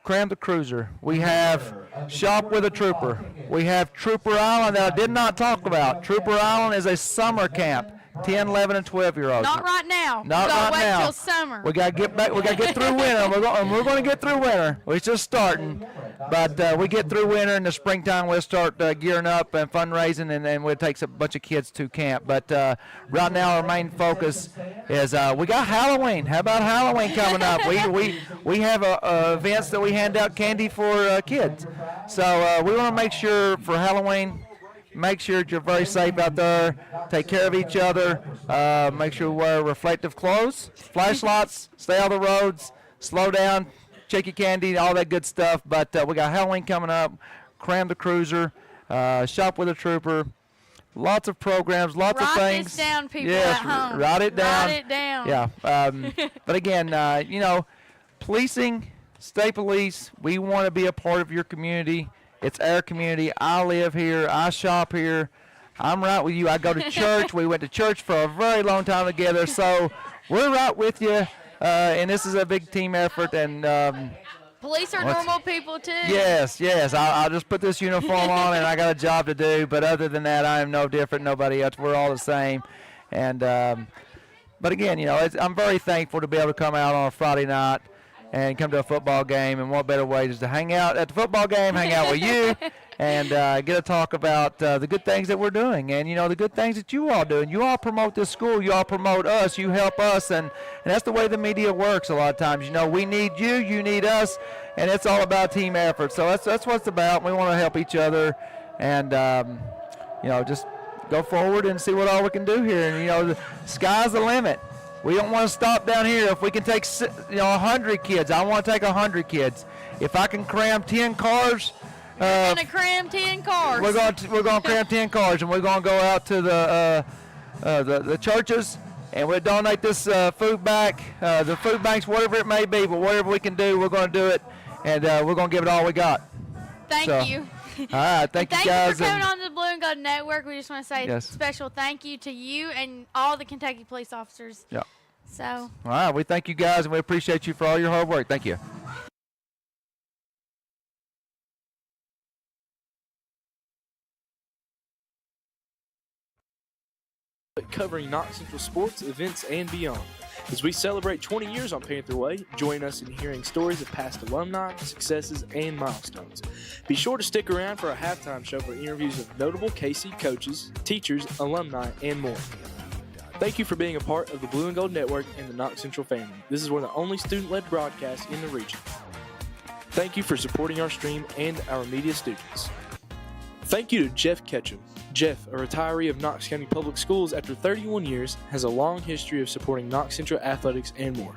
Cram the Cruiser. We have Shop with a Trooper. We have Trooper Island that I did not talk about. Trooper Island is a summer camp, 10, 11, and 12-year-olds. Not right now. Not right wait now. till summer. We got to get back. We got to get through winter. And we're going to get through winter. We're just starting, but we get through winter. In the springtime, we'll start gearing up and fundraising, and then we'll take a bunch of kids to camp. But right now, our main focus is we got Halloween. How about Halloween coming up? We have events that we hand out candy for kids. So we want to make sure for Halloween. Make sure that you're very safe out there. Take care of each other. Make sure we wear reflective clothes, flashlights, stay on the roads, slow down, check your candy, all that good stuff. But we got Halloween coming up, Cram the Cruiser, Shop with a Trooper, lots of programs, lots of things. Write this down, people yes, at home. Write it down. Write it down. Yeah. But again, policing, stay police. We want to be a part of your community. It's our community. I live here. I shop here. I'm right with you. I go to church. We went to church for a very long time together. So we're right with you. And this is a big team effort. And police are normal people, too. Yes. I'll just put this uniform on, and I got a job to do. But other than that, I am no different. Nobody else. We're all the same. And but again, I'm very thankful to be able to come out on a Friday night and come to a football game, and what better way is to hang out at the football game, hang out with you, and get to talk about the good things that we're doing, and the good things that you all do. And you all promote this school, you all promote us, you help us, and that's the way the media works a lot of times. We need you, you need us, and it's all about team effort. So that's what it's about. We want to help each other, and just go forward and see what all we can do here. And the sky's the limit. We don't want to stop down here. If we can take 100 kids, I want to take 100 kids. If I can cram 10 cars, we're going to cram 10 cars. We're going to cram 10 cars, and we're going to go out to the churches, and we'll donate this food back, the food banks, whatever it may be. But whatever we can do, we're going to do it, and we're going to give it all we got. Thank you. All right, thank you guys. Thank you for coming on to the Blue and Gold Network. We just want to say Yes. special thank you to you and all the Kentucky police officers. Yeah. So. All right, we thank you guys, and we appreciate you for all your hard work. Thank you. Covering Knox Central sports, events, and beyond. As we celebrate 20 years on Panther Way, join us in hearing stories of past alumni, successes, and milestones. Be sure to stick around for a halftime show for interviews of notable KC coaches, teachers, alumni, and more. Thank you for being a part of the Blue and Gold Network and the Knox Central family. This is one of the only student-led broadcasts in the region. Thank you for supporting our stream and our media students. Thank you to Jeff Ketchum. Jeff, a retiree of Knox County Public Schools after 31 years, has a long history of supporting Knox Central athletics and more.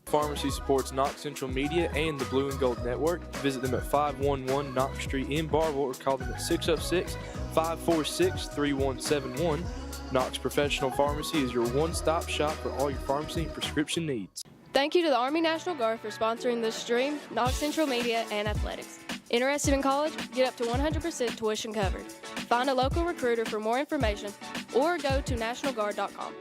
Pharmacy supports Knox Central Media and the Blue and Gold Network. Visit them at 511 Knox Street in Barville or call them at 606-546-3171. Knox Professional Pharmacy is your one-stop shop for all your pharmacy and prescription needs. Thank you to the Army National Guard for sponsoring this stream, Knox Central Media, and athletics. Interested in college? Get up to 100% tuition covered. Find a local recruiter for more information or go to nationalguard.com.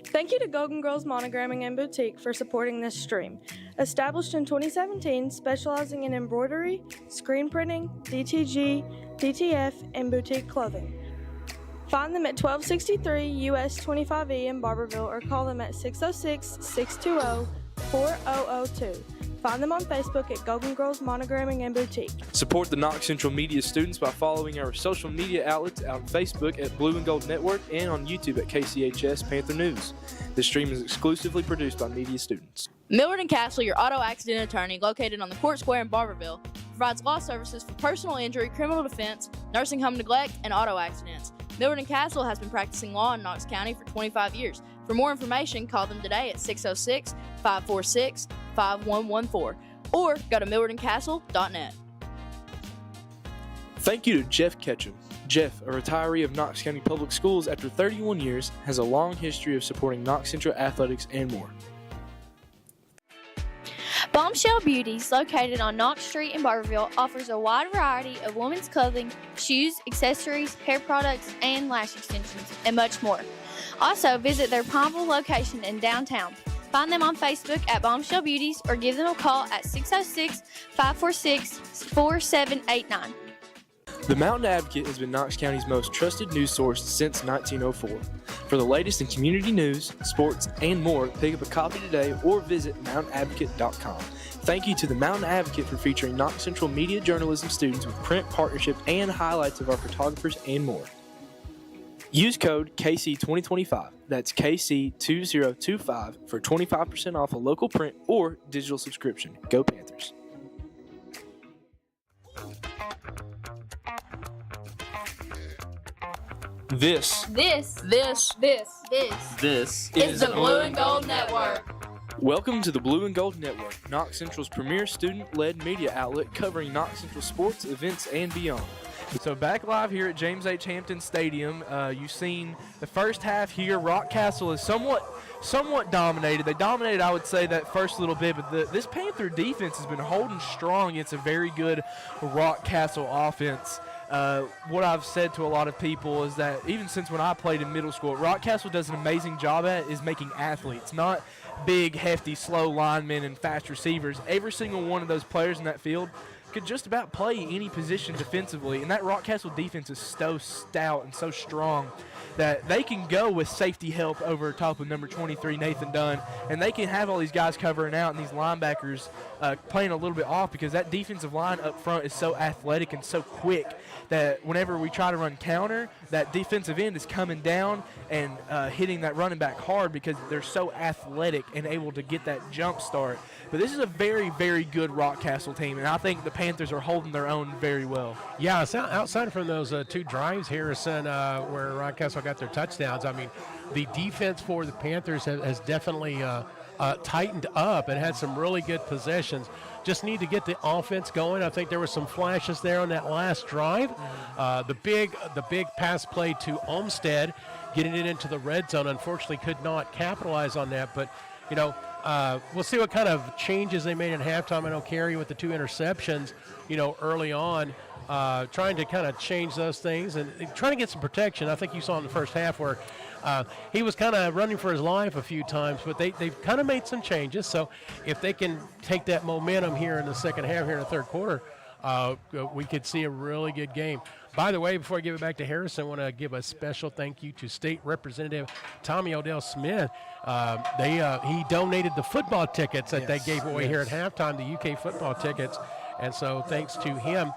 Thank you to Golden Girls Monogramming and Boutique for supporting this stream. Established in 2017, specializing in embroidery, screen printing, DTG, DTF, and boutique clothing. Find them at 1263 US 25E in Barberville or call them at 606-620-4002. Find them on Facebook at Golden Girls Monogramming and Boutique. Support the Knox Central Media students by following our social media outlets on Facebook at Blue and Gold Network and on YouTube at KCHS Panther News. This stream is exclusively produced by media students. Millard & Castle, your auto accident attorney, located on the Court Square in Barberville, provides law services for personal injury, criminal defense, nursing home neglect, and auto accidents. Millard & Castle has been practicing law in Knox County for 25 years. For more information, call them today at 606-546-5114 or go to millardandcastle.net. Thank you to Jeff Ketchum. Jeff, a retiree of Knox County Public Schools after 31 years, has a long history of supporting Knox Central athletics and more. Bombshell Beauties, located on Knox Street in Barberville, offers a wide variety of women's clothing, shoes, accessories, hair products, and lash extensions, and much more. Also, visit their Pineville location in downtown. Find them on Facebook at Bombshell Beauties or give them a call at 606-546-4789. The Mountain Advocate has been Knox County's most trusted news source since 1904. For the latest in community news, sports, and more, pick up a copy today or visit mountainadvocate.com. Thank you to the Mountain Advocate for featuring Knox Central media journalism students with print partnership and highlights of our photographers and more. Use code KC2025, that's KC2025, for 25% off a local print or digital subscription. Go Panthers. This This is the Blue and Gold Network. Welcome to the Blue and Gold Network, Knox Central's premier student-led media outlet covering Knox Central sports, events, and beyond. So back live here at James H. Hampton Stadium, you've seen the first half here. Rockcastle is somewhat dominated. They dominated, I would say, that first little bit, but this Panther defense has been holding strong against a very good Rockcastle offense. What I've said to a lot of people is that even since when I played in middle school, Rockcastle does an amazing job at is making athletes, not big, hefty, slow linemen and fast receivers. Every single one of those players in that field could just about play any position defensively, and that Rockcastle defense is so stout and so strong that they can go with safety help over top of number 23, Nathan Dunn, and they can have all these guys covering out and these linebackers playing a little bit off because that defensive line up front is so athletic and so quick that whenever we try to run counter, that defensive end is coming down and hitting that running back hard because they're so athletic and able to get that jump start. But this is a very, very good Rockcastle team, and I think the Panthers are holding their own very well. Yeah, outside from those two drives, Harrison, where Rockcastle got their touchdowns, I mean, the defense for the Panthers has definitely tightened up and had some really good possessions. Just need to get the offense going. I think there were some flashes there on that last drive. The big pass play to Olmstead, getting it into the red zone, unfortunately could not capitalize on that. But, we'll see what kind of changes they made at halftime. I know Carey with the 2 interceptions, early on, trying to kind of change those things and trying to get some protection. I think you saw in the first half where he was kind of running for his life a few times, but they've kind of made some changes. So if they can take that momentum here in the second half, here in the third quarter, we could see a really good game. By the way, before I give it back to Harrison, I want to give a special thank you to State Representative Tommy Odell Smith. He donated the football tickets that they gave away here at halftime, the UK football tickets. And so thanks to him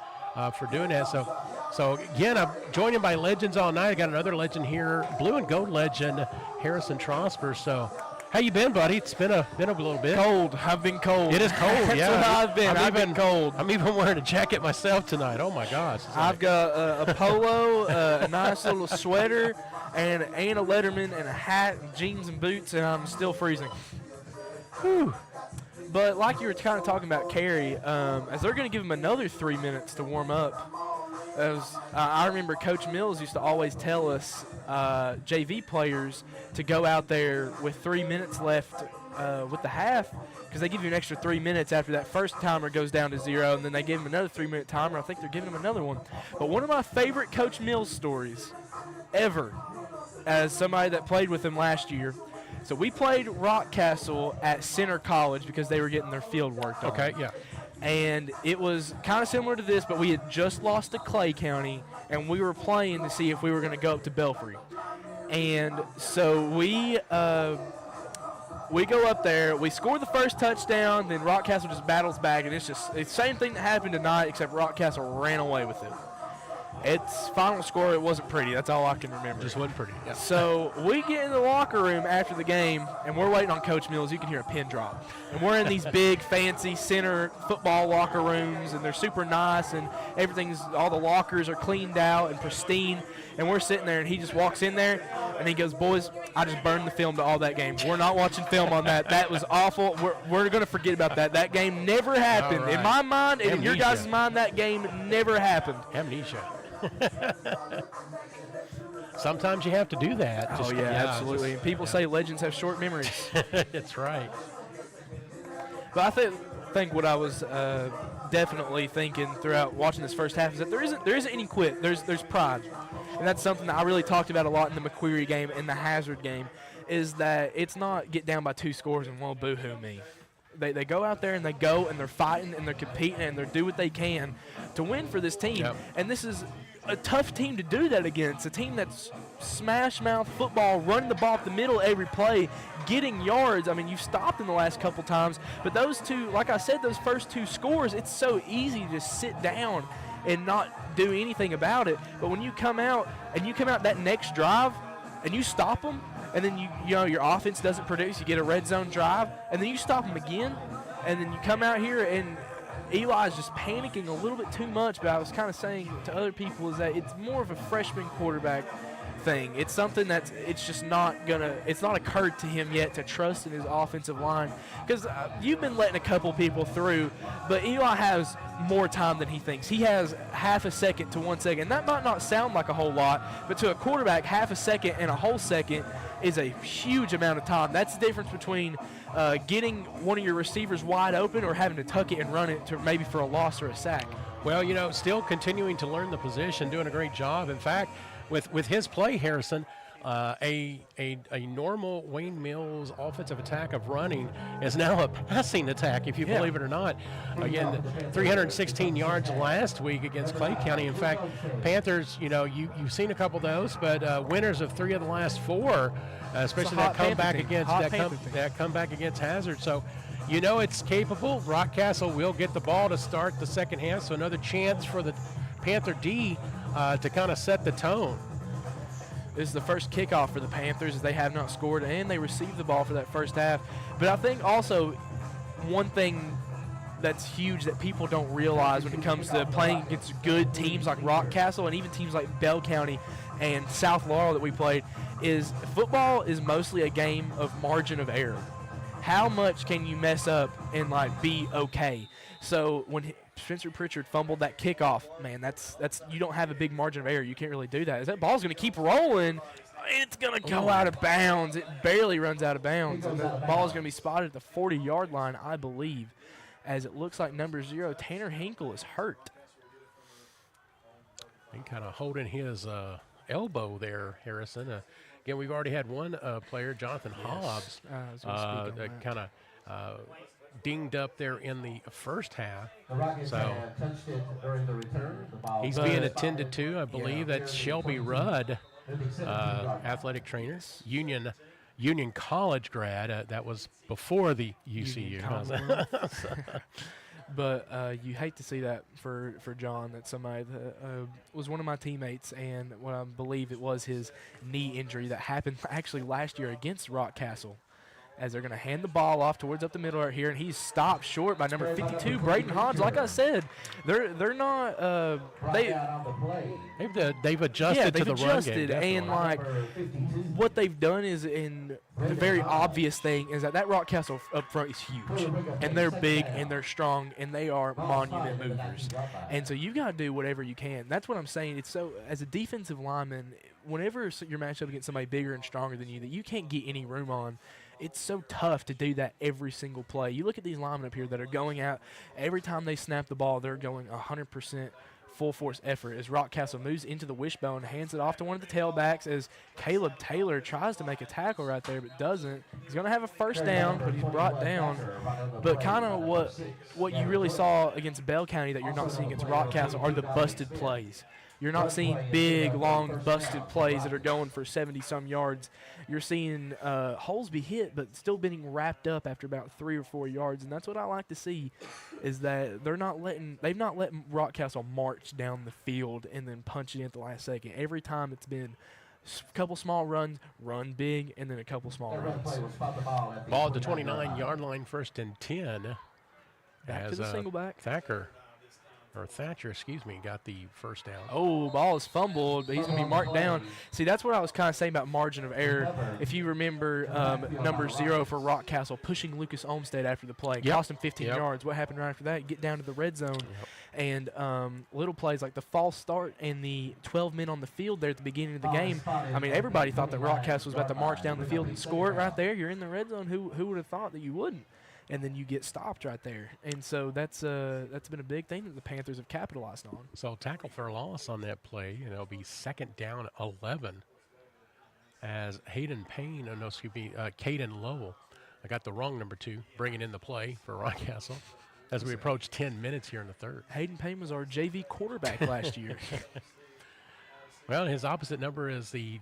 for doing that. So again, I'm joined by legends all night. I got another legend here, Blue and Gold legend, Harrison Trosper. So how you been, buddy? It's been a little bit. Cold. I've been cold. It is cold, That's yeah. what I've been. I've been cold. I'm even wearing a jacket myself tonight. Oh, my gosh. I've got a polo, a nice little sweater, and a Letterman, and a hat, and jeans and boots, and I'm still freezing. Whew. But like you were kind of talking about Carey, as they're going to give him another 3 minutes to warm up. I remember Coach Mills used to always tell us JV players to go out there with 3 minutes left with the half because they give you an extra 3 minutes after that first timer goes down to 0, and then they give him another 3-minute timer. I think they're giving him another one. But one of my favorite Coach Mills stories ever, as somebody that played with him last year, so we played Rockcastle at Center College because they were getting their field work done. Okay, yeah. And it was kind of similar to this, but we had just lost to Clay County, and we were playing to see if we were going to go up to Belfry. And so we go up there, we score the first touchdown, then Rockcastle just battles back, and it's the same thing that happened tonight, except Rockcastle ran away with it. Its final score, it wasn't pretty. That's all I can remember. Just wasn't pretty. Yeah. So we get in the locker room after the game, and we're waiting on Coach Mills. You can hear a pin drop. And we're in these big, fancy center football locker rooms, and they're super nice, and all the lockers are cleaned out and pristine. And we're sitting there, and he just walks in there, and he goes, "Boys, I just burned the film to all that game. We're not watching film on that. That was awful. We're going to forget about that. That game never happened. Right. In my mind and in your guys' mind, that game never happened." Amnesia. Sometimes you have to do that. Absolutely. And people say legends have short memories. That's right. But I think what I was definitely thinking throughout watching this first half is that there isn't any quit. There's pride, and that's something that I really talked about a lot in the McQuarrie game and the Hazard game. Is that it's not get down by 2 scores and won't boo-hoo me. They go out there and they go and they're fighting and they're competing and they do what they can to win for this team. Yep. And this is a tough team to do that against, a team that's smash-mouth football, running the ball up the middle every play, getting yards. I mean, you've stopped them the last couple times, but those two, like I said, those first 2 scores, it's so easy to just sit down and not do anything about it. But when you come out that next drive and you stop them, and then you know your offense doesn't produce, you get a red zone drive, and then you stop them again, and then you come out here and Eli's just panicking a little bit too much. But I was kind of saying to other people is that it's more of a freshman quarterback thing. It's something it's not occurred to him yet to trust in his offensive line, because you've been letting a couple people through, but Eli has more time than he thinks. He has half a second to 1 second. That might not sound like a whole lot, but to a quarterback, half a second and a whole second is a huge amount of time. That's the difference between getting one of your receivers wide open or having to tuck it and run it to maybe for a loss or a sack. Well, still continuing to learn the position, doing a great job. In fact, with his play, Harrison, a normal Wayne Mills offensive attack of running is now a passing attack, if you believe it or not. Again, 316 yards last week against Clay County. In fact, Panthers, you've seen a couple of those, but winners of 3 of the last 4, especially that comeback against Hazard. So, it's capable. Rockcastle will get the ball to start the second half, so another chance for the Panther D to kind of set the tone. This is the first kickoff for the Panthers, as they have not scored, and they received the ball for that first half. But I think also one thing that's huge that people don't realize when it comes to playing against good teams like Rockcastle and even teams like Bell County and South Laurel that we played is football is mostly a game of margin of error. How much can you mess up and be okay? So when Spencer Pritchard fumbled that kickoff, man, that's you don't have a big margin of error. You can't really do that. As that ball's going to keep rolling, it's going to go out of bounds. It barely runs out of bounds. And the ball's going to be spotted at the 40-yard line, I believe, as it looks like number 0, Tanner Hinkle, is hurt. And kind of holding his elbow there, Harrison. Again, we've already had one player, Jonathan Hobbs, kind of dinged up there in the first half. So he's being attended to. I believe that's Shelby Rudd, athletic trainer, Union College grad. That was before the UCU. But you hate to see that for John. That's somebody that was one of my teammates, and what I believe it was his knee injury that happened actually last year against Rockcastle, as they're going to hand the ball off towards up the middle right here, and he's stopped short by number 52, Braden Hodge. Like I said, they're not they've adjusted to the run game, and what they've done is, in the very obvious thing is that Rockcastle up front is huge, and they're big and they're strong and they are monument movers, and so you got to do whatever you can. That's what I'm saying. It's so, as a defensive lineman, whenever you're matched up against somebody bigger and stronger than you that you can't get any room on, it's so tough to do that every single play. You look at these linemen up here that are going out every time they snap the ball, they're going 100% full force effort as Rockcastle moves into the wishbone, hands it off to one of the tailbacks as Caleb Taylor tries to make a tackle right there but doesn't. He's going to have a first down, but he's brought down. But kind of what you really saw against Bell County that you're not seeing against Rockcastle are the busted plays. You're not seeing big, long, busted plays that are going for 70-some yards. You're seeing holes be hit, but still being wrapped up after about 3 or 4 yards, and that's what I like to see, is that they've not let Rockcastle march down the field and then punch it in at the last second. Every time it's been a couple small runs, run big, and then a couple small runs. Ball at the 29-yard line, 1st and 10. Back to the single back. Thatcher, got the first down. Oh, ball is fumbled, but he's going to be marked down. See, that's what I was kind of saying about margin of error. If you remember number 0 for Rockcastle pushing Lucas Olmsted after the play, cost him 15 yards. What happened right after that? Get down to the red zone. And little plays like the false start and the 12 men on the field there at the beginning of the game. I mean, everybody thought that Rockcastle was about to march down the field and score it right there. You're in the red zone. Who would have thought that you wouldn't? And then you get stopped right there. And so that's been a big thing that the Panthers have capitalized on. So tackle for loss on that play, and it'll be 2nd down 11 as Caden Lowell. I got the wrong number 2, bringing in the play for Rockcastle as we approach 10 minutes here in the third. Hayden Payne was our JV quarterback last year. Well, his opposite number is the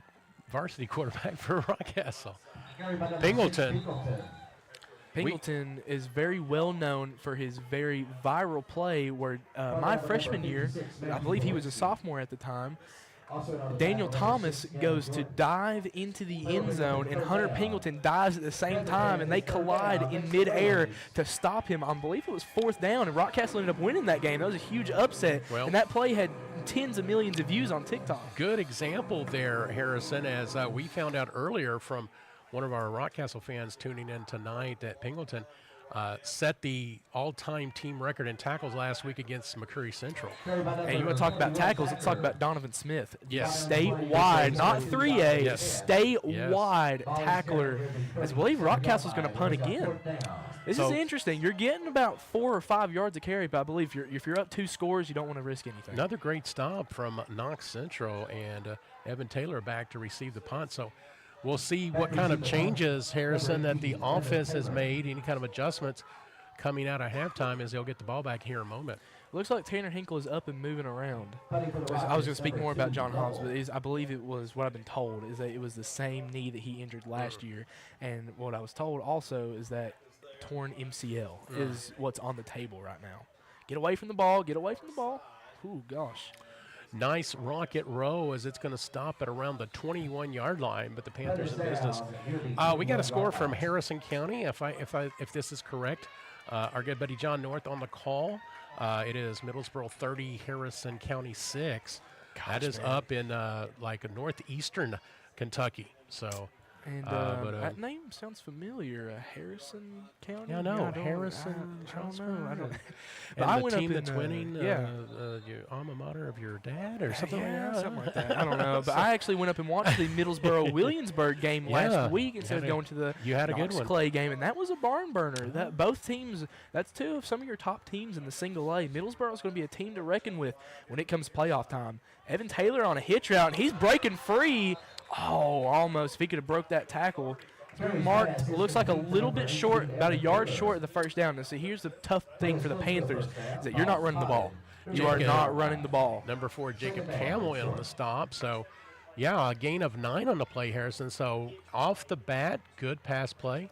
varsity quarterback for Rockcastle. Pingleton is very well known for his very viral play where my freshman year, I believe he was a sophomore at the time, Daniel Thomas goes to dive into the end zone, and Hunter Pingleton dives at the same time, and they collide in midair to stop him. I believe it was 4th down, and Rockcastle ended up winning that game. That was a huge upset, and that play had tens of millions of views on TikTok. Good example there, Harrison, as we found out earlier from one of our Rockcastle fans tuning in tonight that Pingleton set the all-time team record in tackles last week against McCurry Central. And you want to talk about tackles, let's talk about Donovan Smith. Yes. Statewide, not 3A, statewide tackler. As I believe Rockcastle's going to punt again. This is interesting. You're getting about 4 or 5 yards a carry, but I believe if you're up 2 scores, you don't want to risk anything. Another great stop from Knox Central, and Evan Taylor back to receive the punt. So we'll see what kind of changes, Harrison, that the offense has made, any kind of adjustments coming out of halftime as they'll get the ball back here in a moment. Looks like Tanner Hinkle is up and moving around. I was going to speak more about John Hobbs, but I believe it was what I've been told is that it was the same knee that he injured last year. And what I was told also is that torn MCL is what's on the table right now. Get away from the ball. Get away from the ball. Ooh, gosh. Nice rocket row as it's going to stop at around the 21-yard line, but the Panthers in business. We got a score from Harrison County, if this is correct. Our good buddy John North on the call. It is Middlesboro 30, Harrison County 6. That is up in like northeastern Kentucky. So. And that name sounds familiar. Harrison County? Yeah, no, Harrison. I don't know. I don't. But I went team up that's winning, your alma mater of your dad or something like that. Something like that. I don't know. But I actually went up and watched the Middlesboro-Williamsburg game last week instead of going to the Knox Clay game, and that was a barn burner. That both teams. That's 2 of some of your top teams in the single A. Middlesboro is going to be a team to reckon with when it comes playoff time. Evan Taylor on a hitch route, and he's breaking free. Oh, almost. If he could have broke that tackle. Marked, looks like a little bit short, about a yard short of the first down. Now, see, here's the tough thing for the Panthers, is that you're not running the ball. You are not running the ball. Number 4, Jacob Camel in on the stop. So, yeah, a gain of 9 on the play, Harrison. So, off the bat, good pass play.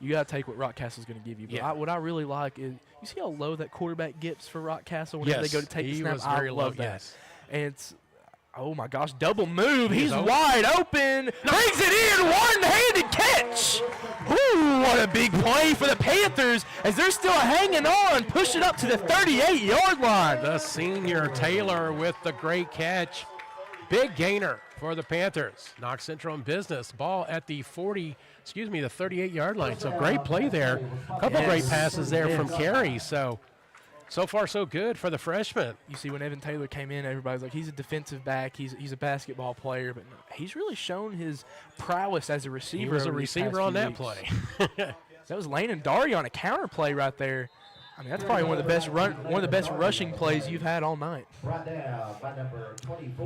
You got to take what Rockcastle's going to give you. But what I really like is, you see how low that quarterback gets for Rockcastle whenever they go to take the snap? I love that. Yes. And it's, oh my gosh, double move. He's wide open. Brings it in, one-handed catch. Ooh, what a big play for the Panthers as they're still hanging on, pushing up to the 38-yard line. The senior Taylor with the great catch. Big gainer for the Panthers. Knox Central in business. Ball at the 38-yard line. So great play there. A couple great passes there from Carey. So far, so good for the freshman. You see, when Evan Taylor came in, everybody's like, he's a defensive back. He's a basketball player. But he's really shown his prowess as a receiver. He was a receiver on that play. That was Lane and Dari on a counter play right there. I mean, that's probably one of the best rushing plays you've had all night.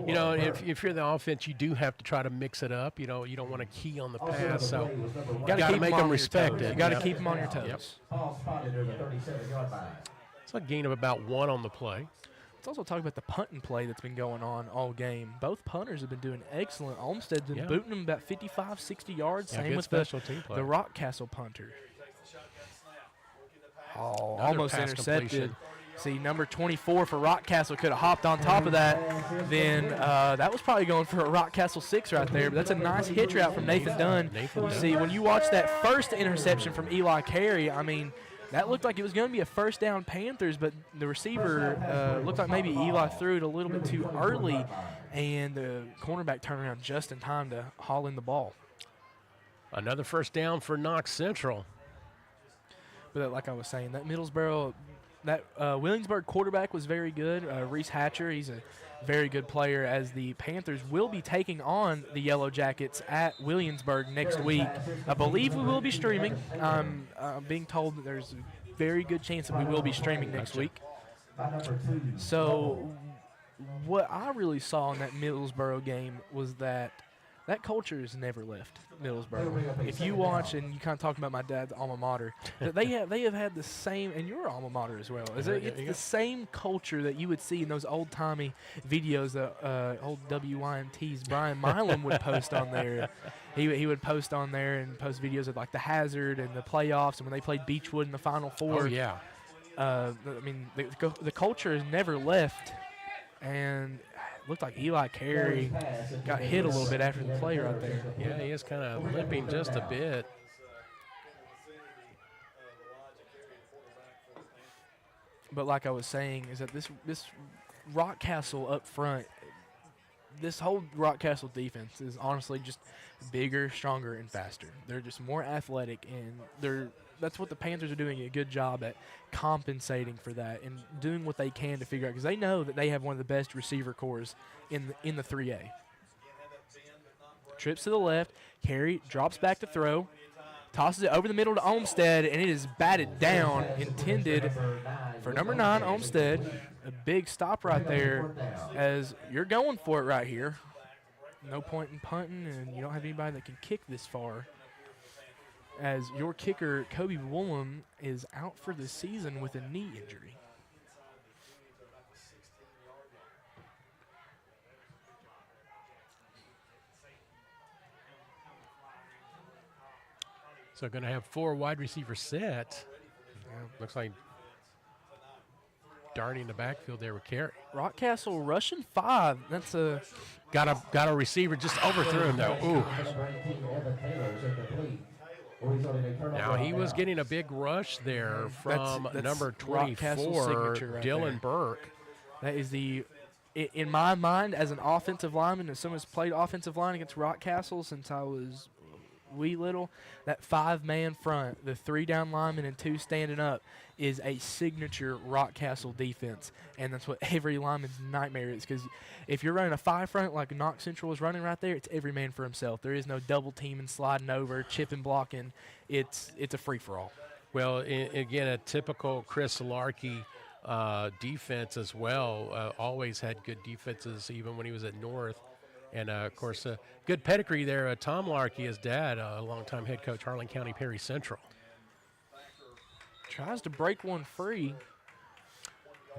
You know, if you're the offense, you do have to try to mix it up. You know, you don't want to key on the pass, so you got to make them respect it. You got to keep them on your toes. It's a gain of about 1 on the play. Let's also talk about the punting play that's been going on all game. Both punters have been doing excellent. Olmsted's been booting them about 55, 60 yards. Same with the Rockcastle punter. Oh, almost intercepted. See, number 24 for Rockcastle could have hopped on top of that. Then that was probably going for a Rockcastle 6 right there. But that's a nice hitch route from Nathan Dunn. You see, when you watch that first interception from Eli Carey, I mean, that looked like it was going to be a first down Panthers, but the receiver looked like maybe Eli threw it a little bit too early, and the cornerback turned around just in time to haul in the ball. Another first down for Knox Central. But like I was saying, that Middlesboro, that Williamsburg quarterback was very good. Reese Hatcher, he's a very good player, as the Panthers will be taking on the Yellow Jackets at Williamsburg next week. I believe we will be streaming. I'm being told that there's a very good chance that we will be streaming next week. So what I really saw in that Middlesboro game was that culture has never left Middlesboro. If you watch, and you kind of talked about my dad's alma mater, that they have had the same, and your alma mater as well. It's the same culture that you would see in those old-timey videos that old WYMT's Brian Milam would post on there. He would post on there and post videos of like the Hazard and the playoffs and when they played Beechwood in the Final Four. Oh, yeah. I mean, the culture has never left, and looked like Eli Carey got hit a little bit after the play right there. Yeah, he is kind of limping just a bit. But like I was saying, is that this Rockcastle up front, this whole Rockcastle defense is honestly just bigger, stronger, and faster. They're just more athletic, and that's what the Panthers are doing a good job at, compensating for that and doing what they can to figure out, because they know that they have one of the best receiver cores in the 3A. Trips to the left, Carey drops back to throw, tosses it over the middle to Olmsted, and it is batted down, intended for number 9, Olmsted. A big stop right there, as you're going for it right here. No point in punting, and you don't have anybody that can kick this far, as your kicker, Kobe Woolham, is out for the season with a knee injury. So going to have 4 wide receiver set. Looks like darting in the backfield there with Carey. Rockcastle rushing 5. That's a got a receiver, just overthrew him though. Ooh. Now he was getting a big rush there from that's number Rockcastle's 24, signature right Dylan there. Burke. That is in my mind, as an offensive lineman, as someone who's played offensive line against Rockcastle since I was wee little, that 5-man front, the 3 down linemen and 2 standing up, is a signature Rockcastle defense, and that's what every lineman's nightmare is, because if you're running a 5 front like Knox Central is running right there, it's every man for himself. There is no double teaming, sliding over, chipping, blocking. It's a free-for-all. Well, again, a typical Chris Larkey defense as well. Always had good defenses, even when he was at North. And, of course, good pedigree there. Tom Larkey, his dad, a longtime head coach, Harlan County Perry Central. Tries to break one free.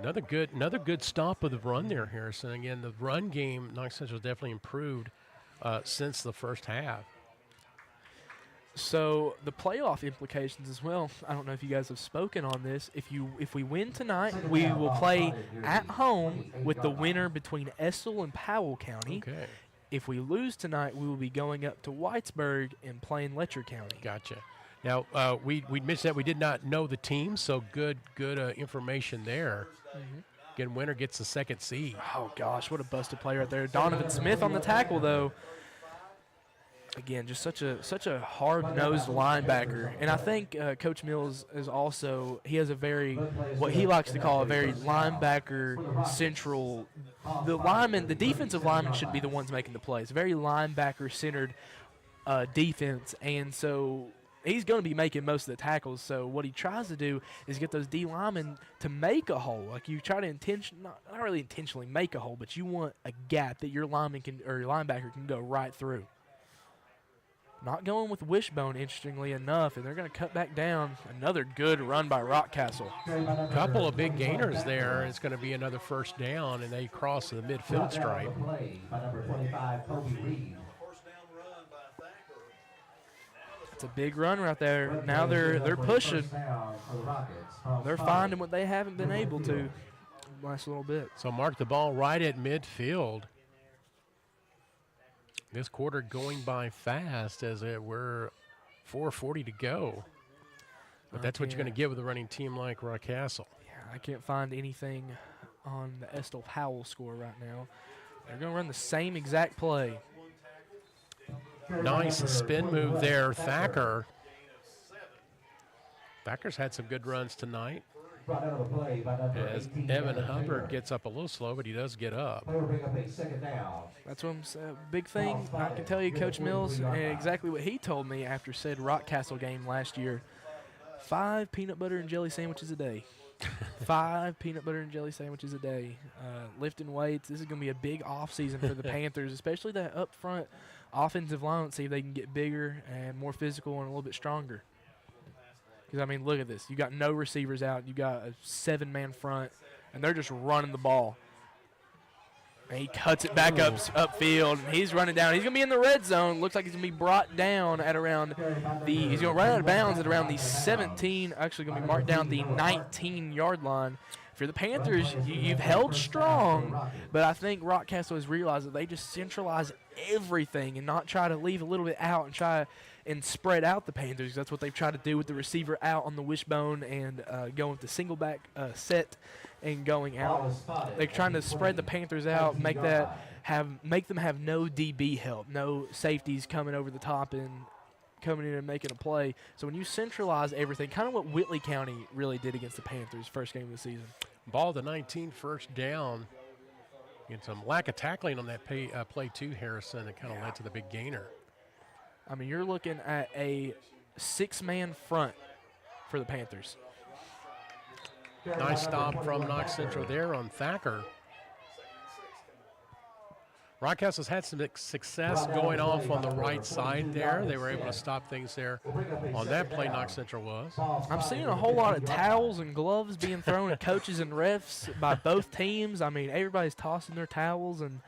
Another good stop of the run there, Harrison. Again, the run game, Knox Central has definitely improved since the first half. So the playoff implications as well. I don't know if you guys have spoken on this. If we win tonight, we will play at home with the winner between Estill and Powell County. Okay. If we lose tonight, we will be going up to Whitesburg and playing Letcher County. Gotcha. Now, we mentioned that we did not know the team, so good information there. Mm-hmm. Again, winner gets the 2nd seed. Oh, gosh, what a busted player right there. Donovan Smith on the tackle, though. Again, just such a hard-nosed linebacker. And I think Coach Mills is also – he has a very – what he likes to call a very linebacker-central – the defensive linemen should be the ones making the plays. Very linebacker-centered defense. And so he's going to be making most of the tackles. So what he tries to do is get those D linemen to make a hole. Like you try to not really intentionally make a hole, but you want a gap that your lineman your linebacker can go right through. Not going with wishbone, interestingly enough, and they're going to cut back down. Another good run by Rockcastle. A couple of big gainers there. It's going to be another first down, and they cross the midfield stripe. It's a big run right there. Now they're pushing. They're finding what they haven't been able to last little bit. So mark the ball right at midfield. This quarter going by fast as we're 4:40 to go. But that's what you're going to get with a running team like Rockcastle. Yeah, I can't find anything on the Estill Howell score right now. They're going to run the same exact play. Nice spin move there, Thacker. Thacker's had some good runs tonight. As Evan Hubbard gets up a little slow, but he does get up. That's what I'm saying. Big thing, I can tell you, Coach Mills, and exactly what he told me after said Rockcastle game last year. 5 peanut butter and jelly sandwiches a day. 5 peanut butter and jelly sandwiches a day. Lifting weights. This is going to be a big off season for the Panthers, especially that up front offensive line. Let's see if they can get bigger and more physical and a little bit stronger. Because, I mean, look at this. You got no receivers out. You got a 7-man front, and they're just running the ball. And he cuts it back upfield, and he's running down. He's going to be in the red zone. Looks like he's going to be brought down at around he's going to run out of bounds at around the 17, actually going to be marked down the 19-yard line. For the Panthers, you've held strong, but I think Rockcastle has realized that they just centralize everything and not try to leave a little bit out and try and spread out the Panthers. That's what they've tried to do with the receiver out on the wishbone and going with the single back set and going out. They're trying to spread the Panthers out, make them have no DB help, no safeties coming over the top and coming in and making a play. So when you centralize everything, kind of what Whitley County really did against the Panthers first game of the season. Ball to 19, first down. And some lack of tackling on that play too, Harrison. It kind of led to the big gainer. I mean, you're looking at a 6-man front for the Panthers. Nice stop from Knox Central there on Thacker. Rockcastle's had some success going off on the right side there. They were able to stop things there on that play. Knox Central was. I'm seeing a whole lot of towels and gloves being thrown at coaches and refs by both teams. I mean, everybody's tossing their towels and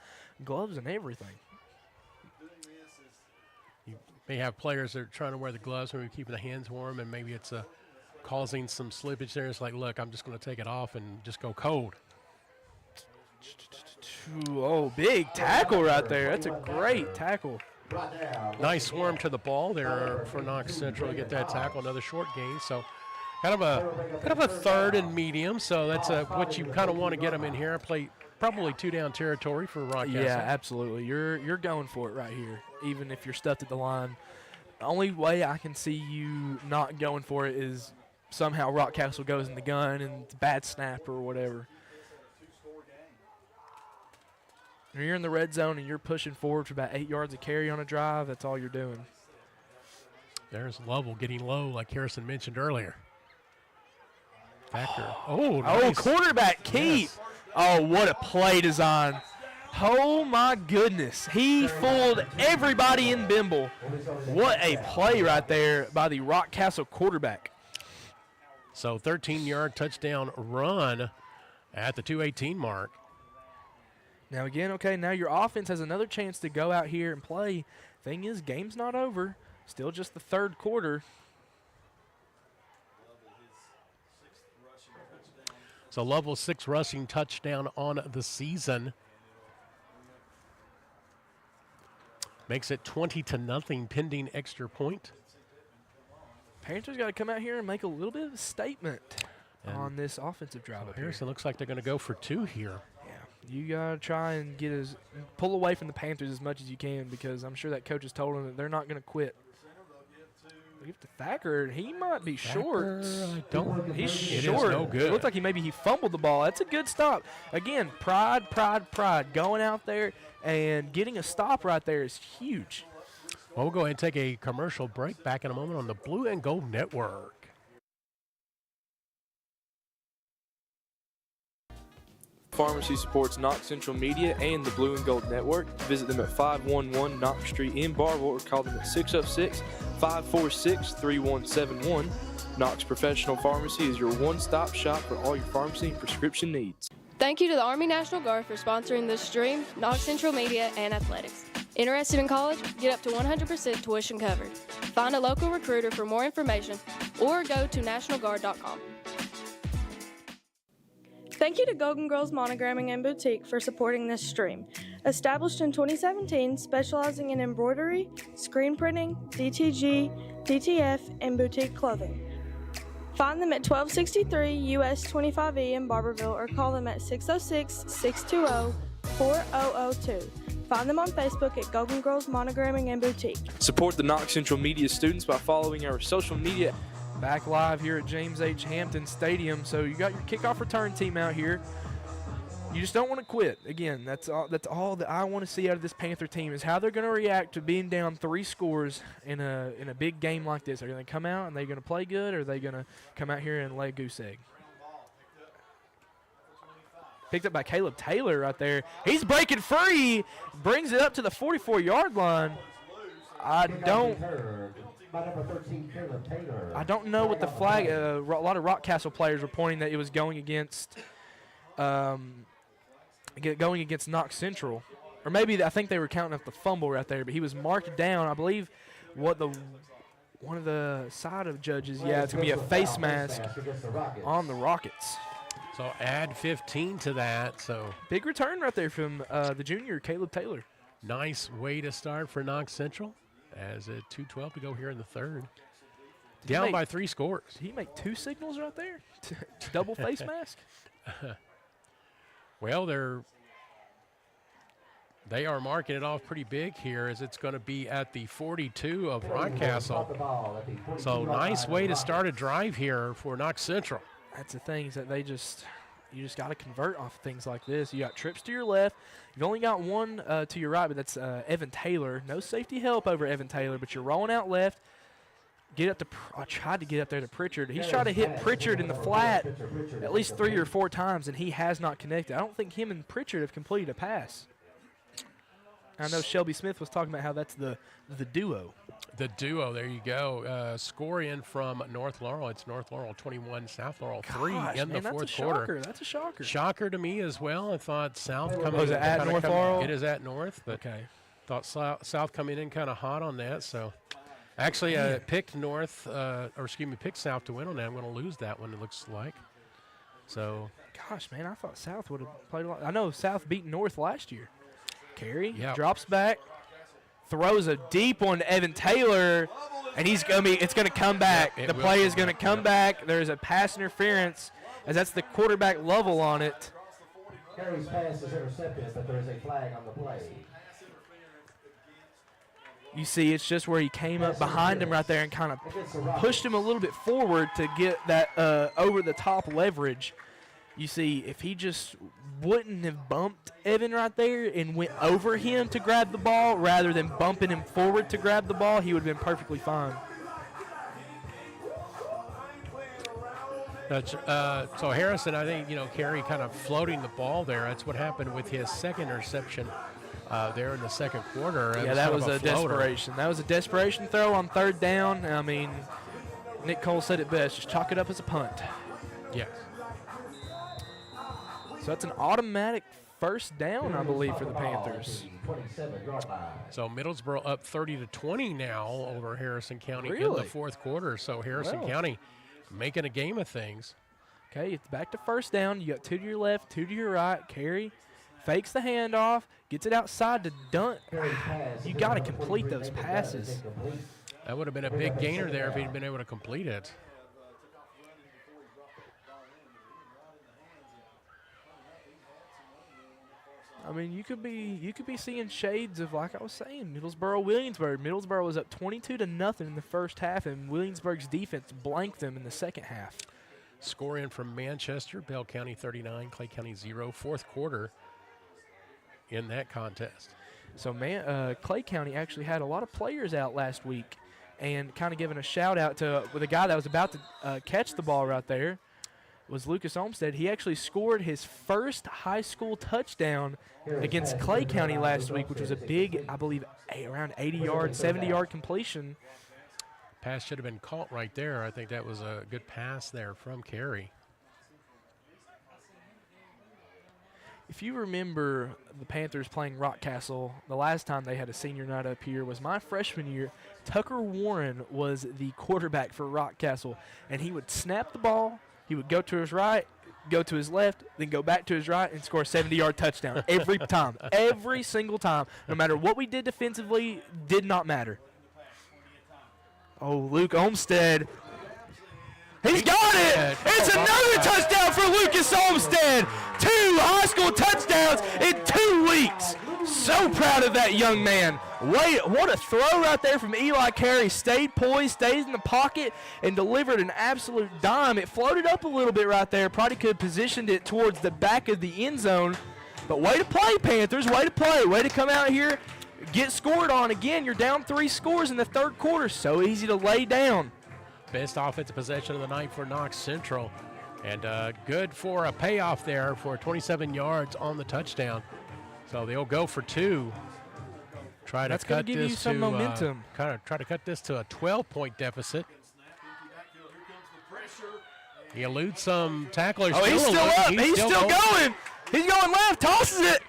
gloves and everything. You may have players that are trying to wear the gloves when we're keeping the hands warm, and maybe it's causing some slippage there. It's like, look, I'm just going to take it off and just go cold. Oh, big tackle right there. That's a great tackle. Nice swarm to the ball there for Knox Central to get that tackle. Another short gain. So kind of a third and medium. So that's what you kind of want to get them in here. Play probably 2-down territory for Rockcastle. Yeah, absolutely. You're going for it right here, even if you're stuffed at the line. The only way I can see you not going for it is somehow Rockcastle goes in the gun and it's a bad snap or whatever. When you're in the red zone and you're pushing forward for about 8 yards of carry on a drive, that's all you're doing. There's Lovell getting low, like Harrison mentioned earlier. Thacker. Oh, nice. Quarterback keep. Yes. Oh, what a play design. Oh, my goodness. He fooled everybody in Bimble. What a play right there by the Rockcastle quarterback. So 13-yard touchdown run at the 2:18 mark. Now again, okay, now your offense has another chance to go out here and play. Thing is, game's not over. Still just the third quarter. So Lovell's 6th rushing touchdown on the season. Makes it 20-0 pending extra point. Panthers got to come out here and make a little bit of a statement on this offensive drive. So Harrison looks like they're going to go for 2 here. You got to try and pull away from the Panthers as much as you can, because I'm sure that coach has told them that they're not going to quit. Look at Thacker. He might be short. He's short. No good. It looks like he fumbled the ball. That's a good stop. Again, pride. Going out there and getting a stop right there is huge. Well, we'll go ahead and take a commercial break. Back in a moment on the Blue and Gold Network. Pharmacy supports Knox Central Media and the Blue and Gold Network. Visit them at 511 Knox Street in Barville or call them at 606-546-3171. Knox Professional Pharmacy is your one-stop shop for all your pharmacy and prescription needs. Thank you to the Army National Guard for sponsoring this stream, Knox Central Media, and Athletics. Interested in college? Get up to 100% tuition covered. Find a local recruiter for more information or go to nationalguard.com. Thank you to Golden Girls Monogramming and Boutique for supporting this stream. Established in 2017, specializing in embroidery, screen printing, DTG, DTF, and boutique clothing. Find them at 1263 US 25E in Barberville or call them at 606-620-4002. Find them on Facebook at Golden Girls Monogramming and Boutique. Support the Knox Central Media students by following our social media. Back live here at James H. Hampton Stadium. So you got your kickoff return team out here. You just don't want to quit. Again, that's all that I want to see out of this Panther team is how they're going to react to being down 3 scores in a big game like this. Are they going to come out and they're going to play good, or are they going to come out here and lay a goose egg? Picked up by Caleb Taylor right there. He's breaking free. Brings it up to the 44-yard line. I don't know what the flag. A lot of Rockcastle players were pointing that it was going against Knox Central, or maybe I think they were counting up the fumble right there. But he was marked down. I believe one of the side of judges. Yeah, it's gonna be a face mask on the Rockets. So add 15 to that. So big return right there from the junior Caleb Taylor. Nice way to start for Knox Central. As a 2:12 to go here in the third. Down by 3 scores. Did he make 2 signals right there? Double face mask? Well, they are marking it off pretty big here as it's going to be at the 42 of Rockcastle. So nice way to start a drive here for Knox Central. That's the thing is that you just got to convert off things like this. You got trips to your left. You've only got one to your right, but that's Evan Taylor. No safety help over Evan Taylor, but you're rolling out left. I tried to get up there to Pritchard. He's tried to hit Pritchard in the flat at least 3 or 4 times, and he has not connected. I don't think him and Pritchard have completed a pass. I know Shelby Smith was talking about how that's the duo. The duo, there you go. Score in from North Laurel. It's North Laurel 21, South Laurel 3 in the fourth quarter. That's a shocker. Shocker to me as well. I thought South coming in. Was it at North Laurel? It is at North, but okay. Thought South coming in kind of hot on that. So actually, picked picked South to win on that. I'm going to lose that one, it looks like. So, gosh, man, I thought South would have played a lot. I know South beat North last year. Carey drops back, throws a deep one to Evan Taylor, and it's going to come back. The play is going to come back. There's a pass interference, as that's the quarterback level on it. Carey's pass is intercepted, but there is a flag on the play. You see, it's just where he came up behind him right there and kind of pushed him a little bit forward to get that over-the-top leverage. You see, if he just wouldn't have bumped Evan right there and went over him to grab the ball rather than bumping him forward to grab the ball, he would have been perfectly fine. So Harrison, I think, Carey kind of floating the ball there. That's what happened with his second interception there in the second quarter. Yeah, that was a desperation. That was a desperation throw on 3rd down. I mean, Nick Cole said it best, just chalk it up as a punt. Yes. So that's an automatic 1st down, I believe, for the Panthers. So Middlesboro up 30-20 now over Harrison County in the fourth quarter. So Harrison County making a game of things. Okay, it's back to 1st down. You got 2 to your left, 2 to your right. Carey fakes the handoff, gets it outside to Dunt. You got to complete those passes. That would have been a big gainer there if he'd been able to complete it. I mean, you could be seeing shades of, like I was saying, Middlesboro-Williamsburg. Middlesboro was up 22-0 in the first half, and Williamsburg's defense blanked them in the second half. Score in from Manchester, Bell County 39, Clay County 0, fourth quarter in that contest. So, Clay County actually had a lot of players out last week, and kind of giving a shout out to the guy that was about to catch the ball right there was Lucas Olmstead. He actually scored his first high school touchdown against Clay County last week, which was a big, I believe, around 80-yard, 70-yard completion. Pass should have been caught right there. I think that was a good pass there from Carey. If you remember the Panthers playing Rockcastle, the last time they had a senior night up here was my freshman year. Tucker Warren was the quarterback for Rockcastle, and he would snap the ball, he would go to his right, go to his left, then go back to his right and score a 70-yard touchdown every time, every single time. No matter what we did defensively, did not matter. Oh, Luke Olmstead. He's got it! It's another touchdown for Lucas Olmstead! 2 high school touchdowns in 2 weeks! So proud of that young man. Wait, what a throw right there from Eli Carey. Stayed poised, stays in the pocket, and delivered an absolute dime. It floated up a little bit right there. Probably could have positioned it towards the back of the end zone. But way to play, Panthers. Way to play. Way to come out here, get scored on. Again, you're down 3 scores in the third quarter. So easy to lay down. Best offensive possession of the night for Knox Central. And good for a payoff there for 27 yards on the touchdown. So they'll go for 2. Try to cut give this you some momentum. Try to cut this to a 12-point deficit. He eludes some tacklers. Oh, he's still up. He's still going. He's going left. Tosses it.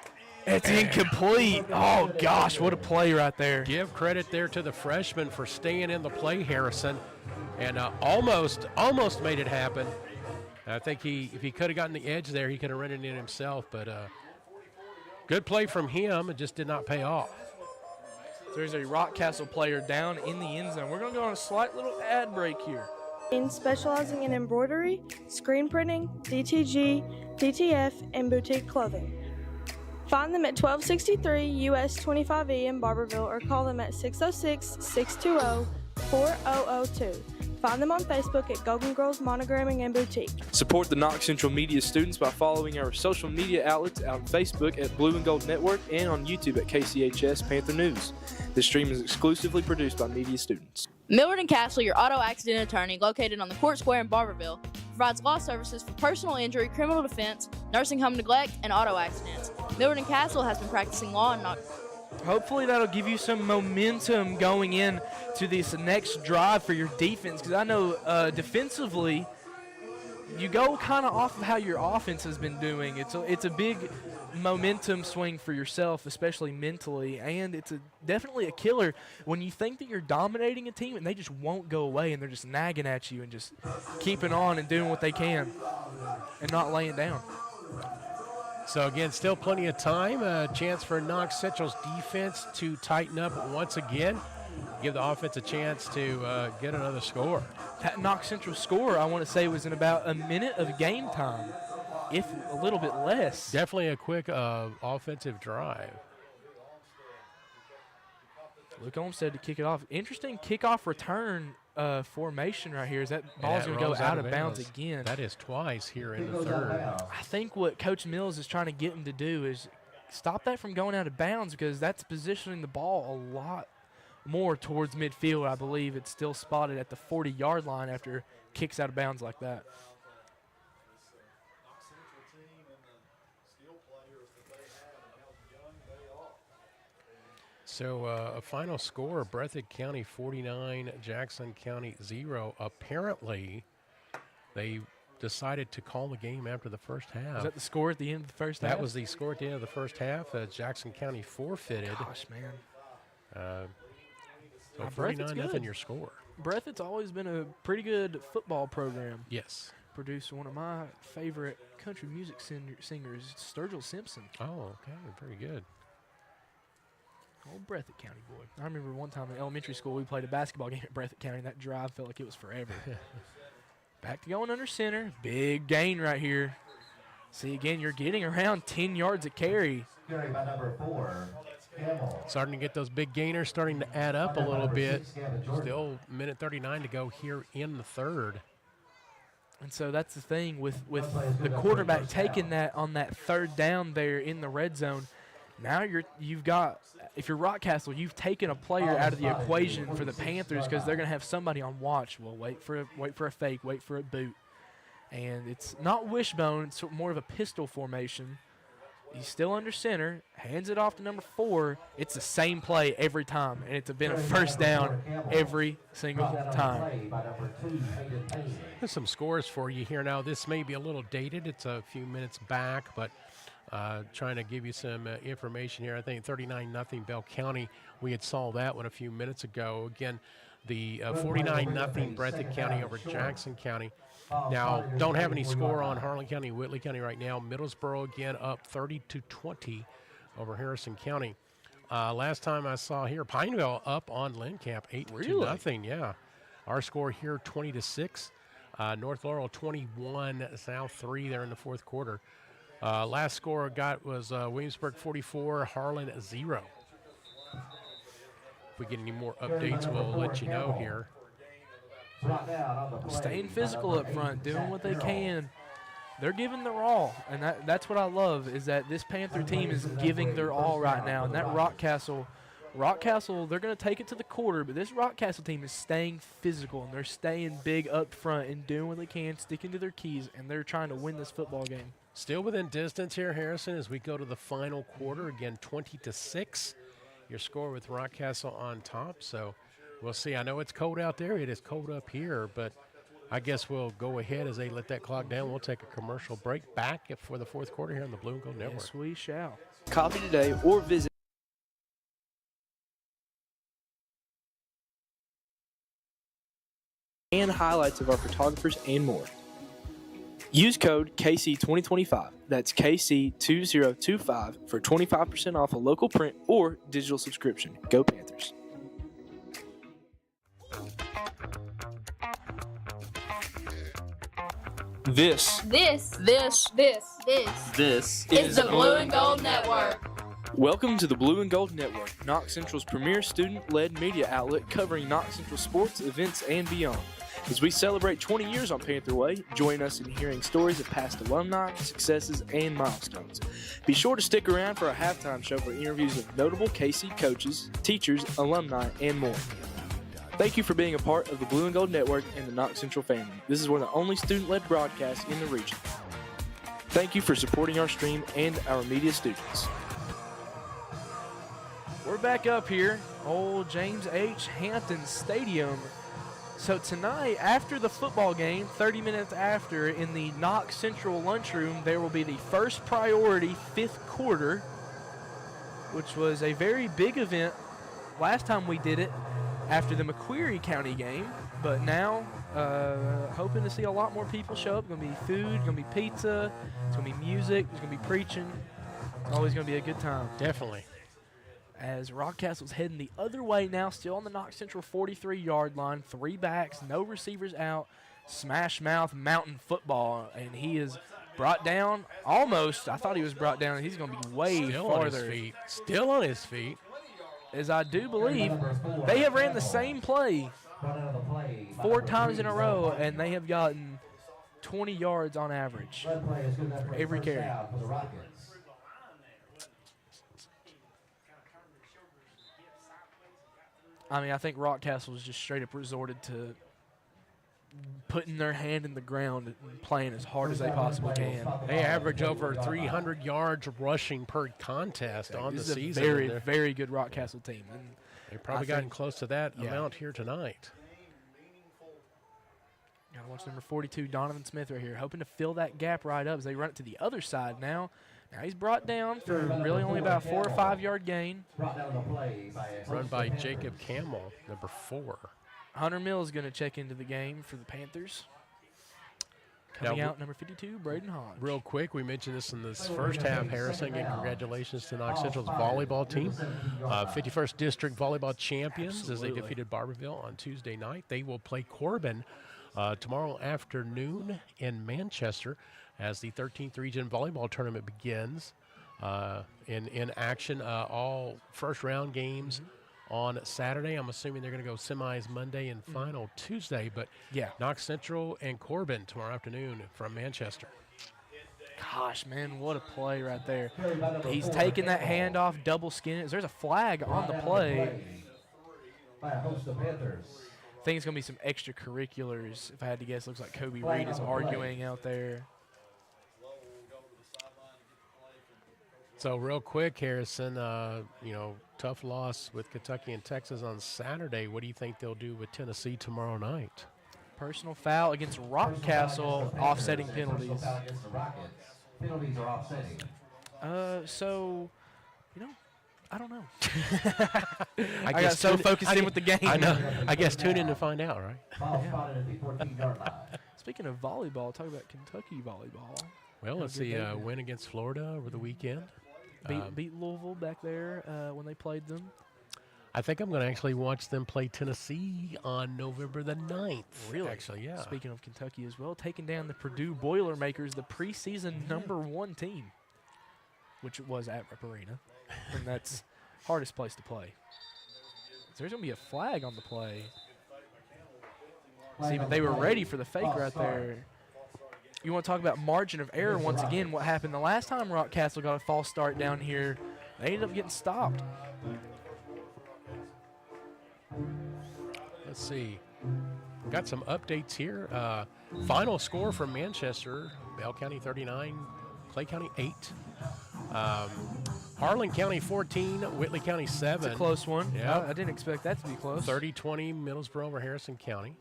It's incomplete. Oh, gosh, what a play right there. Give credit there to the freshman for staying in the play, Harrison, and almost made it happen. I think if he could have gotten the edge there, he could have run it in himself, but good play from him. It just did not pay off. So there's a Rockcastle player down in the end zone. We're going to go on a slight little ad break here. Specializing in embroidery, screen printing, DTG, DTF, and boutique clothing. Find them at 1263 US 25E in Barberville or call them at 606-620-4002. Find them on Facebook at Golden Girls Monogramming and Boutique. Support the Knox Central Media students by following our social media outlets on Facebook at Blue and Gold Network and on YouTube at KCHS Panther News. This stream is exclusively produced by media students. Millard & Castle, your auto accident attorney, located on the Court Square in Barberville, provides law services for personal injury, criminal defense, nursing home neglect, and auto accidents. Millard & Castle has been practicing law in Knox. Hopefully that'll give you some momentum going in to this next drive for your defense, because I know defensively you go kind of off of how your offense has been doing. It's a big momentum swing for yourself, especially mentally, and it's definitely a killer when you think that you're dominating a team and they just won't go away and they're just nagging at you and just keeping on and doing what they can and not laying down. So again, still plenty of time. A chance for Knox Central's defense to tighten up once again. Give the offense a chance to get another score. That Knox Central score, I want to say, was in about a minute of game time, if a little bit less. Definitely a quick offensive drive. Luke Olmstead to kick it off. Interesting kickoff return formation right here. Is that ball's going to go out of bounds again? That is twice here in the third. I think what Coach Mills is trying to get him to do is stop that from going out of bounds, because that's positioning the ball a lot more towards midfield. I believe it's still spotted at the 40-yard line after kicks out of bounds like that. So a final score, Breathitt County 49, Jackson County 0. Apparently, they decided to call the game after the first half. Was that the score at the end of the first half? That was the score at the end of the first half. Jackson County forfeited. Gosh, man. So 49-0 your score. Breathitt's always been a pretty good football program. Yes. Produced one of my favorite country music singers, Sturgill Simpson. Oh, okay. Very good. Old Breathitt County boy. I remember one time in elementary school we played a basketball game at Breathitt County, and that drive felt like it was forever. Back to going under center. Big gain right here. See, again, you're getting around 10 yards a carry. Carry by number 4, Campbell. Starting to get those big gainers starting to add up a little bit. Still minute 39 to go here in the third. And so that's the thing with the quarterback taking that on that third down there in the red zone. Now you've got, if you're Rockcastle, you've taken a player out of the equation for the Panthers because they're going to have somebody on watch. Well, wait for a fake, wait for a boot. And it's not wishbone, it's more of a pistol formation. He's still under center, hands it off to number 4. It's the same play every time, and it's been a first down every single time. There's some scores for you here now. This may be a little dated. It's a few minutes back, but trying to give you some information here. I think 39-0 Bell County. We had saw that one a few minutes ago. Again, the 49-0 Breathitt County over Jackson County. Now, don't have any score on Harlan County, Whitley County right now. Middlesboro again up 30-20 over Harrison County. Last time I saw here, Pineville up on Lindcamp 8-0. Yeah, our score here 20-6. North Laurel 21, South 3 there in the fourth quarter. Last score I got was Williamsburg 44, Harlan 0. If we get any more updates, we'll let you know here. Staying physical up front, doing what they can. They're giving their all, and that's what I love, is that this Panther team is giving their all right now. And that Rockcastle, they're going to take it to the quarter, but this Rockcastle team is staying physical, and they're staying big up front and doing what they can, sticking to their keys, and they're trying to win this football game. Still within distance here, Harrison, as we go to the final quarter. Again, 20-6. Your score with Rockcastle on top, so we'll see. I know it's cold out there. It is cold up here, but I guess we'll go ahead as they let that clock down. We'll take a commercial break. Back for the fourth quarter here on the Blue and Gold Network. Yes, we shall. Copy today or visit and highlights of our photographers and more. Use code KC2025. That's KC2025 for 25% off a local print or digital subscription. Go Panthers. This is the Blue and Gold Network. Welcome to the Blue and Gold Network, Knox Central's premier student-led media outlet covering Knox Central sports, events, and beyond. As we celebrate 20 years on Panther Way, join us in hearing stories of past alumni, successes, and milestones. Be sure to stick around for our halftime show for interviews of notable KC coaches, teachers, alumni, and more. Thank you for being a part of the Blue and Gold Network and the Knox Central family. This is one of the only student-led broadcasts in the region. Thank you for supporting our stream and our media students. We're back up here, old James H. Hampton Stadium. So tonight, after the football game, 30 minutes after, in the Knox Central lunchroom, there will be the first priority fifth quarter, which was a very big event last time we did it after the McQuarrie County game. But now, hoping to see a lot more people show up. Going to be food, going to be pizza, it's going to be music, there's going to be preaching. It's always going to be a good time. Definitely. As Rockcastle's heading the other way now, still on the Knox Central 43-yard line, 3 backs, no receivers out, smash mouth mountain football, and he is brought down almost. I thought he was brought down, and he's going to be way farther. Still on his feet. As I do believe, they have ran the same play 4 times in a row, and they have gotten 20 yards on average for every carry. I mean, I think Rockcastle has just straight up resorted to putting their hand in the ground and playing as hard as they possibly can. They average over 300 yards rushing per contest on the season. This is a very, very good Rockcastle team. And they've probably gotten close to that amount here tonight. Got to watch number 42, Donovan Smith, right here, hoping to fill that gap right up as they run it to the other side now. Now he's brought down for really only about a 4 or 5 yard gain. Run by Jacob Campbell, number 4. Hunter Mills is going to check into the game for the Panthers. Coming out, number 52, Braden Hodge. Real quick, we mentioned this in this first half, Harrison, and congratulations to Knox Central's volleyball team. 51st District volleyball champions as they defeated Barberville on Tuesday night. They will play Corbin tomorrow afternoon in Manchester as the 13th Region Volleyball Tournament begins in action. All first-round games on Saturday. I'm assuming they're going to go semis Monday and final Tuesday. But, Knox Central and Corbin tomorrow afternoon from Manchester. Gosh, man, what a play right there. He's taking that handoff, double skin. There's a flag on the play. By a host of Panthers. I think it's going to be some extracurriculars. If I had to guess, looks like Kobe Reed is arguing out there. So real quick, Harrison, tough loss with Kentucky and Texas on Saturday. What do you think they'll do with Tennessee tomorrow night? Personal foul against Rockcastle, offsetting penalties. Penalties are offsetting. I don't know. I got so focused in with the game. I know. I guess tune in to find out, right? Ball spotted at the 14-yard line. Speaking of volleyball, talk about Kentucky volleyball. Well, let's see. Win against Florida over the weekend. Beat Louisville back there when they played them. I think I'm going to actually watch them play Tennessee on November the 9th. Really? Actually, yeah. Speaking of Kentucky as well, taking down the Purdue Boilermakers, the preseason #1 team, which was at Rep Arena. And that's hardest place to play. So there's going to be a flag on the play. See, but they were ready for the fake right there. You want to talk about margin of error once again. What happened the last time Rockcastle got a false start down here, they ended up getting stopped. Let's see. Got some updates here. Final score from Manchester, Bell County 39, Clay County 8. Harlan County 14, Whitley County 7. It's a close one. Yeah. I didn't expect that to be close. 30-20 Middlesboro over Harrison County.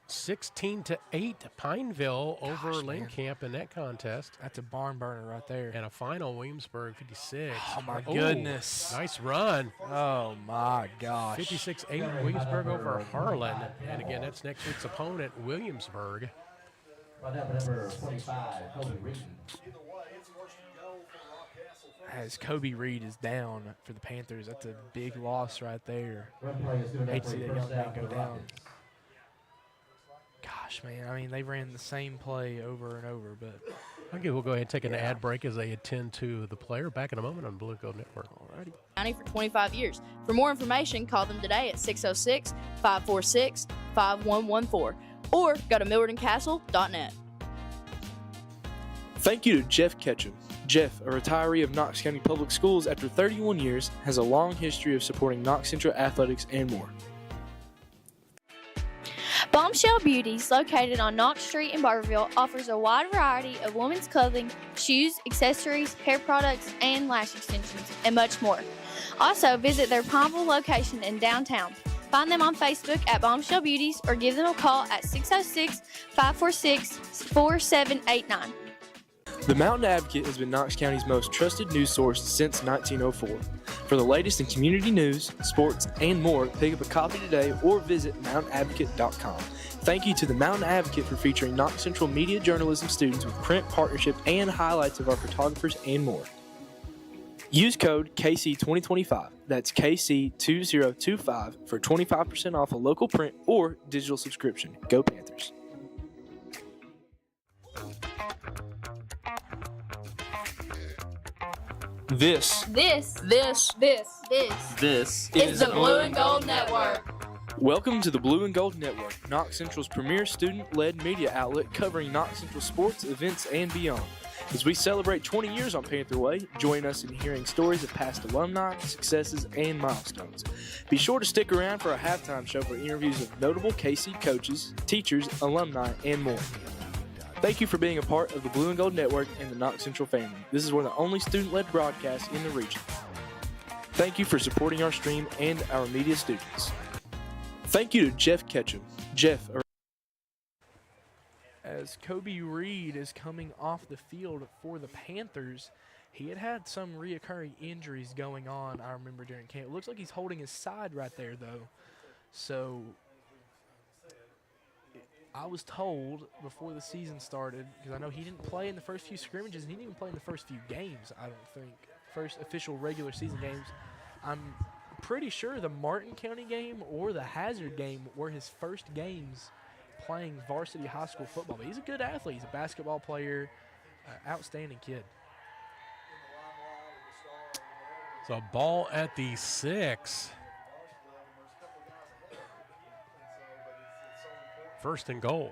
16-8 Pineville over Lane Camp in that contest. That's a barn burner right there. And a final Williamsburg 56. Oh, my goodness. Nice run. Oh, my gosh. 56-8 Williamsburg over Harlan. And again, that's next week's opponent, Williamsburg. Number 25, Kobe Reed. As Kobe Reed is down for the Panthers, that's a big loss right there. Hate to see that young man go down. Gosh, man, I mean, they ran the same play over and over, but... Okay, we'll go ahead and take an ad break as they attend to the player. Back in a moment on Blue and Gold Network. Alrighty. County for 25 years. For more information, call them today at 606-546-5114 or go to milwardencastle.net. Thank you to Jeff Ketchum. Jeff, a retiree of Knox County Public Schools after 31 years, has a long history of supporting Knox Central athletics and more. Bombshell Beauties, located on Knox Street in Barberville, offers a wide variety of women's clothing, shoes, accessories, hair products, and lash extensions, and much more. Also, visit their Pineville location in downtown. Find them on Facebook at Bombshell Beauties or give them a call at 606-546-4789. The Mountain Advocate has been Knox County's most trusted news source since 1904. For the latest in community news, sports, and more, pick up a copy today or visit mountainadvocate.com. Thank you to the Mountain Advocate for featuring Knox Central media journalism students with print partnership and highlights of our photographers and more. Use code KC2025, that's KC2025, for 25% off a local print or digital subscription. Go Panthers. This This is the Blue and Gold Network. Welcome to the Blue and Gold Network, Knox Central's premier student-led media outlet covering Knox Central sports, events, and beyond. As we celebrate 20 years on Panther Way, join us in hearing stories of past alumni, successes, and milestones. Be sure to stick around for our halftime show for interviews of notable KC coaches, teachers, alumni, and more. Thank you for being a part of the Blue and Gold Network and the Knox Central family. This is one of the only student-led broadcasts in the region. Thank you for supporting our stream and our media students. Thank you to Jeff Ketchum. Jeff, as Kobe Reed is coming off the field for the Panthers, he had some reoccurring injuries going on, I remember, during camp. It looks like he's holding his side right there, though. So I was told before the season started, because I know he didn't play in the first few scrimmages, and he didn't even play in the first few games, I don't think. First official regular season games. I'm pretty sure the Martin County game or the Hazard game were his first games playing varsity high school football. But he's a good athlete. He's a basketball player, outstanding kid. So ball at the 6. First and goal.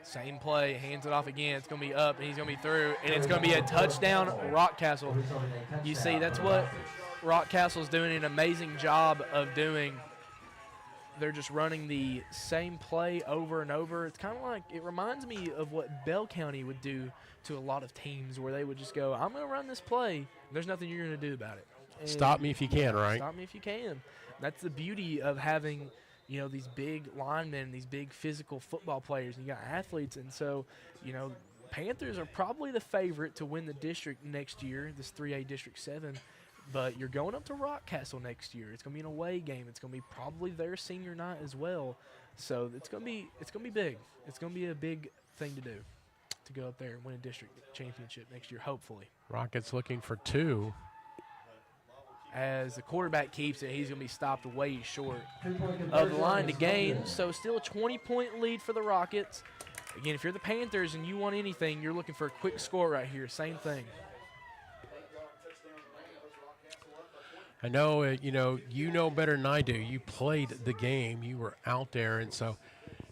Same play, hands it off again. It's going to be up, and he's going to be through, and it's going to be a touchdown, Rockcastle. You see, that's what Rockcastle's doing an amazing job of doing. They're just running the same play over and over. It's kind of like, it reminds me of what Bell County would do to a lot of teams where they would just go, I'm going to run this play, and there's nothing you're going to do about it. And stop me if you can, right? Stop me if you can. That's the beauty of having, you know, these big linemen, these big physical football players, and you got athletes. And so, you know, Panthers are probably the favorite to win the district next year, this 3A District 7. But you're going up to Rockcastle next year. It's going to be an away game. It's going to be probably their senior night as well. So it's going to be big. It's going to be a big thing to do, to go up there and win a district championship next year, hopefully. Rockets looking for 2. As the quarterback keeps it, he's going to be stopped way short of the line to gain. So still a 20-point lead for the Rockets. Again, if you're the Panthers and you want anything, you're looking for a quick score right here. Same thing. I know, you know better than I do. You played the game. You were out there, and so,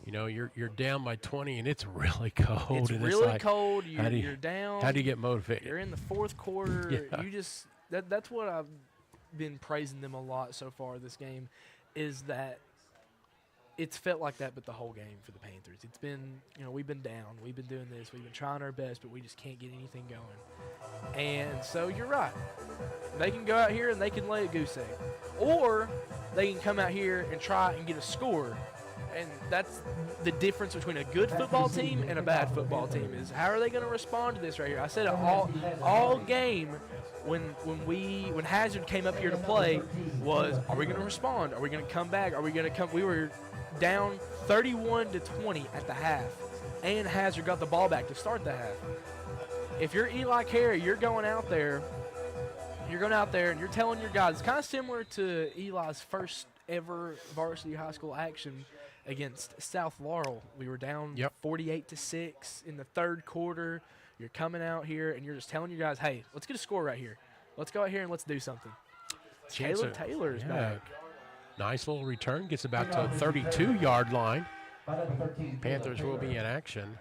you know, you're down by 20, and it's really cold. It's and really like, cold. You're down. How do you get motivated? You're in the fourth quarter. Yeah. You just that's what I've been praising them a lot so far this game, is that it's felt like that but the whole game for the Panthers. It's been, you know, we've been down. We've been doing this. We've been trying our best, but we just can't get anything going. And so you're right. They can go out here and they can lay a goose egg. Or they can come out here and try and get a score. And that's the difference between a good football team and a bad football team, is how are they going to respond to this right here. I said it all game when Hazard came up here to play was, are we going to respond? Are we going to come back? Are we going to come? We were down 31-20 at the half, and Hazard got the ball back to start the half. If you're Eli Carey, you're going out there and you're telling your guys, it's kind of similar to Eli's first ever varsity high school action against South Laurel. We were down 48-6 in the third quarter. You're coming out here and you're just telling your guys, hey, let's get a score right here. Let's go out here and let's do something. Caleb Taylor is back. Nice little return. Gets about to the 32-yard line. Panthers will be in action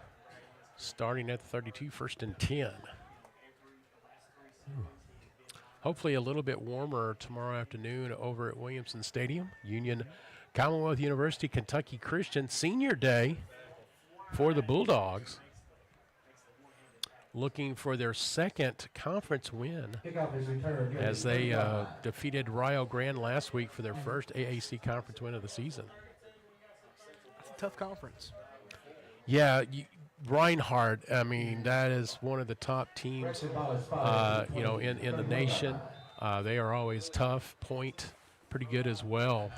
starting at the 32, 1st and 10. Hopefully a little bit warmer tomorrow afternoon over at Williamson Stadium. Union Commonwealth University, Kentucky Christian, senior day for the Bulldogs. Looking for their second conference win as they defeated Rio Grande last week for their first AAC conference win of the season. That's a tough conference. Yeah, Reinhardt, I mean, that is one of the top teams, you know, in the nation. They are always tough. Point, pretty good as well.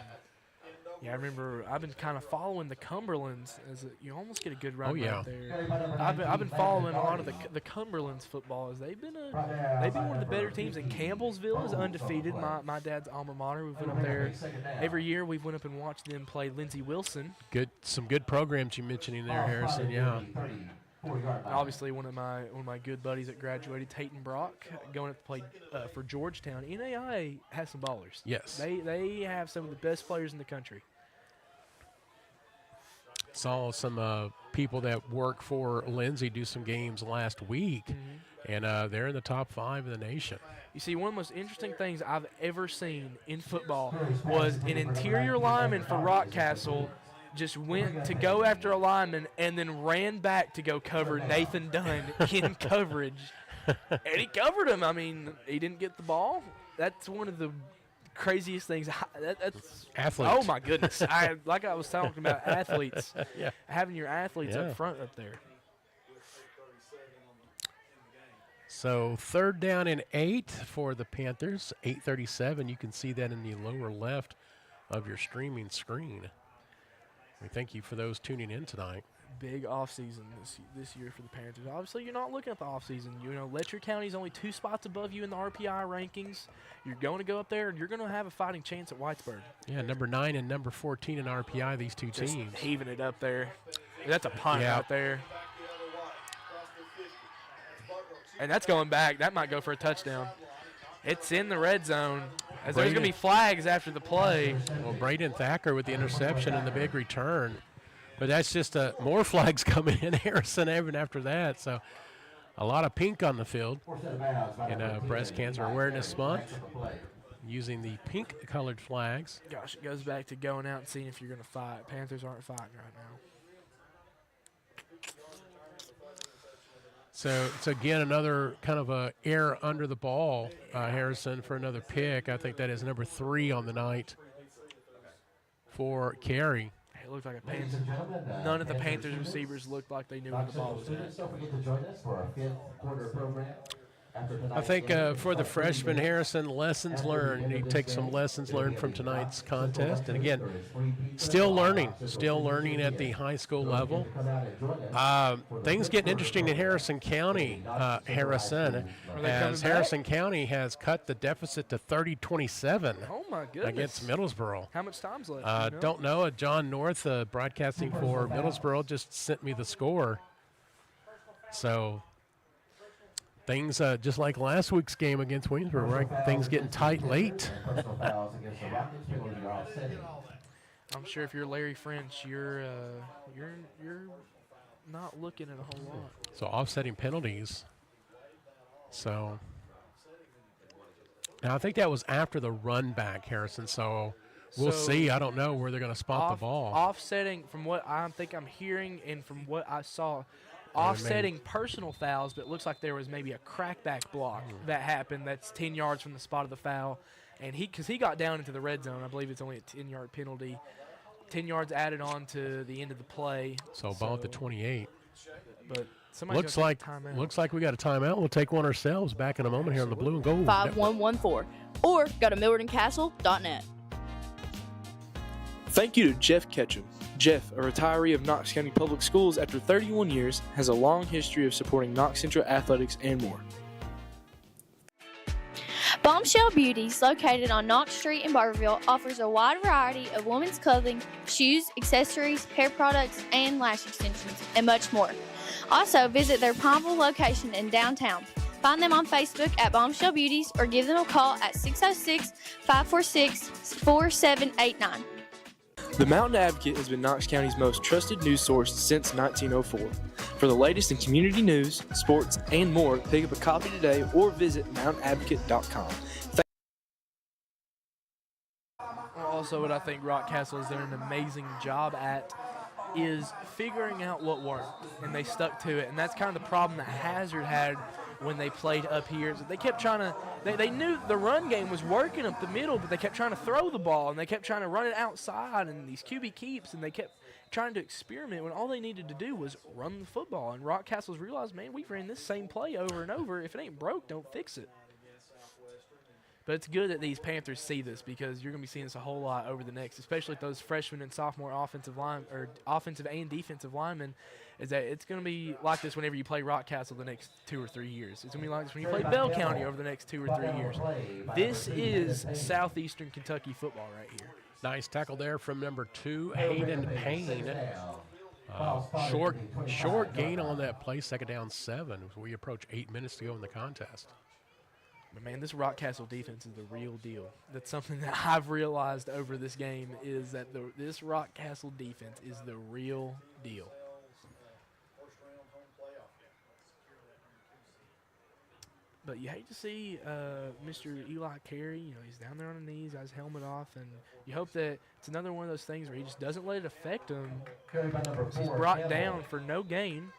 Yeah, I remember I've been kind of following the Cumberlands. You almost get a good run right there. I've been following a lot of the Cumberlands football. As they've been one of the better teams. And Campbellsville is undefeated. My dad's alma mater. We've went up there every year. We've went up and watched them play Lindsey Wilson. Some good programs you mentioning there, Harrison. Yeah. Obviously, one of my good buddies that graduated, Tayton Brock, going up to play for Georgetown. NAIA has some ballers. Yes, they have some of the best players in the country. Saw some people that work for Lindsay do some games last week, and they're in the top 5 in the nation. You see, one of the most interesting things I've ever seen in football was an interior lineman for Rockcastle just went to go after a lineman and then ran back to go cover Nathan Dunn in coverage. And he covered him. I mean, he didn't get the ball. That's one of the craziest things. That's athletes. Oh, my goodness. Like I was talking about athletes. Yeah. Having your athletes up front up there. So 3rd down and 8 for the Panthers. 8:37. You can see that in the lower left of your streaming screen. We thank you for those tuning in tonight. Big offseason this year for the Panthers. Obviously, you're not looking at the offseason. You know, Letcher County's only 2 spots above you in the RPI rankings. You're going to go up there, and you're going to have a fighting chance at Whitesburg. Yeah, number 9 and number 14 in RPI, these two just teams. Heaving it up there. That's a punt out there. And that's going back. That might go for a touchdown. It's in the red zone. As there's going to be flags after the play. Well, Braden Thacker with the interception and the big return But that's just more flags coming in Harrison even after that. So a lot of pink on the field in Breast Cancer Awareness Month, using the pink-colored flags. Gosh, it goes back to going out and seeing if you're going to fight. Panthers aren't fighting right now. So it's, again, another kind of a air under the ball, Harrison, for another pick. I think that is number 3 on the night for Carey. It looked like a Panther. None of the Panthers receivers looked like they knew where the ball was at. Don't forget to join us for our 5th quarter program. I think for the freshman, Harrison, lessons learned. He takes some lessons learned from tonight's contest. And again, still learning at the high school level. Things getting interesting in Harrison County, as Harrison County has cut the deficit to 30-27 Oh, my goodness. against Middlesboro. How much time's left? Don't know. John North, broadcasting for Middlesboro, just sent me the score. So things just like last week's game against Waynesboro, right? Things getting tight late. I'm sure if you're Larry French, you're not looking at a whole lot. So offsetting penalties. So now I think that was after the run back, Harrison. So we'll see. I don't know where they're going to spot the ball. Offsetting, from what I think I'm hearing and from what I saw, offsetting personal fouls, but it looks like there was maybe a crackback block that happened that's 10 yards from the spot of the foul. And because he got down into the red zone, I believe it's only a 10-yard penalty. 10 yards added on to the end of the play. So ball at the 28. But looks like we got a timeout. We'll take one ourselves. Back in a moment here on the Blue and Gold 5114. Or go to milwardandcastle.net. Thank you to Jeff Ketchum. Jeff, a retiree of Knox County Public Schools after 31 years, has a long history of supporting Knox Central athletics and more. Bombshell Beauties, located on Knox Street in Barberville, offers a wide variety of women's clothing, shoes, accessories, hair products, and lash extensions, and much more. Also, visit their Palmville location in downtown. Find them on Facebook at Bombshell Beauties or give them a call at 606-546-4789. The Mountain Advocate has been Knox County's most trusted news source since 1904. For the latest in community news, sports, and more, pick up a copy today or visit mountainadvocate.com. Also, what I think Rockcastle has done an amazing job at is figuring out what worked, and they stuck to it. And that's kind of the problem that Hazard had when they played up here. They kept trying to they knew the run game was working up the middle, but they kept trying to throw the ball, and they kept trying to run it outside and these QB keeps, and they kept trying to experiment when all they needed to do was run the football. And Rockcastle's realized, man, we've ran this same play over and over. If it ain't broke, don't fix it. But it's good that these Panthers see this, because you're going to be seeing this a whole lot over the next, especially those freshmen and sophomore offensive and defensive linemen, is that it's going to be like this whenever you play Rockcastle the next 2 or 3 years. It's going to be like this when you play Bell County over the next 2 or 3 years. This is Southeastern Kentucky football right here. Nice tackle there from number 2, Hayden Payne. Short gain on that play, 2nd down 7. We approach 8 minutes to go in the contest. But, man, this Rockcastle defense is the real deal. That's something that I've realized over this game, is that this Rockcastle defense is the real deal. But you hate to see Mr. Eli Carey, he's down there on his knees, got his helmet off, and you hope that it's another one of those things where he just doesn't let it affect him. He's brought down for no gain.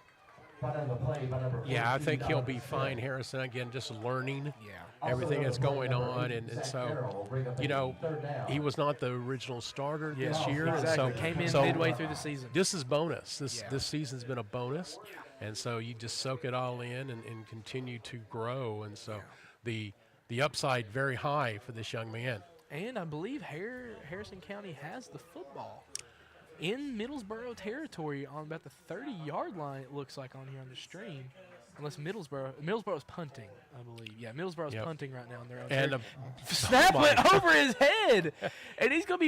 Yeah, I think he'll be fine, Harrison. Again, just learning everything that's going on. And so, he was not the original starter this year. Exactly. And so, Came in midway through the season. This is bonus. This season's been a bonus. And so you just soak it all in and continue to grow. And so the upside very high for this young man. And I believe Harrison County has the football in Middlesboro territory on about the 30-yard line, it looks like on here on the stream. Unless Middlesboro's punting, I believe. Yeah, Middlesboro's punting right now on their own. And snap went over his head, and it's gonna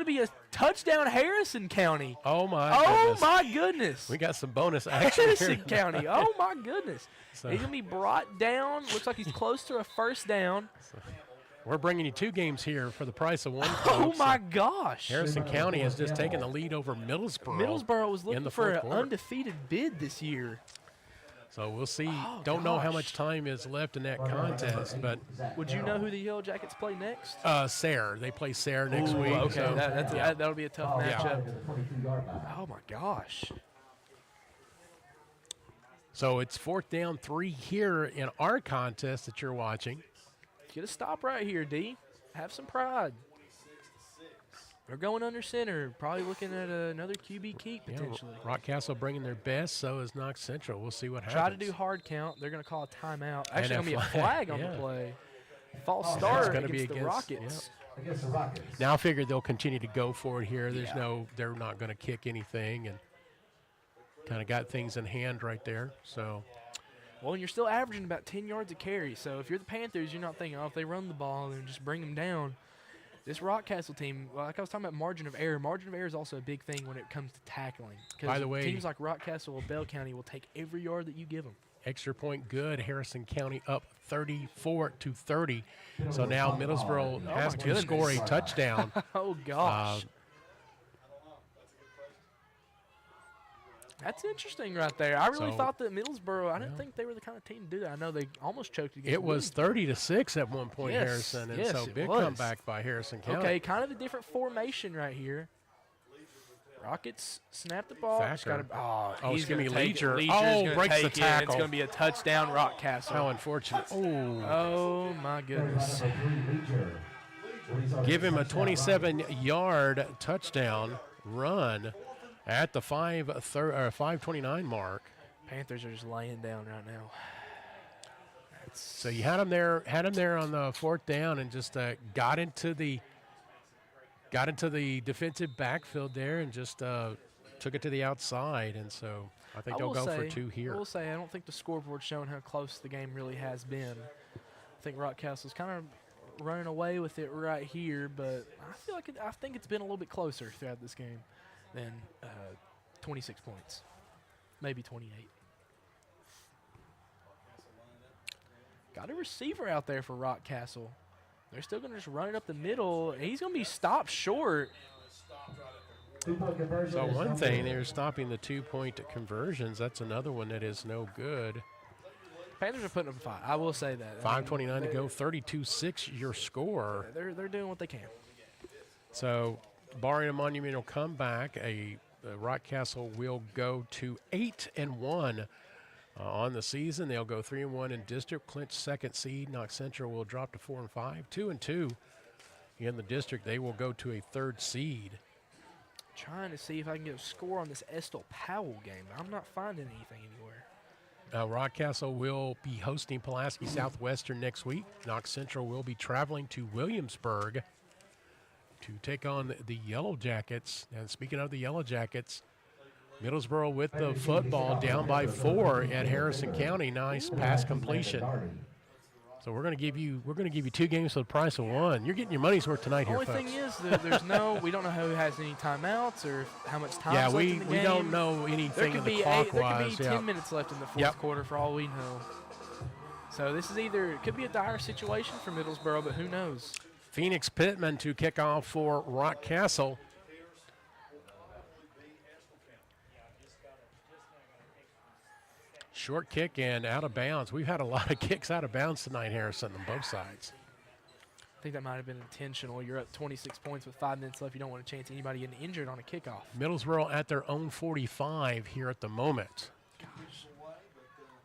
be a touchdown, Harrison County. Oh my goodness! We got some bonus action Harrison here. County. Oh my goodness! So he's gonna be brought down. Looks like he's close to a first down. We're bringing you 2 games here for the price of one. Oh, folks. my gosh. Harrison County has just taken the lead over Middlesboro. Middlesboro was in looking the for fourth an quarter. undefeated bid this year. So we'll see. Oh, Don't know how gosh. much time is left in that contest, but Would you know who the Yellow Jackets play next? Sayre. They play Sayre next Ooh, week. Okay, so- that'll be a tough Yeah. matchup. Oh, my gosh. So it's 4th down 3 here in our contest that you're watching. Get a stop right here, D. Have some pride. They're going under center, probably looking at another QB keep Yeah, potentially. Rockcastle bringing their best, so is Knox Central. We'll see what happens. Try to do hard count. They're going to call a timeout. And Actually, a going to be a flag, flag on yeah. the play. False It's start gonna against be the against- Rockets. Against the Rockets. Now I figure they'll continue to go for it here. There's Yeah. they're not going to kick anything, and kind of got things in hand right there. So Well, and you're still averaging about 10 yards a carry. So if you're the Panthers, you're not thinking, oh, if they run the ball, then just bring them down. This Rockcastle team, like I was talking about margin of error is also a big thing when it comes to tackling. By the way- teams like Rockcastle or Bell County will take every yard that you give them. extra point good. Harrison County up 34-30. So now Middlesboro has my to score a goodness. touchdown. Oh, gosh. That's interesting right there. I really So- thought that Middlesboro, I didn't think they were the kind of team to do that. I know they almost choked against It was 30-6 at one point, Yes, Harrison, and yes, so it big was. comeback by Harrison County. Okay, kind of a different formation right here. Rockets snap the ball. Just Thacker. gotta, It's gonna be Leger. Leger's Oh, gonna breaks the take it. tackle. It's going to be a touchdown, Rockcastle. How unfortunate. Oh, Oh, my goodness. give him a 27-yard touchdown run at the 5:29 mark. Panthers are just laying down right now. So you had him there on the 4th down, and just got into the defensive backfield there, and just took it to the outside. And so I think they'll go for 2 I here. will say, I don't think the scoreboard's showing how close the game really has been. I think Rockcastle's kind of running away with it right here, but I think it's been a little bit closer throughout this game than 26 points, maybe 28. Got a receiver out there for Rockcastle. They're still going to just run it up the middle. He's going to be stopped short. So one thing, they're stopping the 2-point conversions. That's another one that is no good. Panthers are putting up a fight. I will say that. 5:29 to go, 32-6 your score. They're doing what they can. So barring a monumental comeback, Rockcastle will go to 8-1 on the season. They'll go 3-1 in district, clinch 2nd seed. Knox Central will drop to 4-5, 2-2 in the district. They will go to a 3rd seed. Trying to see if I can get a score on this Estill Powell game. I'm not finding anything anywhere. Rockcastle will be hosting Pulaski Southwestern next week. Knox Central will be traveling to Williamsburg to take on the Yellow Jackets. And speaking of the Yellow Jackets, Middlesboro with the football down by 4 at Harrison County. Nice pass completion. So we're going to give you 2 games for the price of 1. You're getting your money's worth tonight here, Only folks. thing is, we don't know who has any timeouts or how much time. Yeah, left we in the we game. don't know There anything could in the be clock there wise. could be 10 minutes left in the fourth quarter for all we know. So this is it could be a dire situation for Middlesboro, but who knows? Phoenix Pittman to kick off for Rockcastle. Short kick and out of bounds. We've had a lot of kicks out of bounds tonight, Harrison, on both sides. I think that might have been intentional. You're up 26 points with 5 minutes left. You don't want to chance anybody getting injured on a kickoff. Middlesboro at their own 45 here at the moment.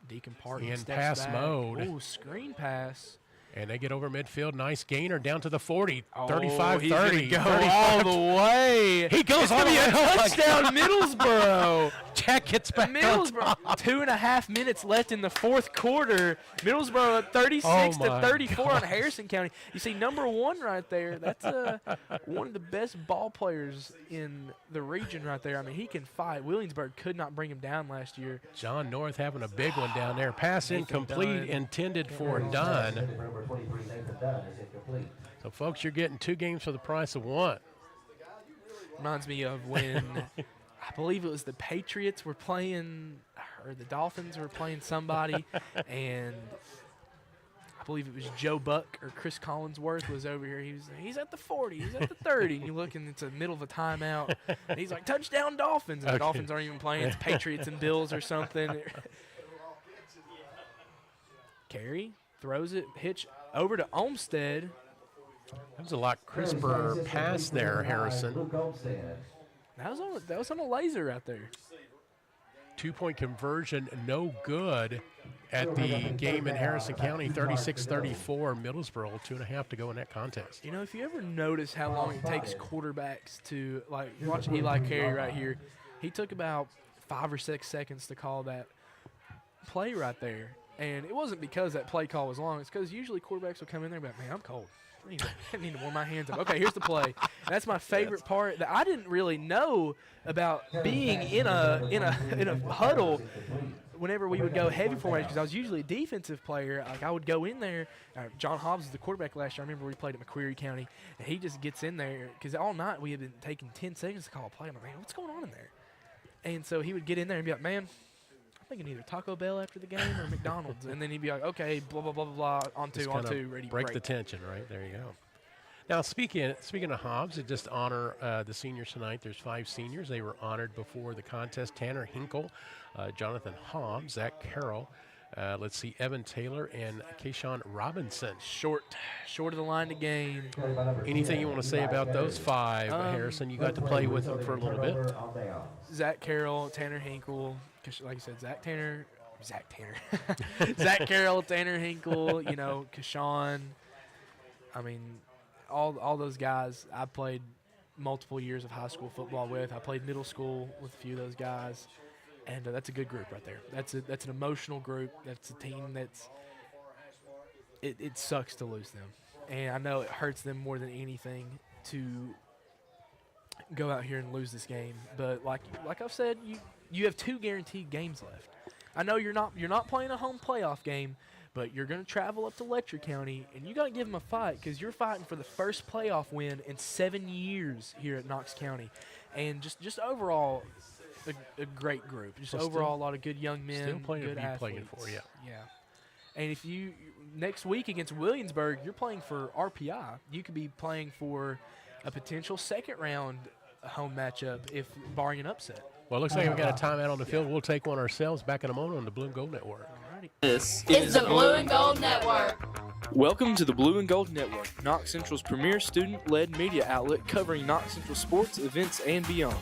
Deacon Park In steps pass back. mode. Ooh, screen pass. And they get over midfield. Nice gainer down to the 40. Oh, 35-30. he's gonna go 35. all the way. He goes It's all gonna the be a way. Oh, my touchdown, God. Middlesboro. Jack gets back on Middlesboro, top. 2.5 minutes left in the fourth quarter. Middlesboro at 36 Oh, to my 34 on gosh. Harrison County. You see number 1 right there. That's one of the best ball players in the region right there. I mean, he can fight. Williamsburg could not bring him down last year. John North having a big one down there. Pass Nathan incomplete, Dunn. intended for Dunn. So, folks, you're getting 2 games for the price of 1. Reminds me of when I believe it was the Patriots were playing, or the Dolphins were playing somebody, and I believe it was Joe Buck or Chris Collinsworth was over here. He's at the 40, he's at the 30, and you look and it's the middle of a timeout. And he's like, touchdown Dolphins, and the Dolphins aren't even playing. It's Patriots and Bills or something. Carey throws it, hitch over to Olmstead. That was a lot crisper pass there, Harrison. That was on a laser out there. 2-point conversion, no good at the game in Harrison County, 36-34, Middlesboro, 2.5 to go in that contest. You know, if you ever notice how long it takes quarterbacks to, like, watch Eli Carey right here. He took about 5 or 6 seconds to call that play right there. And it wasn't because that play call was long. It's because usually quarterbacks will come in there and be like, man, I'm cold. I need to warm my hands up. Okay, here's the play. And that's my favorite part that I didn't really know about being in a huddle whenever we would go heavy formation, because I was usually a defensive player. Like, I would go in there. John Hobbs was the quarterback last year. I remember we played at McQuarrie County, and he just gets in there because all night we had been taking 10 seconds to call a play. I'm like, man, what's going on in there? And so he would get in there and be like, man, I'm thinking either Taco Bell after the game or McDonald's. And then he'd be like, okay, blah, blah, blah, blah, blah, on two, ready, break the tension, right? There you go. Now, speaking of Hobbs, to just honor the seniors tonight, there's 5 seniors. They were honored before the contest. Tanner Hinkle, Jonathan Hobbs, Zach Carroll, let's see, Evan Taylor, and Kayshawn Robinson. Short of the line to gain. Anything you want to say about those 5, Harrison? You got to play with them for a little bit. Zach Carroll, Tanner Hinkle, like I said, Zach Carroll, Tanner Hinkle, you know, Kayshawn. I mean, all those guys I played multiple years of high school football with. I played middle school with a few of those guys, and that's a good group right there. That's an emotional group. That's a team that's it sucks to lose them, and I know it hurts them more than anything to go out here and lose this game. But like I've said, you have 2 guaranteed games left. I know you're not playing a home playoff game, but you're going to travel up to Letcher County, and you got to give them a fight because you're fighting for the first playoff win in 7 years here at Knox County. And just overall, a great group. Just overall, a lot of good young men, still playing good athletes. Playing for you. Yeah. And if you next week against Williamsburg, you're playing for RPI. You could be playing for a potential second-round home matchup if barring an upset. Well, it looks like we've got a timeout on the field. We'll take one ourselves back in a moment on the Blue and Gold Network. This is the Blue and Gold Network. Welcome to the Blue and Gold Network, Knox Central's premier student-led media outlet covering Knox Central sports, events, and beyond.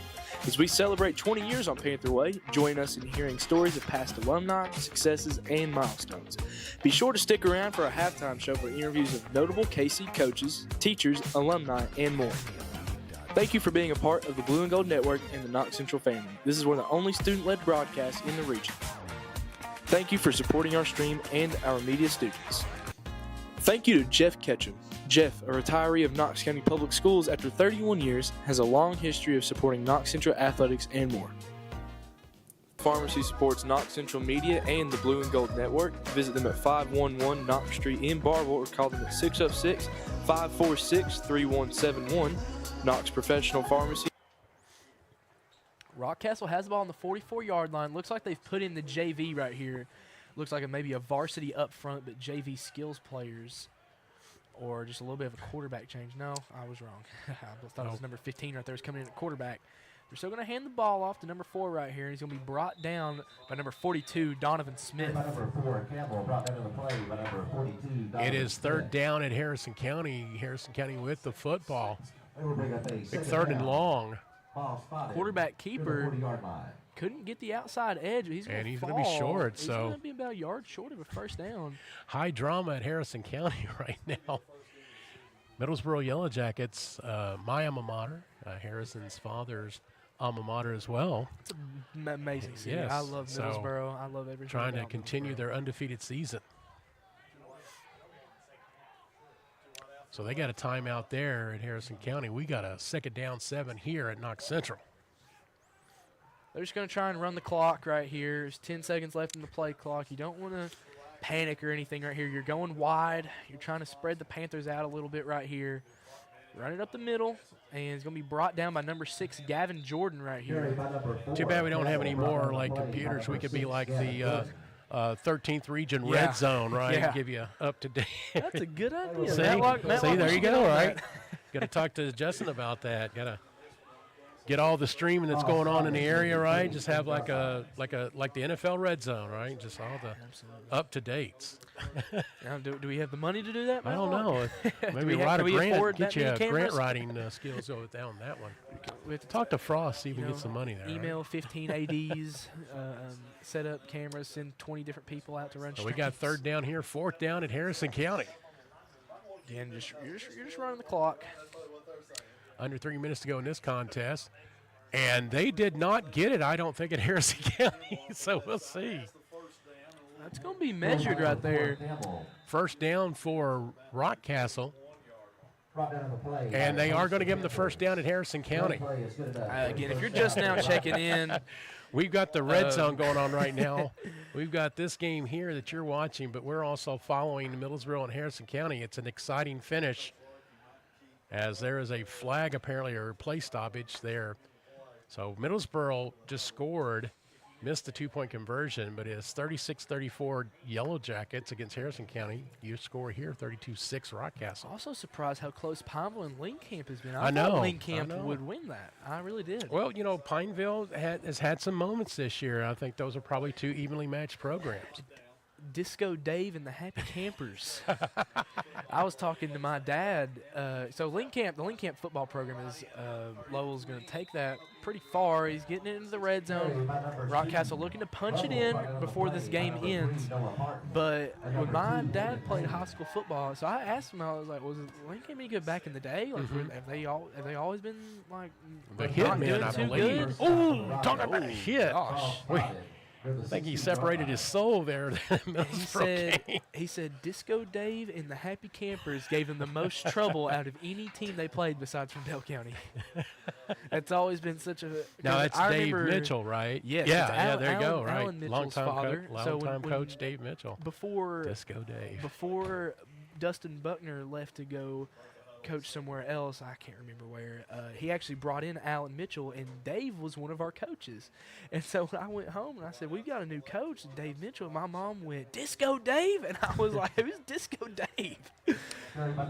As we celebrate 20 years on Panther Way, join us in hearing stories of past alumni, successes, and milestones. Be sure to stick around for a halftime show for interviews of notable KC coaches, teachers, alumni, and more. Thank you for being a part of the Blue and Gold Network and the Knox Central family. This is one of the only student-led broadcasts in the region. Thank you for supporting our stream and our media students. Thank you to Jeff Ketchum. Jeff, a retiree of Knox County Public Schools after 31 years, has a long history of supporting Knox Central athletics and more. Pharmacy supports Knox Central Media and the Blue and Gold Network. Visit them at 511 Knox Street in Barville or call them at 606-546-3171. Knox Professional Pharmacy. Rockcastle has the ball on the 44-yard line. Looks like they've put in the JV right here. Looks like maybe a varsity up front, but JV skills players, or just a little bit of a quarterback change. No, I was wrong. I thought it was number 15 right there was coming in at quarterback. They're still going to hand the ball off to number 4 right here. He's going to be brought down by number 42, Donovan Smith. It is third down at Harrison County. Harrison County with the football. Big third and long. Quarterback keeper couldn't get the outside edge. He's going to be short. He's going to be about a yard short of a first down. High drama at Harrison County right now. Middlesboro Yellow Jackets, my alma mater, Harrison's father's alma mater as well. It's an amazing city. Yes. I love Middlesboro. I love everything. Trying to continue their undefeated season. So they got a timeout there at Harrison County. We got a second down 7 here at Knox Central. They're just going to try and run the clock right here. There's 10 seconds left in the play clock. You don't want to panic or anything right here. You're going wide. You're trying to spread the Panthers out a little bit right here. Run it up the middle, and it's going to be brought down by number 6, Gavin Jordan right here. Too bad we don't have any more like computers. We could be like the 13th region Yeah. red zone, right? Yeah. Give you up to date. That's a good idea. See, Matlock, see, there we you should get go, on right? that. Got to talk to Justin about that. Got to get all the streaming that's going on in the area, right? Just have like the NFL red zone, right? Just all the up to dates. Now, do we have the money to do that? I don't Matlock? know. Maybe we have- write a can we grant. afford Get that you many grant cameras? writing skills over down that one. We have to Talk to Frost, see if we you can get know, some money there. right? Email 15 ADs, set up cameras, send 20 different people out to run. So we got streams. 3rd down here, 4th down at Harrison County. Again, you're just running the clock. Under 3 minutes to go in this contest. And they did not get it, I don't think, at Harrison County. So we'll see. That's going to be measured right there. 1st down for Rockcastle. And they are going to give them the 1st down at Harrison County. Again, if you're just now checking in, We've got the red zone going on right now. We've got this game here that you're watching, but we're also following Middlesboro and Harrison County. It's an exciting finish as there is a flag apparently or play stoppage there. So Middlesboro just scored, missed the 2-point conversion, but it's 36-34 Yellow Jackets against Harrison County. You score here 32-6 Rockcastle. also surprised how close Pineville and Link Camp has been. I know, thought Link I Camp know. would win that. I really did. Well, you know, Pineville has had some moments this year. I think those are probably 2 evenly matched programs. Disco Dave and the Happy Campers. I was talking to my dad. So the Link Camp football program is Lowell's going to take that pretty far. He's getting it into the red zone. Rockcastle looking to punch it in before this game ends. But when my dad played high school football, so I asked him, I was like, was Link Camp any good back in the day? Like, have they always been like The not hit man, doing I too believe. good? Oh, talking about a hit. Gosh. I think he separated his soul there. He said Disco Dave and the Happy Campers gave him the most trouble out of any team they played besides from Dale County. It's always been such a. Now that's I Dave remember- Mitchell, right? Yes, yeah, it's yeah. There you go. Alan Right, Mitchell's long-time father. coach, So when- long-time when- coach Dave Mitchell. Before Disco Dave. Before Dustin Buckner left to go coach somewhere else, I can't remember where, he actually brought in Alan Mitchell, and Dave was one of our coaches. And so when I went home and I said, we've got a new coach, Dave Mitchell, and my mom went, Disco Dave? And I was like, who's Disco Dave?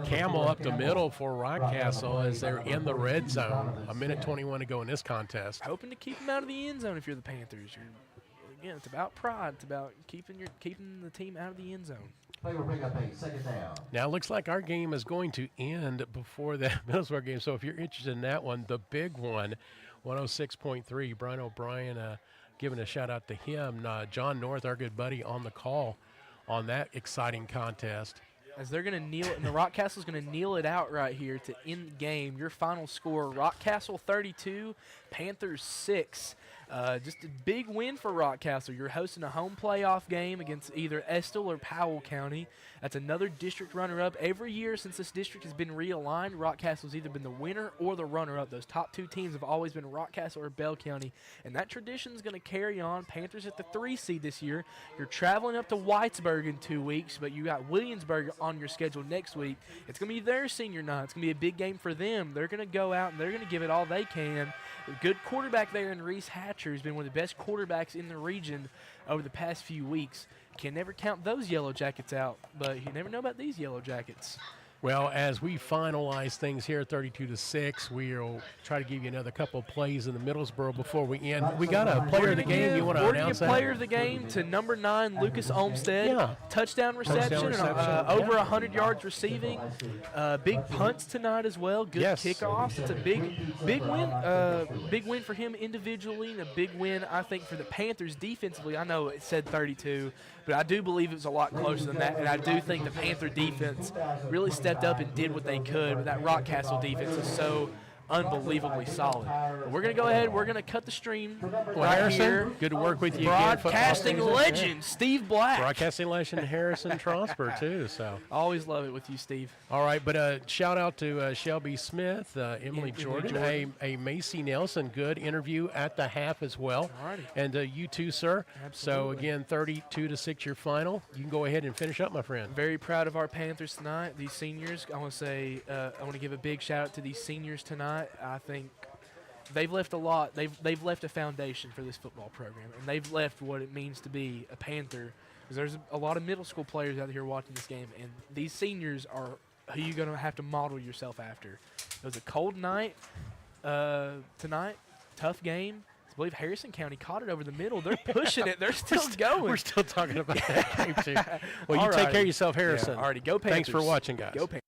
Camel up the middle for Rockcastle as they're in the red zone. 1:21 to go in this contest. Hoping to keep them out of the end zone if you're the Panthers. Again, it's about pride. It's about keeping the team out of the end zone. Play will bring up a 2nd down. Now, it looks like our game is going to end before that Middlesbrough game. So if you're interested in that one, the big one, 106.3, Brian O'Brien giving a shout-out to him. John North, our good buddy, on the call on that exciting contest. As they're going to kneel it, and the Rockcastle's going to kneel it out right here to end the game. Your final score, Rockcastle 32, Panthers 6. Just a big win for Rockcastle. You're hosting a home playoff game against either Estill or Powell County. That's another district runner-up. Every year since this district has been realigned, Rockcastle's either been the winner or the runner-up. Those top 2 teams have always been Rockcastle or Bell County, and that tradition is going to carry on. Panthers at the 3 seed this year. You're traveling up to Whitesburg in 2 weeks, but you got Williamsburg on your schedule next week. It's going to be their senior night. It's going to be a big game for them. They're going to go out and they're going to give it all they can. A good quarterback there in Reese Hatcher, who's been one of the best quarterbacks in the region over the past few weeks. Can never count those Yellow Jackets out, but you never know about these Yellow Jackets. Well, as we finalize things here, 32-6, we'll try to give you another couple of plays in the Middlesboro before we end. We got a player of the game. You want to announce that? Player of the game to number 9, Lucas Olmstead. Yeah. Touchdown reception, reception. over 100 yards receiving. Big punts tonight as well. Good kickoffs. It's a big win. Big win for him individually, and a big win, I think, for the Panthers defensively. I know it said 32, but I do believe it was a lot closer than that, and I do think the Panther defense really stepped up and did what they could, but that Rockcastle defense is so unbelievably solid. But we're going to go ahead. We're going to cut the stream right Harrison, here. good to work with you Broadcasting again. legend, Steve Black. Broadcasting legend Harrison Trosper, too. So always love it with you, Steve. All right, but shout out to Shelby Smith, Emily Jordan, a Macy Nelson, good interview at the half as well. Alrighty. And you too, sir. Absolutely. So again, 32-6 your final. You can go ahead and finish up, my friend. Very proud of our Panthers tonight. These seniors, I want to say, I want to give a big shout out to these seniors tonight. I think they've left a lot. They've left a foundation for this football program, and they've left what it means to be a Panther because there's a lot of middle school players out here watching this game, and these seniors are who you're going to have to model yourself after. It was a cold night tonight, tough game. I believe Harrison County caught it over the middle. They're pushing it. They're still going. We're still talking about that game, too. Well, you take care of yourself, Harrison. Alrighty, go Panthers. Thanks for watching, guys. Go Panthers.